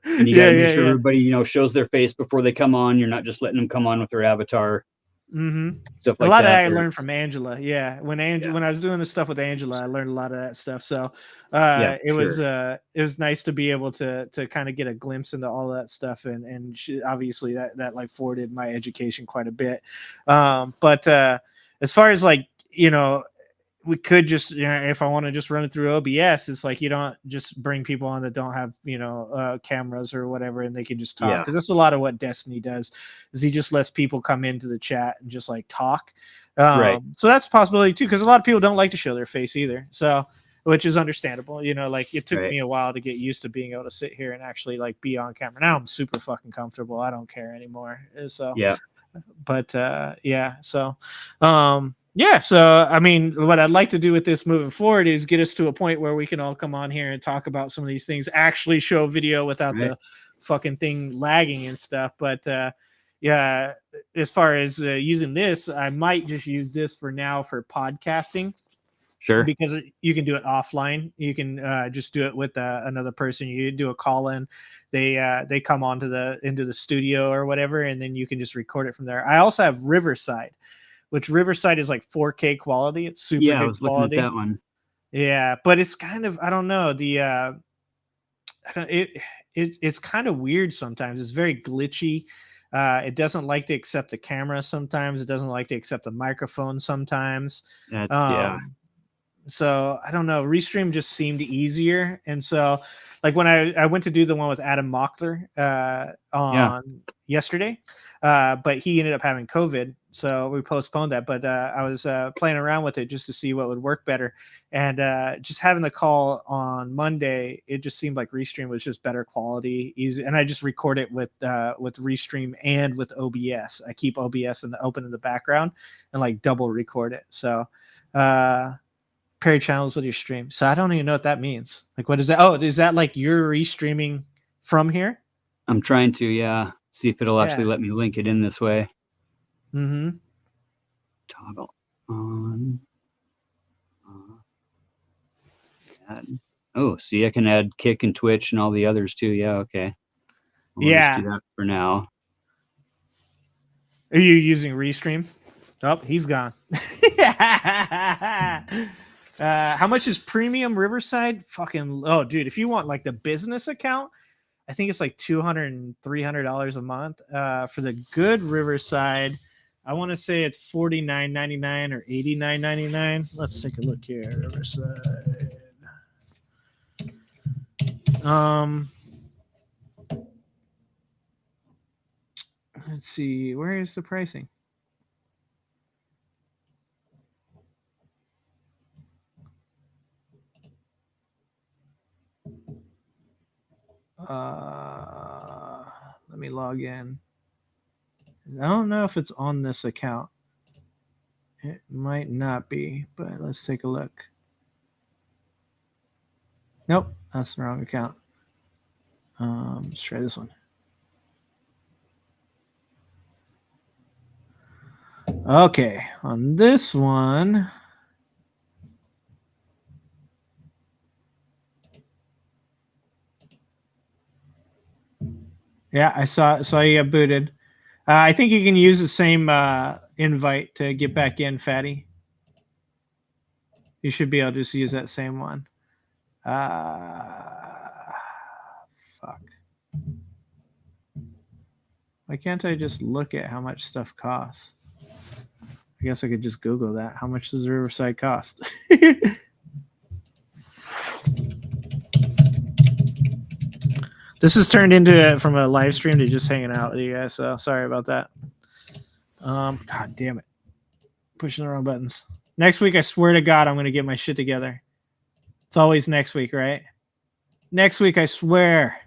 And you gotta make sure everybody shows their face before they come on. You're not just letting them come on with their avatar. Stuff like a lot that. of that I learned from Angela. When I was doing the stuff with Angela, I learned a lot of that stuff. So it was nice to be able to kind of get a glimpse into all that stuff, and obviously that like forwarded my education quite a bit. But as far as like we could just, if I want to just run it through OBS, it's like you don't just bring people on that don't have cameras or whatever, and they can just talk, because that's a lot of what Destiny does, is he just lets people come into the chat and just like talk. So that's a possibility too, because a lot of people don't like to show their face either, so which is understandable. Like it took me a while to get used to being able to sit here and actually like be on camera. Now I'm super fucking comfortable. I don't care anymore. So but so I mean, what I'd like to do with this moving forward is get us to a point where we can all come on here and talk about some of these things, actually show video without the fucking thing lagging and stuff. But as far as using this, I might just use this for now for podcasting. Sure. Because you can do it offline. You can just do it with another person. You do a call in. They come into the studio or whatever, and then you can just record it from there. I also have Riverside, which Riverside is like 4K quality. It's super good I was quality. looking at that one. Yeah, but it's kind of, I don't know, it's kind of weird sometimes. It's very glitchy. It doesn't like to accept the camera sometimes. It doesn't like to accept the microphone sometimes. So I don't know. Restream just seemed easier, and so like when I went to do the one with Adam Mockler on yesterday, but he ended up having COVID, so we postponed that. But I was playing around with it just to see what would work better, and just having the call on Monday, it just seemed like Restream was just better quality, easy, and I just record it with Restream and with OBS. I keep OBS open in the background and like double record it. So pair channels with your stream. So I don't even know what that means. Like, what is that? Oh, is that like you're restreaming from here? I'm trying to, see if it'll actually let me link it in this way. Toggle on. Add. Oh, see, I can add Kick and Twitch and all the others too. Yeah, okay. We'll just do that for now. Are you using Restream? Oh, he's gone. How much is premium Riverside? Fucking, oh, dude, if you want like the business account, I think it's like $200 and $300 a month. For the good Riverside, I want to say it's $49.99 or $89.99. Let's take a look here. Riverside. Let's see. Where is the pricing? Let me log in. I don't know if it's on this account. It might not be, but let's take a look. Nope, that's the wrong account. Let's try this one. Okay, on this one, Yeah, I saw you got booted. I think you can use the same invite to get back in, Fatty. You should be able to just use that same one. Fuck. Why can't I just look at how much stuff costs? I guess I could just Google that. How much does Riverside cost? This has turned into from a live stream to just hanging out with you guys, so sorry about that. God damn it. Pushing the wrong buttons. Next week, I swear to God, I'm going to get my shit together. It's always next week, right? Next week, I swear.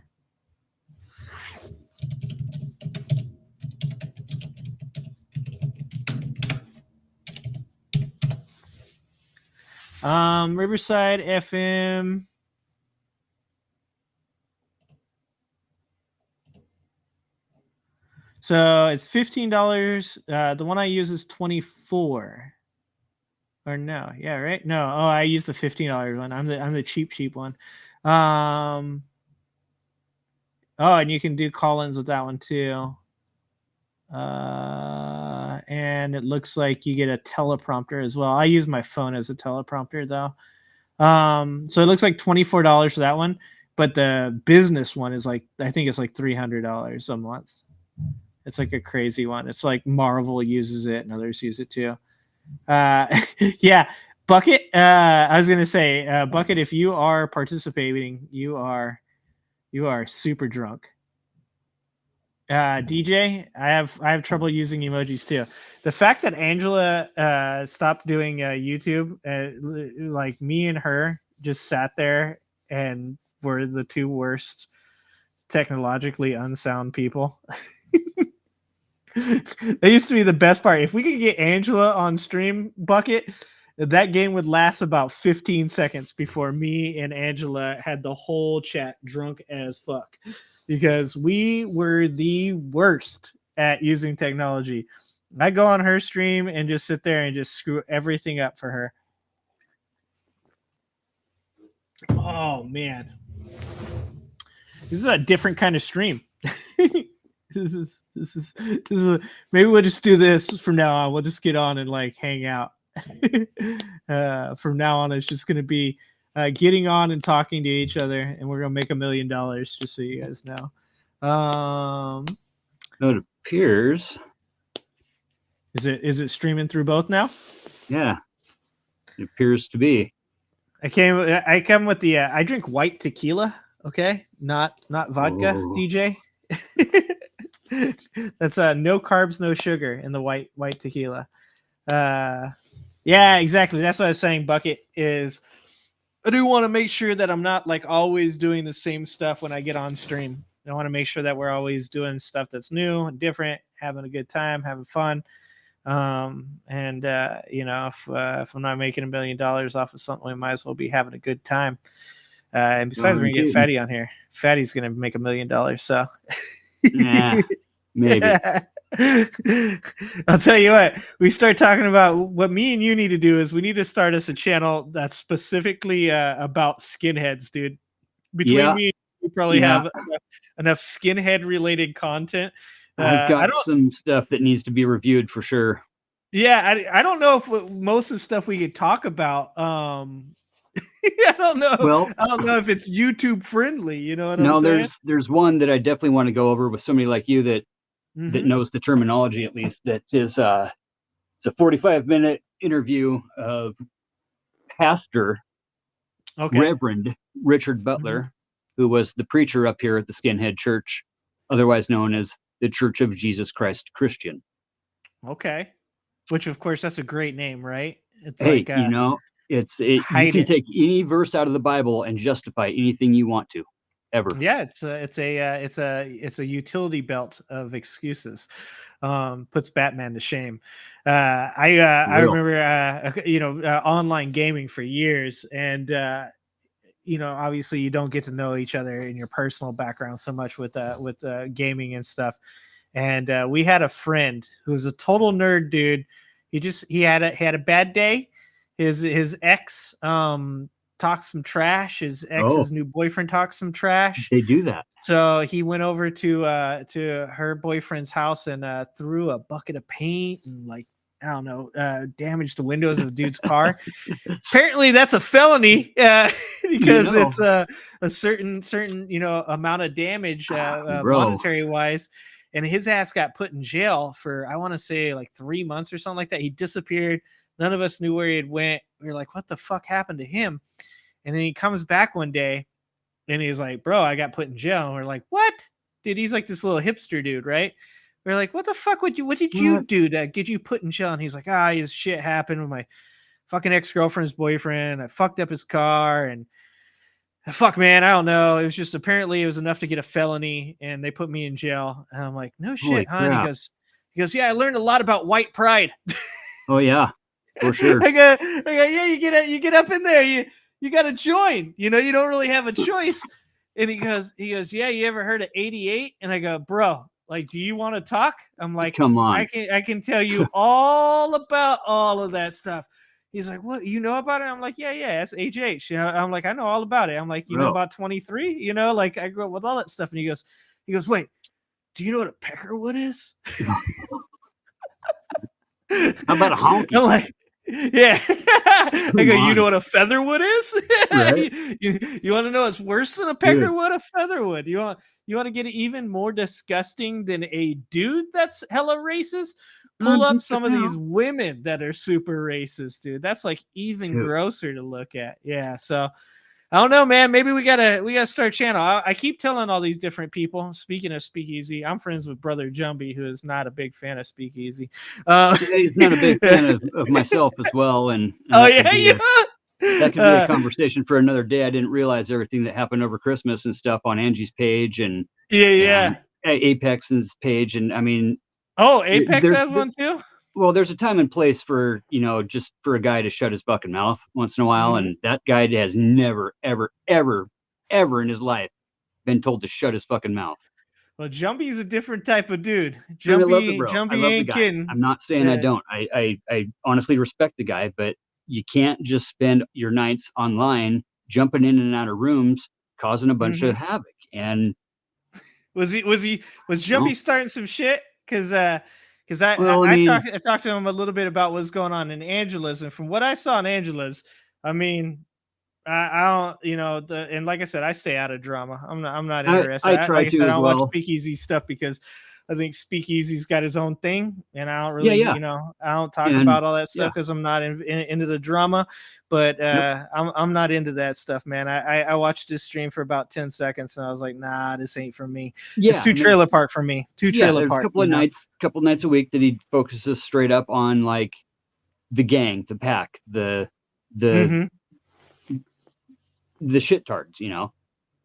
Riverside FM. So it's $15. The one I use is $24. Or no, yeah, right? No, oh, I use the $15 one. I'm the cheap one. Oh, and you can do call-ins with that one too. And it looks like you get a teleprompter as well. I use my phone as a teleprompter though. So it looks like $24 for that one, but the business one is like, I think it's like $300 a month. It's like a crazy one. It's like Marvel uses it and others use it too. Yeah, Bucket. I was gonna say, Bucket, if you are participating, you are super drunk. DJ, I have trouble using emojis too. The fact that Angela stopped doing YouTube, like me and her just sat there and were the two worst technologically unsound people. That used to be the best part. If we could get Angela on stream, Bucket, that game would last about 15 seconds before me and Angela had the whole chat drunk as fuck, because we were the worst at using technology. I go on her stream and just sit there and just screw everything up for her. Oh man, this is a different kind of stream. This is maybe we'll just do this from now on. We'll just get on and like hang out. From now on, it's just going to be getting on and talking to each other, and we're going to make $1 million, just so you guys know. It appears. Is it streaming through both now? Yeah, it appears to be. I come with the I drink white tequila. Okay, not vodka. Oh. DJ. That's no carbs, no sugar in the white tequila. Yeah, exactly. That's what I was saying. Bucket is. I do want to make sure that I'm not like always doing the same stuff when I get on stream. I want to make sure that we're always doing stuff that's new and different, having a good time, having fun. And you know, if I'm not making $1 million off of something, we might as well be having a good time. And besides, we're gonna get Fatty on here. Fatty's gonna make $1 million. So. Yeah, maybe. I'll tell you what, we start talking about what me and you need to do is we need to start us a channel that's specifically about skinheads, dude. Between me and you probably have enough skinhead related content. I've got some stuff that needs to be reviewed for sure. Yeah, I don't know if most of the stuff we could talk about. I don't know. Well, I don't know if it's YouTube friendly. You know what I'm saying? There's one that I definitely want to go over with somebody like you that knows the terminology at least. That is, it's a 45-minute interview of Pastor Reverend Richard Butler, who was the preacher up here at the Skinhead Church, otherwise known as the Church of Jesus Christ Christian. Okay, which of course that's a great name, right? It's you know. You can take any verse out of the Bible and justify anything you want to, ever. Yeah, it's a utility belt of excuses. Puts Batman to shame. I remember online gaming for years, and obviously you don't get to know each other in your personal background so much with gaming and stuff. And we had a friend who was a total nerd, dude. He had a bad day. His ex talk some trash. His ex's new boyfriend talks some trash. They do that. So he went over to her boyfriend's house and threw a bucket of paint and like, I don't know, damaged the windows of a dude's car. Apparently that's a felony because it's a certain amount of damage monetary wise. And his ass got put in jail for, I want to say like 3 months or something like that. He disappeared. None of us knew where he had went. We were like, what the fuck happened to him? And then he comes back one day and he's like, bro, I got put in jail. And we're like, what? Dude, he's like this little hipster dude, right? We're like, what the fuck what did you do that get you put in jail? And he's like, his shit happened with my fucking ex-girlfriend's boyfriend. I fucked up his car and fuck, man, I don't know. It was just, apparently it was enough to get a felony and they put me in jail. And I'm like, no shit, huh? And he goes, yeah, I learned a lot about white pride. Oh yeah, for sure. I go, yeah, you get up in there. You got to join, you don't really have a choice. And he goes, yeah, you ever heard of 88? And I go, bro, like, do you want to talk? I'm like, come on. I can tell you all about all of that stuff. He's like, what, you know about it? I'm like, yeah, that's HH. I'm like, I know all about it. I'm like, you know about 23? Like I grew up with all that stuff. And he goes, wait, do you know what a peckerwood is? How about a honky? I'm like, yeah. I go, you know what a featherwood is? Right? you want to know what's worse than a peckerwood? A featherwood. You want to get it even more disgusting than a dude that's hella racist? Pull up some of these women that are super racist, dude. That's like even grosser to look at. Yeah. So I don't know, man. Maybe we gotta start a channel. I keep telling all these different people. Speaking of Speakeasy, I'm friends with Brother Jumbie, who is not a big fan of Speakeasy. He's not a big fan of myself as well. And that could be a conversation for another day. I didn't realize everything that happened over Christmas and stuff on Angie's page and Apex's page. And I mean, Apex has one too. Well, there's a time and place for, just for a guy to shut his fucking mouth once in a while. And that guy has never, ever, ever, ever in his life been told to shut his fucking mouth. Well, Jumbie's a different type of dude. Jumbie ain't kidding. I'm not saying I don't. I honestly respect the guy, but you can't just spend your nights online jumping in and out of rooms, causing a bunch of havoc. And was Jumbie starting some shit? Because I talked to him a little bit about what's going on in Angela's, and from what I saw in Angela's, I mean, I don't, and like I said, I stay out of drama. I'm not interested. I don't watch Speakeasy stuff because I think Speakeasy's got his own thing, and I don't really, I don't talk about all that stuff because I'm not into the drama. But I'm not into that stuff, man. I watched this stream for about 10 seconds, and I was like, nah, this ain't for me. It's too trailer park for me. Trailer park. A couple of nights a week that he focuses straight up on like the gang, the pack, the shit tards, And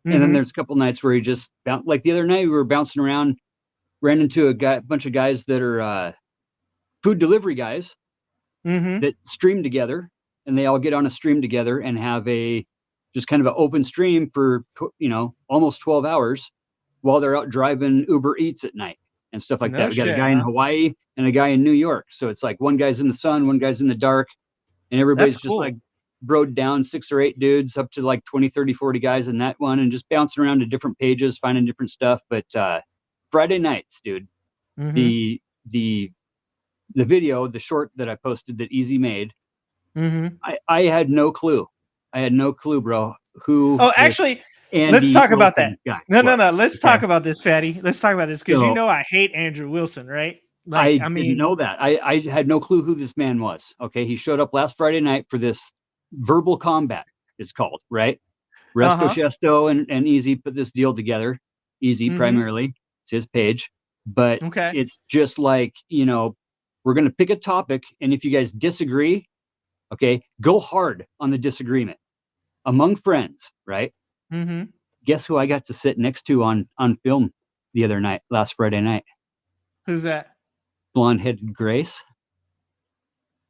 then there's a couple nights where he just like the other night we were bouncing around, ran into a bunch of guys that are food delivery guys that stream together, and they all get on a stream together and have just kind of an open stream for almost 12 hours while they're out driving Uber Eats at night and stuff like that. We got a guy in Hawaii and a guy in New York, so it's like one guy's in the sun, one guy's in the dark, and everybody's just like broed down 6 or 8 dudes up to like 20, 30, 40 guys in that one, and just bouncing around to different pages, finding different stuff. But Friday nights, dude, the video, the short that I posted that Easy made, I had no clue. Bro. Actually, let's talk about that. No. Let's talk about this, Fatty. Let's talk about this because I hate Andrew Wilson, right? Like, I didn't know that. I had no clue who this man was. Okay, he showed up last Friday night for this Verbal Combat. It's called, right? Resto Shesto and Easy put this deal together. Easy primarily, it's his page, but it's just like we're gonna pick a topic, and if you guys disagree, go hard on the disagreement among friends, right? Guess who I got to sit next to on film the other night, last Friday night? Who's that? Blonde-headed Grace.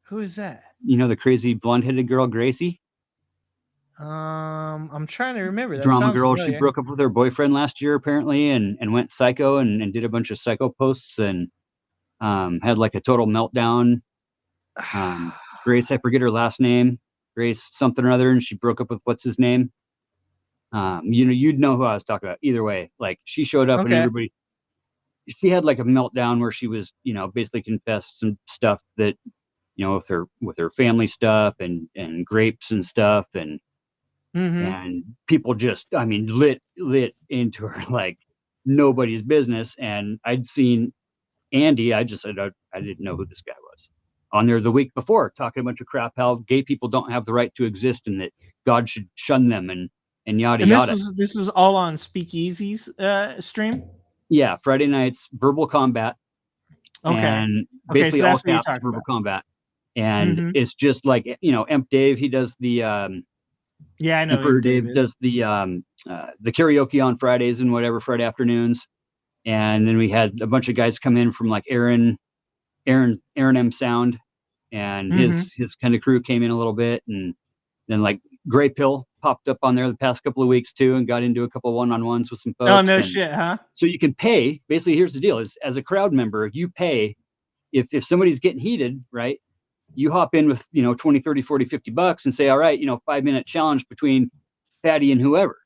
Who is that? The crazy blonde-headed girl, Gracie. I'm trying to remember. That drama girl. Familiar. She broke up with her boyfriend last year, apparently, and went psycho and did a bunch of psycho posts and had like a total meltdown. Grace, I forget her last name. Grace something or other, and she broke up with what's his name. You'd know who I was talking about. Either way, like she showed up and everybody. She had like a meltdown where she was, basically confessed some stuff that, with her family stuff and grapes and stuff and people just, lit into her like nobody's business. And I'd seen Andy. I just said I didn't know who this guy was on there the week before, talking a bunch of crap how gay people don't have the right to exist and that God should shun them and yada yada. This is all on Speakeasy's stream. Yeah, Friday nights, verbal combat. Okay. And Okay, basically so all that's what you're caps talking verbal about. combat. And it's just like, Emp Dave, he does the yeah, I know Emperor Imp Dave does the karaoke on Fridays and whatever Friday afternoons. And then we had a bunch of guys come in from like Aaron M Sound and his kind of crew came in a little bit, and then like Gray Pill popped up on there the past couple of weeks too and got into a couple of one-on-ones with some folks. Oh no shit, huh? So you can pay. Basically, here's the deal: is as a crowd member, you pay if somebody's getting heated, right? You hop in with 20, 30, 40, $50 and say, all right, 5-minute challenge between Patty and whoever.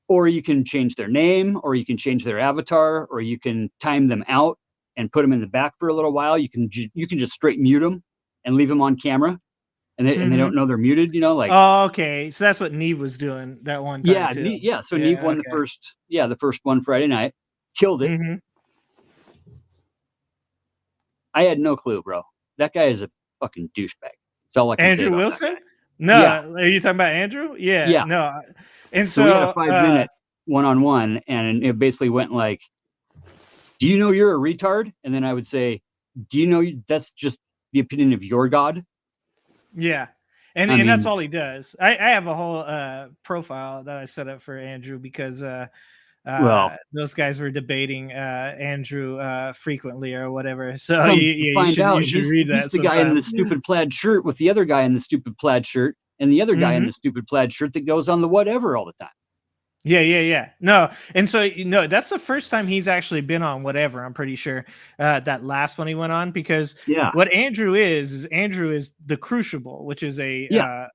Or you can change their name, or you can change their avatar, or you can time them out and put them in the back for a little while. You can just straight mute them and leave them on camera, and they don't know they're muted. Like. Oh, okay. So that's what Neve was doing that one time. Yeah, too. So Neve won the first one Friday night, killed it. I had no clue, bro. That guy is a fucking douchebag. That's all I can say. Andrew Wilson? No, are you talking about Andrew? Yeah. No. And so we had a 5-minute one-on-one, and it basically went like, do you know you're a retard? And then I would say, do you know that's just the opinion of your God? Yeah. And that's all he does. I have a whole profile that I set up for Andrew because those guys were debating Andrew frequently or whatever. So you should read that. He's the guy in the stupid plaid shirt with the other guy in the stupid plaid shirt and the other guy in the stupid plaid shirt that goes on the whatever all the time. Yeah. No, and so that's the first time he's actually been on whatever. I'm pretty sure that last one he went on, because what Andrew is Andrew is the Crucible, which is a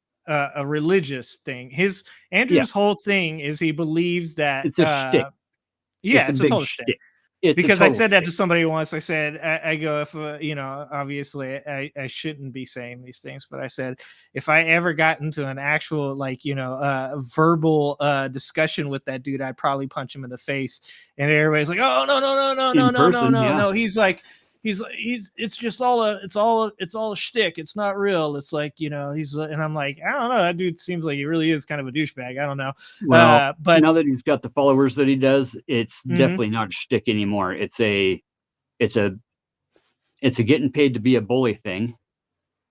religious thing. Andrew's whole thing is he believes that it's a shtick. Yeah, it's a total shtick. Because I said that to somebody once. I said, I go, if obviously I shouldn't be saying these things, but I said, if I ever got into an actual verbal discussion with that dude, I'd probably punch him in the face. And everybody's like, oh no. It's just all a shtick. It's not real. It's like, and I'm like, I don't know. That dude seems like he really is kind of a douchebag. I don't know. Well, but now that he's got the followers that he does, it's definitely not a shtick anymore. It's a getting paid to be a bully thing.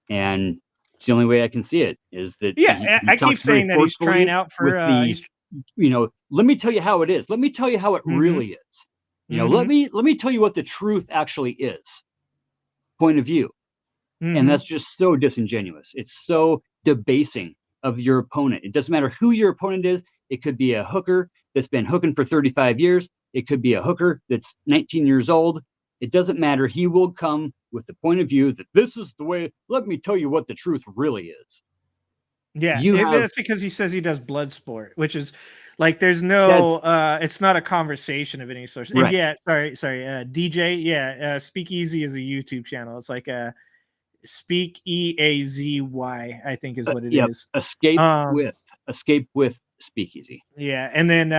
And it's the only way I can see it is that. Yeah. I keep saying that he's trying out for, let me tell you how it is. Let me tell you how it really is. Let me tell you what the truth actually is. Point of view. And that's just so disingenuous. It's so debasing of your opponent. It doesn't matter who your opponent is. It could be a hooker that's been hooking for 35 years. It could be a hooker that's 19 years old. It doesn't matter. He will come with the point of view that this is the way. Let me tell you what the truth really is. Yeah, that's because he says he does blood sport, which is like there's no it's not a conversation of any sort. Right. And yeah, sorry, DJ. Yeah, Speakeasy is a YouTube channel. It's like a Speak EAZY, I think is what it is. Escape with Speakeasy. Yeah, and then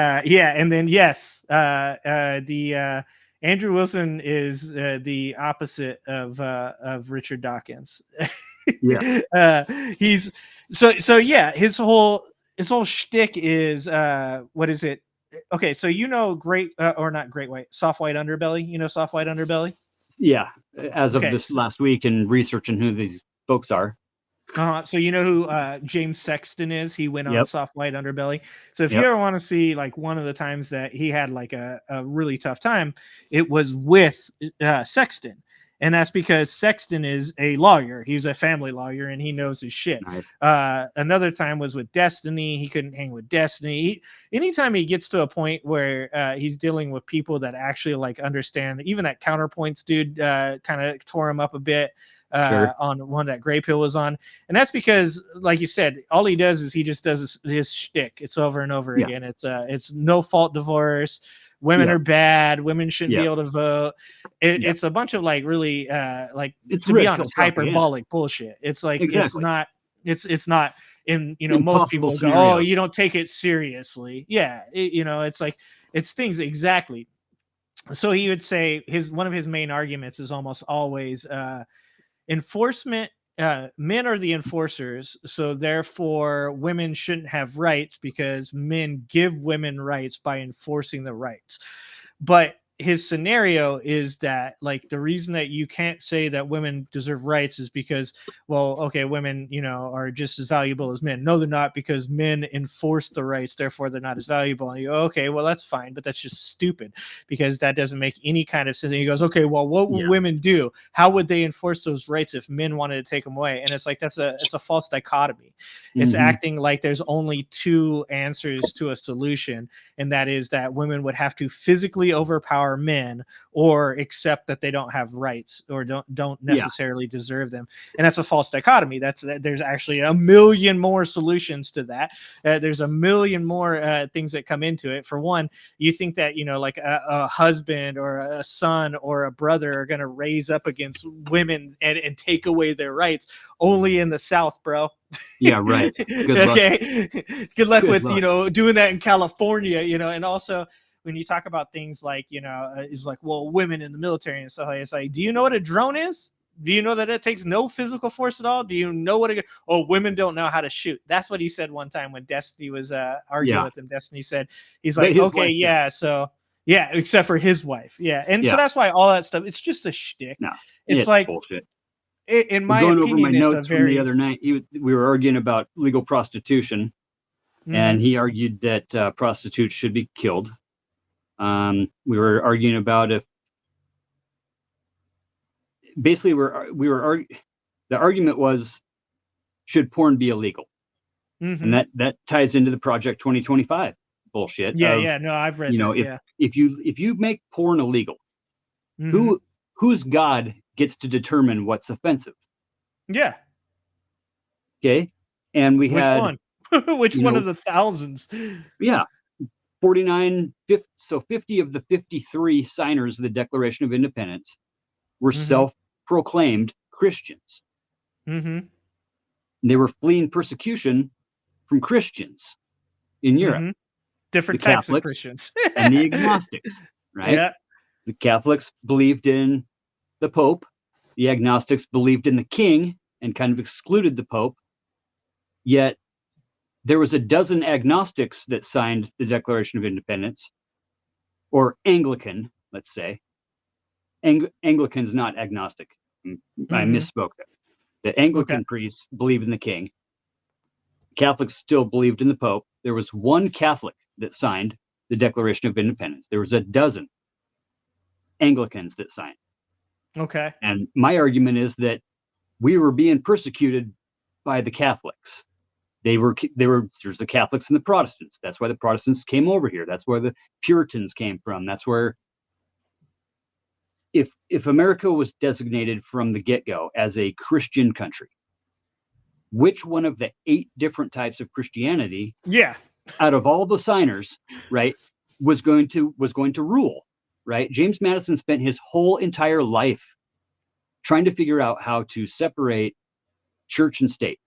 yes, the Andrew Wilson is the opposite of Richard Dawkins. He's so yeah, his whole shtick is what is it? Okay, so soft white underbelly. Soft white underbelly. Yeah, as of this last week and researching who these folks are. So you know who James Sexton is? He went on Soft White Underbelly. So if you ever want to see like one of the times that he had like a really tough time, it was with Sexton. And that's because Sexton is a lawyer. He's a family lawyer and he knows his shit. Nice. Another time was with Destiny. He couldn't hang with Destiny. Anytime he gets to a point where he's dealing with people that actually like understand, even that Counterpoints dude kind of tore him up a bit. on one that Gray Pill was on. And that's because, like you said, all he does is he just does his shtick. It's over and over again. It's no fault divorce. Women are bad. Women shouldn't be able to vote. It's a bunch of like really it's to be honest, hyperbolic bullshit. It's like it's not in most people go, oh, you don't take it seriously. Yeah, it's like it's things exactly. So he would say one of his main arguments is almost always enforcement. Men are the enforcers, so therefore women shouldn't have rights because men give women rights by enforcing the rights. But his scenario is that like the reason that you can't say that women deserve rights is because, well, okay, women, are just as valuable as men. No, they're not, because men enforce the rights, therefore they're not as valuable. And you go, okay, well, that's fine, but that's just stupid because that doesn't make any kind of sense. And he goes, okay, well, what would women do? How would they enforce those rights if men wanted to take them away? And it's like it's a false dichotomy. It's acting like there's only two answers to a solution, and that is that women would have to physically overpower men or accept that they don't have rights or don't necessarily deserve them. And that's a false dichotomy. There's actually a million more solutions to that. There's a million more things that come into it. For one, you think that like a husband or a son or a brother are going to raise up against women and take away their rights. Only in the South, bro. Yeah, right. Good luck. Good luck with doing that in California, and also when you talk about things like, it's like, well, women in the military and stuff like that, it's like, do you know what a drone is? Do you know that it takes no physical force at all? Do you know what women don't know how to shoot? That's what he said one time when Destiny was arguing with him. Destiny said, he's like, okay, yeah, so yeah, except for his wife. Yeah. And so that's why all that stuff, it's just a shtick. No, it's like bullshit. In my going opinion, over my notes from the other night, we were arguing about legal prostitution, and he argued that prostitutes should be killed. We were arguing about if basically the argument was, should porn be illegal? And that ties into the Project 2025 bullshit. No, I've read that. If you make porn illegal, whose God gets to determine what's offensive? Yeah. Okay. And we Which had one? Which one of the thousands? Yeah. 50 of the 53 signers of the Declaration of Independence were self-proclaimed Christians. They were fleeing persecution from Christians in Europe. Different types of Christians. And the agnostics, right? Yeah. The Catholics believed in the Pope. The agnostics believed in the king and kind of excluded the Pope. Yet there was a dozen agnostics that signed the Declaration of Independence, or Anglican, let's say. Anglican's not agnostic. I misspoke there. The Anglican priests believed in the king. Catholics still believed in the Pope. There was one Catholic that signed the Declaration of Independence. There was a dozen Anglicans that signed. Okay. And my argument is that we were being persecuted by the Catholics. There's the Catholics and the Protestants. That's why the Protestants came over here. That's where the Puritans came from. That's where if America was designated from the get-go as a Christian country, which one of the 8 different types of Christianity out of all the signers, right, was going to rule, right? James Madison spent his whole entire life trying to figure out how to separate church and state.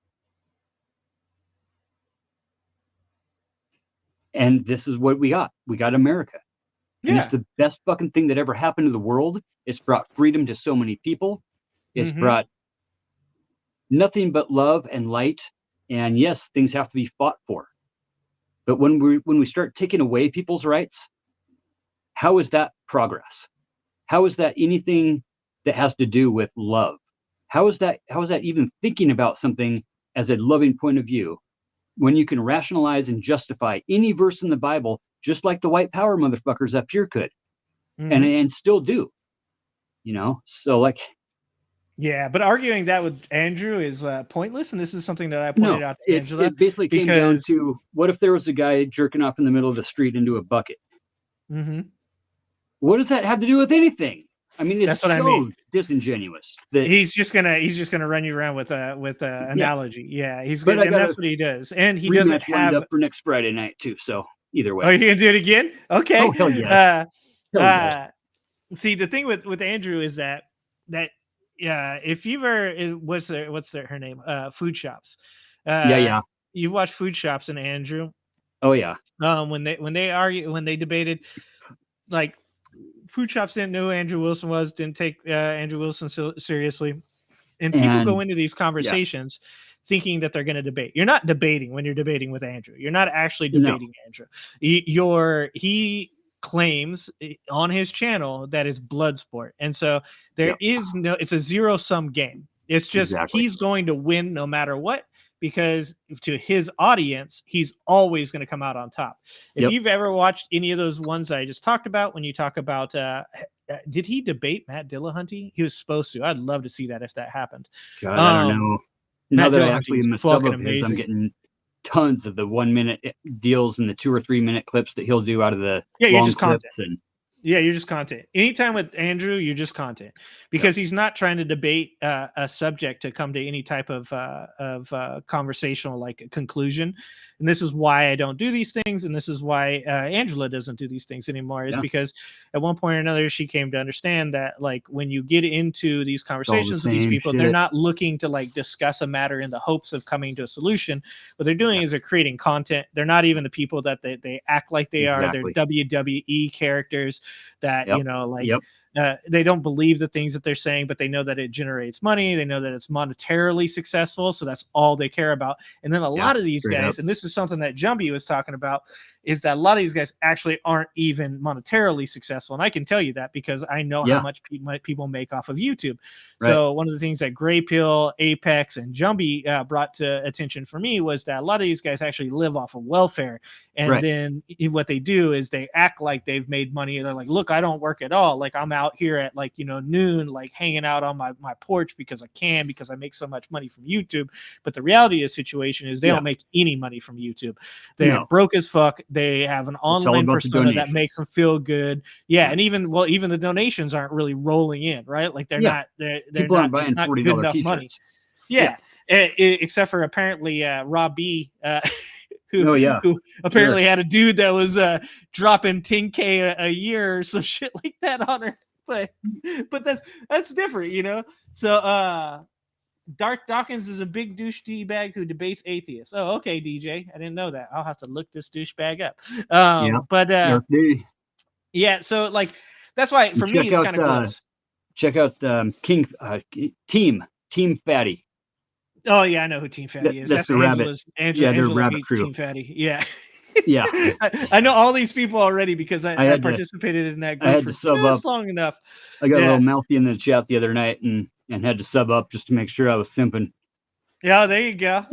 And this is what we got. We got America. And it's the best fucking thing that ever happened to the world. It's brought freedom to so many people. It's brought nothing but love and light. And yes, things have to be fought for. But when we start taking away people's rights, how is that progress? How is that anything that has to do with love? How is that even thinking about something as a loving point of view when you can rationalize and justify any verse in the Bible just like the white power motherfuckers up here could and still do, so like. Yeah, but arguing that with Andrew is pointless, and this is something that I pointed out to Angela. It basically came down to, what if there was a guy jerking off in the middle of the street into a bucket? What does that have to do with anything? I mean, it's That's what so I mean. disingenuous that He's just gonna run you around with a analogy. Yeah, he's But good, I and got that's a what he does. And he doesn't rematch lined have. up for next Friday night too. So either way. Oh, you gonna do it again? Okay. Oh hell yes. Hell yes. See, the thing with Andrew is that if you've ever what's her name? Food Shops. Yeah. You've watched Food Shops and Andrew. Oh yeah. When they debated, like, Food Shops didn't know who Andrew Wilson was, didn't take Andrew Wilson seriously, and people go into these conversations thinking that they're going to debate. You're not debating when you're debating with Andrew. You're not actually debating Andrew. He claims on his channel that it's blood sport, and so there is no. It's a zero-sum game. It's just he's going to win no matter what, because to his audience, he's always going to come out on top. If you've ever watched any of those ones I just talked about, when you talk about, did he debate Matt Dillahunty? He was supposed to. I'd love to see that if that happened. God, I don't know. Now that I actually am a sub of his, I'm amazing. getting tons of the 1 minute deals and the 2 or 3 minute clips that he'll do out of the you're long just clips. Content. Yeah, you're just content. Anytime with Andrew, you're just content, because he's not trying to debate a subject to come to any type of conversational like conclusion. And this is why I don't do these things, and this is why Angela doesn't do these things anymore. Is because at one point or another she came to understand that, like, when you get into these conversations with these people, they're not looking to like discuss a matter in the hopes of coming to a solution. What they're doing is they're creating content. They're not even the people that they act like they are. They're WWE characters that they don't believe the things that they're saying, but they know that it generates money. They know that it's monetarily successful, so that's all they care about. And then a lot of these guys, and this is something that Jumbie was talking about, is that a lot of these guys actually aren't even monetarily successful. And I can tell you that because I know how much people make off of YouTube. So one of the things that Gray Pill, Apex, and Jumbie brought to attention for me was that a lot of these guys actually live off of welfare. And then what they do is they act like they've made money. They're like, look, I don't work at all. Like, I'm out here at noon, like hanging out on my porch because I make so much money from YouTube. But the reality of the situation is they don't make any money from YouTube. They're broke as fuck. They have an online persona that makes them feel good. And even the donations aren't really rolling in, right? Like they're not buying not $40 good enough t-shirts. money. Except for apparently Rob B, who apparently had a dude that was dropping 10K a year or some shit like that on her. But that's different, So Dark Dawkins is a big douche D-bag who debates atheists. Oh, okay, DJ. I didn't know that. I'll have to look this douchebag up. So like that's why for me it's kind of gross. Check out Team Fatty. Oh yeah, I know who Team Fatty is. That's the Angela's. rabbit. Angela rabbit hates crew. Team Fatty. Yeah. Yeah. I know all these people already because I participated in that group for just long enough. I got a little mouthy in the chat the other night and had to sub up just to make sure I was simping. Yeah, there you go.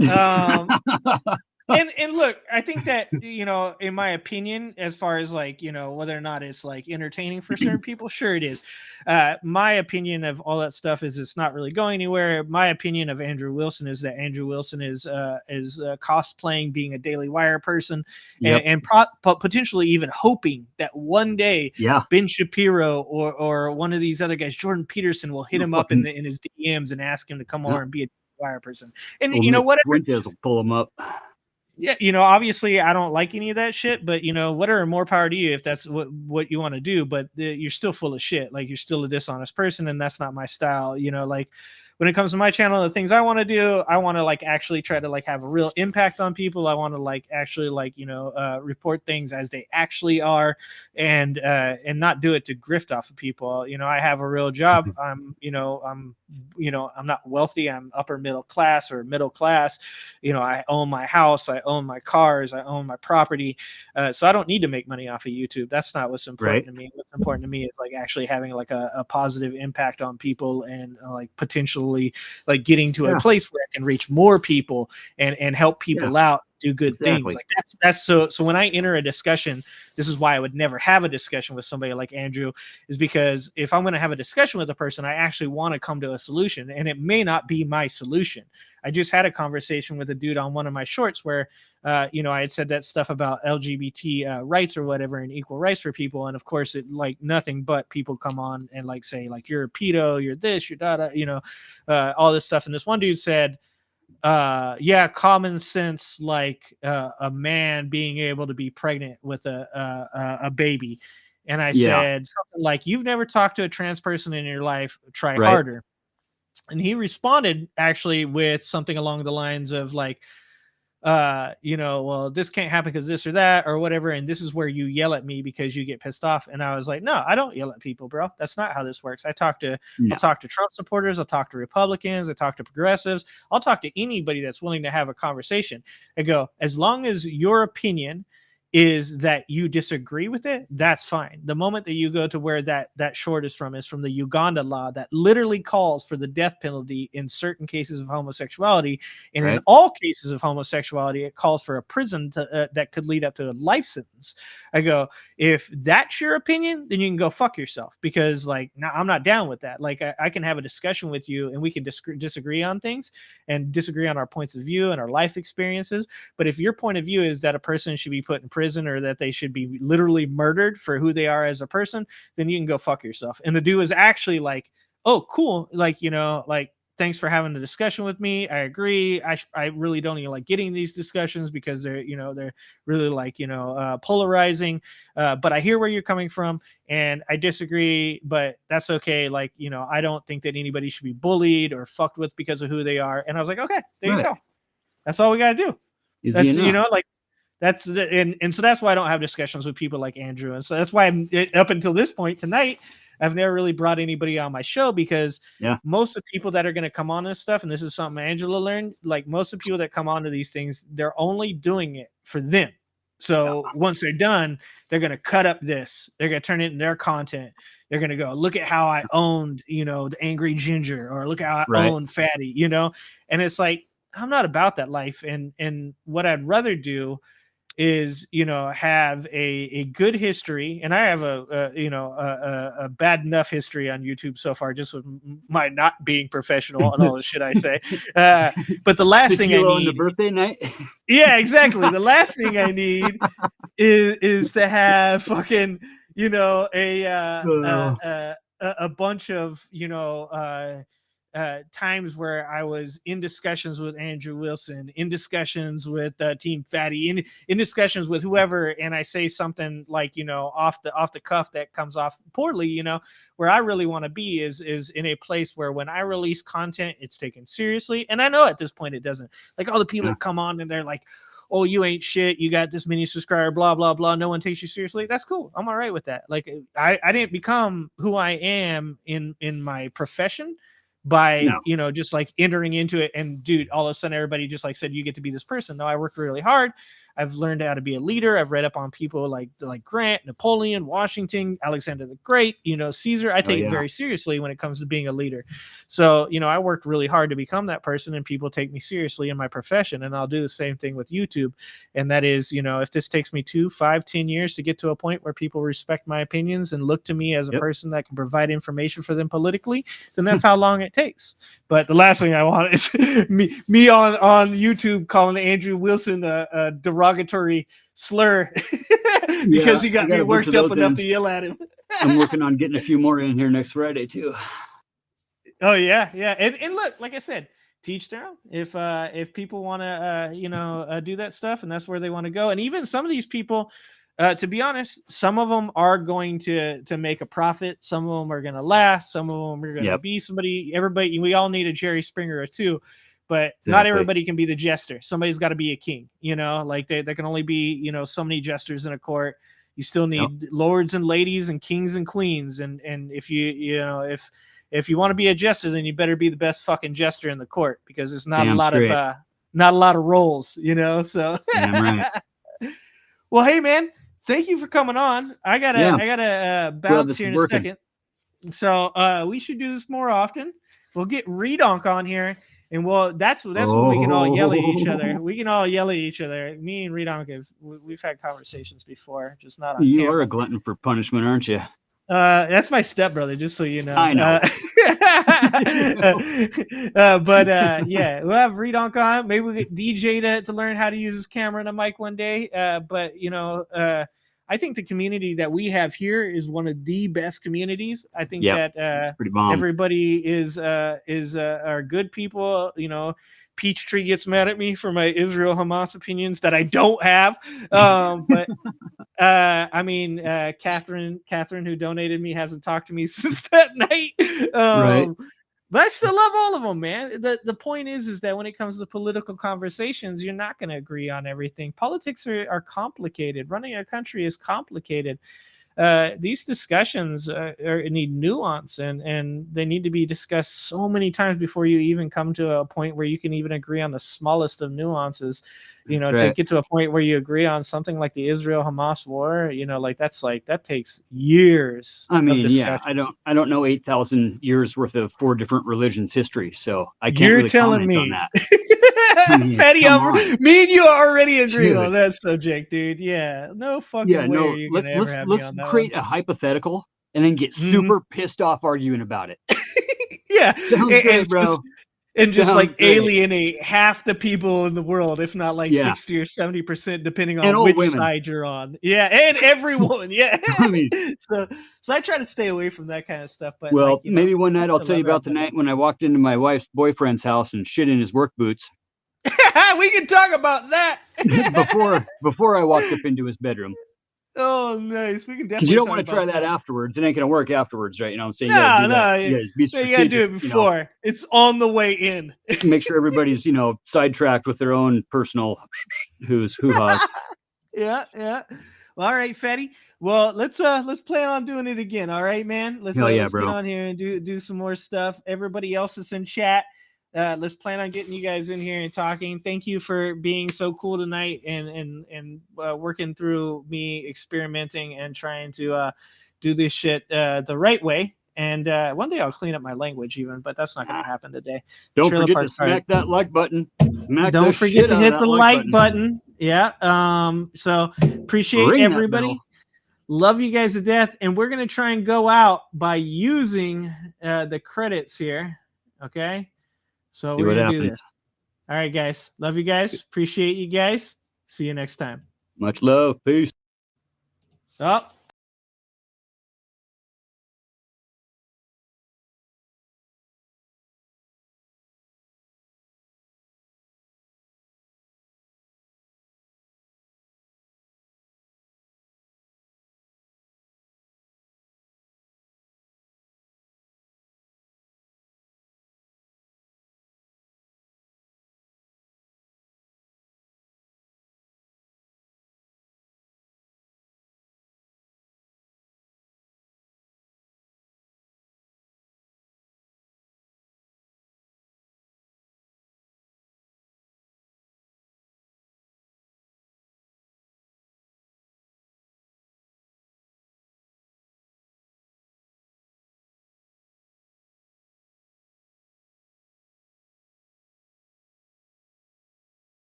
And look, I think that, in my opinion, as far as like, whether or not it's like entertaining for certain people, sure it is. My opinion of all that stuff is it's not really going anywhere. My opinion of Andrew Wilson is that Andrew Wilson is cosplaying being a Daily Wire person and potentially even hoping that one day Ben Shapiro or one of these other guys, Jordan Peterson, will hit him up in his DMs and ask him to come on and be a Wire person. And whatever. Fuentes will pull him up. Yeah, obviously I don't like any of that shit, but whatever, more power to you if that's what you want to do. But you're still full of shit. Like, you're still a dishonest person, and that's not my style. Like, when it comes to my channel, the things I want to do, I want to like actually try to like have a real impact on people. I want to like actually like report things as they actually are, and not do it to grift off of people. I have a real job. I'm not wealthy. I'm upper middle class or middle class. I own my house. I own my cars. I own my property. So I don't need to make money off of YouTube. That's not what's important to me. What's important to me is like actually having like a positive impact on people and like potentially like getting to a place where I can reach more people and help people out do good things. Like that's so when I enter a discussion, this is why I would never have a discussion with somebody like Andrew, is because if I'm going to have a discussion with a person, I actually want to come to a solution, and it may not be my solution. I just had a conversation with a dude on one of my shorts where you know, I had said that stuff about LGBT rights or whatever and equal rights for people, and of course it like nothing but people come on and like say like you're a pedo, you're this, you're that, you know, all this stuff. And this one dude said, yeah, common sense, like a man being able to be pregnant with a baby. And I said something like, you've never talked to a trans person in your life, try harder. And he responded actually with something along the lines of like, you know, well, this can't happen because this or that or whatever, and this is where you yell at me because you get pissed off. And I was like, no, I don't yell at people, bro. That's not how this works. I'll talk to Trump supporters, I'll talk to Republicans, I talk to progressives, I'll talk to anybody that's willing to have a conversation. I go, as long as your opinion is that you disagree with it, that's fine. The moment that you go to where that short is from the Uganda law that literally calls for the death penalty in certain cases of homosexuality, and in all cases of homosexuality, it calls for a prison that could lead up to a life sentence. I go, if that's your opinion, then you can go fuck yourself, because like, no, I'm not down with that. Like I can have a discussion with you and we can disagree on things and disagree on our points of view and our life experiences. But if your point of view is that a person should be put in prison or that they should be literally murdered for who they are as a person, then you can go fuck yourself. And the dude was actually like, oh, cool. Like, you know, like, thanks for having the discussion with me. I agree. I really don't even like getting these discussions because they're, you know, they're really like, you know, polarizing. But I hear where you're coming from and I disagree, but that's okay. Like, you know, I don't think that anybody should be bullied or fucked with because of who they are. And I was like, okay, there you go. That's all we got to do. That's, you know, like, that's and so that's why I don't have discussions with people like Andrew. And so that's why I'm up until this point tonight, I've never really brought anybody on my show, because most of the people that are going to come on this stuff, and this is something Angela learned, like most of the people that come onto these things, they're only doing it for them. So once they're done, they're going to cut up this, they're going to turn it into their content. They're going to go, look at how I owned, you know, the Angry Ginger, or look how I owned Fatty, you know? And it's like, I'm not about that life. And what I'd rather do is, you know, have a good history. And I have a bad enough history on YouTube so far, just with my not being professional and all the shit I say. But the last thing I need on the birthday night. Yeah, exactly. The last thing I need is to have fucking, you know, a bunch of, you know, times where I was in discussions with Andrew Wilson, in discussions with Team Fatty, in discussions with whoever, and I say something like, you know, off the cuff that comes off poorly. You know, where I really want to be is in a place where when I release content, it's taken seriously. And I know at this point it doesn't. Like all the people that come on and they're like, oh, you ain't shit, you got this many subscribers, blah blah blah, no one takes you seriously. That's cool. I'm all right with that. Like I didn't become who I am in my profession by you know, just like entering into it and dude, all of a sudden everybody just like said you get to be this person. No, I worked really hard. I've learned how to be a leader. I've read up on people like Grant, Napoleon, Washington, Alexander the Great, you know, Caesar. I take it very seriously when it comes to being a leader. So, you know, I worked really hard to become that person, and people take me seriously in my profession. And I'll do the same thing with YouTube. And that is, you know, if this takes me 2, 5, 10 years to get to a point where people respect my opinions and look to me as a person that can provide information for them politically, then that's how long it takes. But the last thing I want is me on YouTube calling Andrew Wilson a derogatory slur because he got me worked up enough to yell at him. I'm working on getting a few more in here next Friday too. Oh yeah. And look, like I said, teach their own. If people want to you know, do that stuff and that's where they want to go. And even some of these people, to be honest, some of them are going to make a profit. Some of them are going to last. Some of them are going to be somebody. Everybody, we all need a Jerry Springer or two, but not everybody can be the jester. Somebody's got to be a king. You know, like there can only be, you know, so many jesters in a court. You still need lords and ladies and kings and queens. And if you know, if you want to be a jester, then you better be the best fucking jester in the court, because there's not a lot of roles, you know. So well, hey man, thank you for coming on. I gotta bounce here in a second. So we should do this more often. We'll get Redonk on here, And well, that's when we can all yell at each other. We can all yell at each other. Me and Redonka, we've had conversations before, just not on You camera. are a glutton for punishment, aren't you? That's my stepbrother, just so you know. I know. Yeah, we'll have Redonk on. Maybe we get DJ to learn how to use his camera and a mic one day. But I think the community that we have here is one of the best communities. I think that it's pretty bomb. Everybody are good people. Peachtree gets mad at me for my Israel Hamas opinions that I don't have. But Catherine, who donated me, hasn't talked to me since that night. Right. But I still love all of them, man. The point is that when it comes to political conversations, you're not going to agree on everything. Politics are complicated. Running a country is complicated. These discussions need nuance, and they need to be discussed so many times before you even come to a point where you can even agree on the smallest of nuances. To get to a point where you agree on something like the Israel-Hamas war, that takes years. I mean, I don't know 8,000 years worth of 4 different religions history, so I can't really comment on that. Petty, me and you are already agreeing on that subject, dude. Yeah, no fucking way are you gonna ever have me on that create a hypothetical and then get super pissed off arguing about it. Yeah, good, bro. Just alienate half the people in the world, if not 60 or 70%, depending on which side you're on. Yeah, and everyone. Yeah. So I try to stay away from that kind of stuff. But maybe one night I'll tell you about the night when I walked into my wife's boyfriend's house and shit in his work boots. We can talk about that before I walked up into his bedroom. Oh, nice. We can definitely. Because you don't want to try that afterwards. It ain't gonna work afterwards, right? You know what I'm saying? No. You gotta do it before. It's on the way in. Make sure everybody's sidetracked with their own personal hoo-has. Yeah. Well, all right, Fetty. Well, let's plan on doing it again. All right, man. Let's get on here and do some more stuff. Everybody else is in chat. Let's plan on getting you guys in here and talking. Thank you for being so cool tonight and working through me experimenting and trying to do this shit the right way. And one day I'll clean up my language even, but that's not going to happen today. Don't forget to smack that like button. Don't forget to hit the like button. Yeah. So appreciate everybody. Love you guys to death. And we're going to try and go out by using the credits here. Okay. So we're going to do this. All right, guys. Love you guys. Appreciate you guys. See you next time. Much love. Peace. Oh.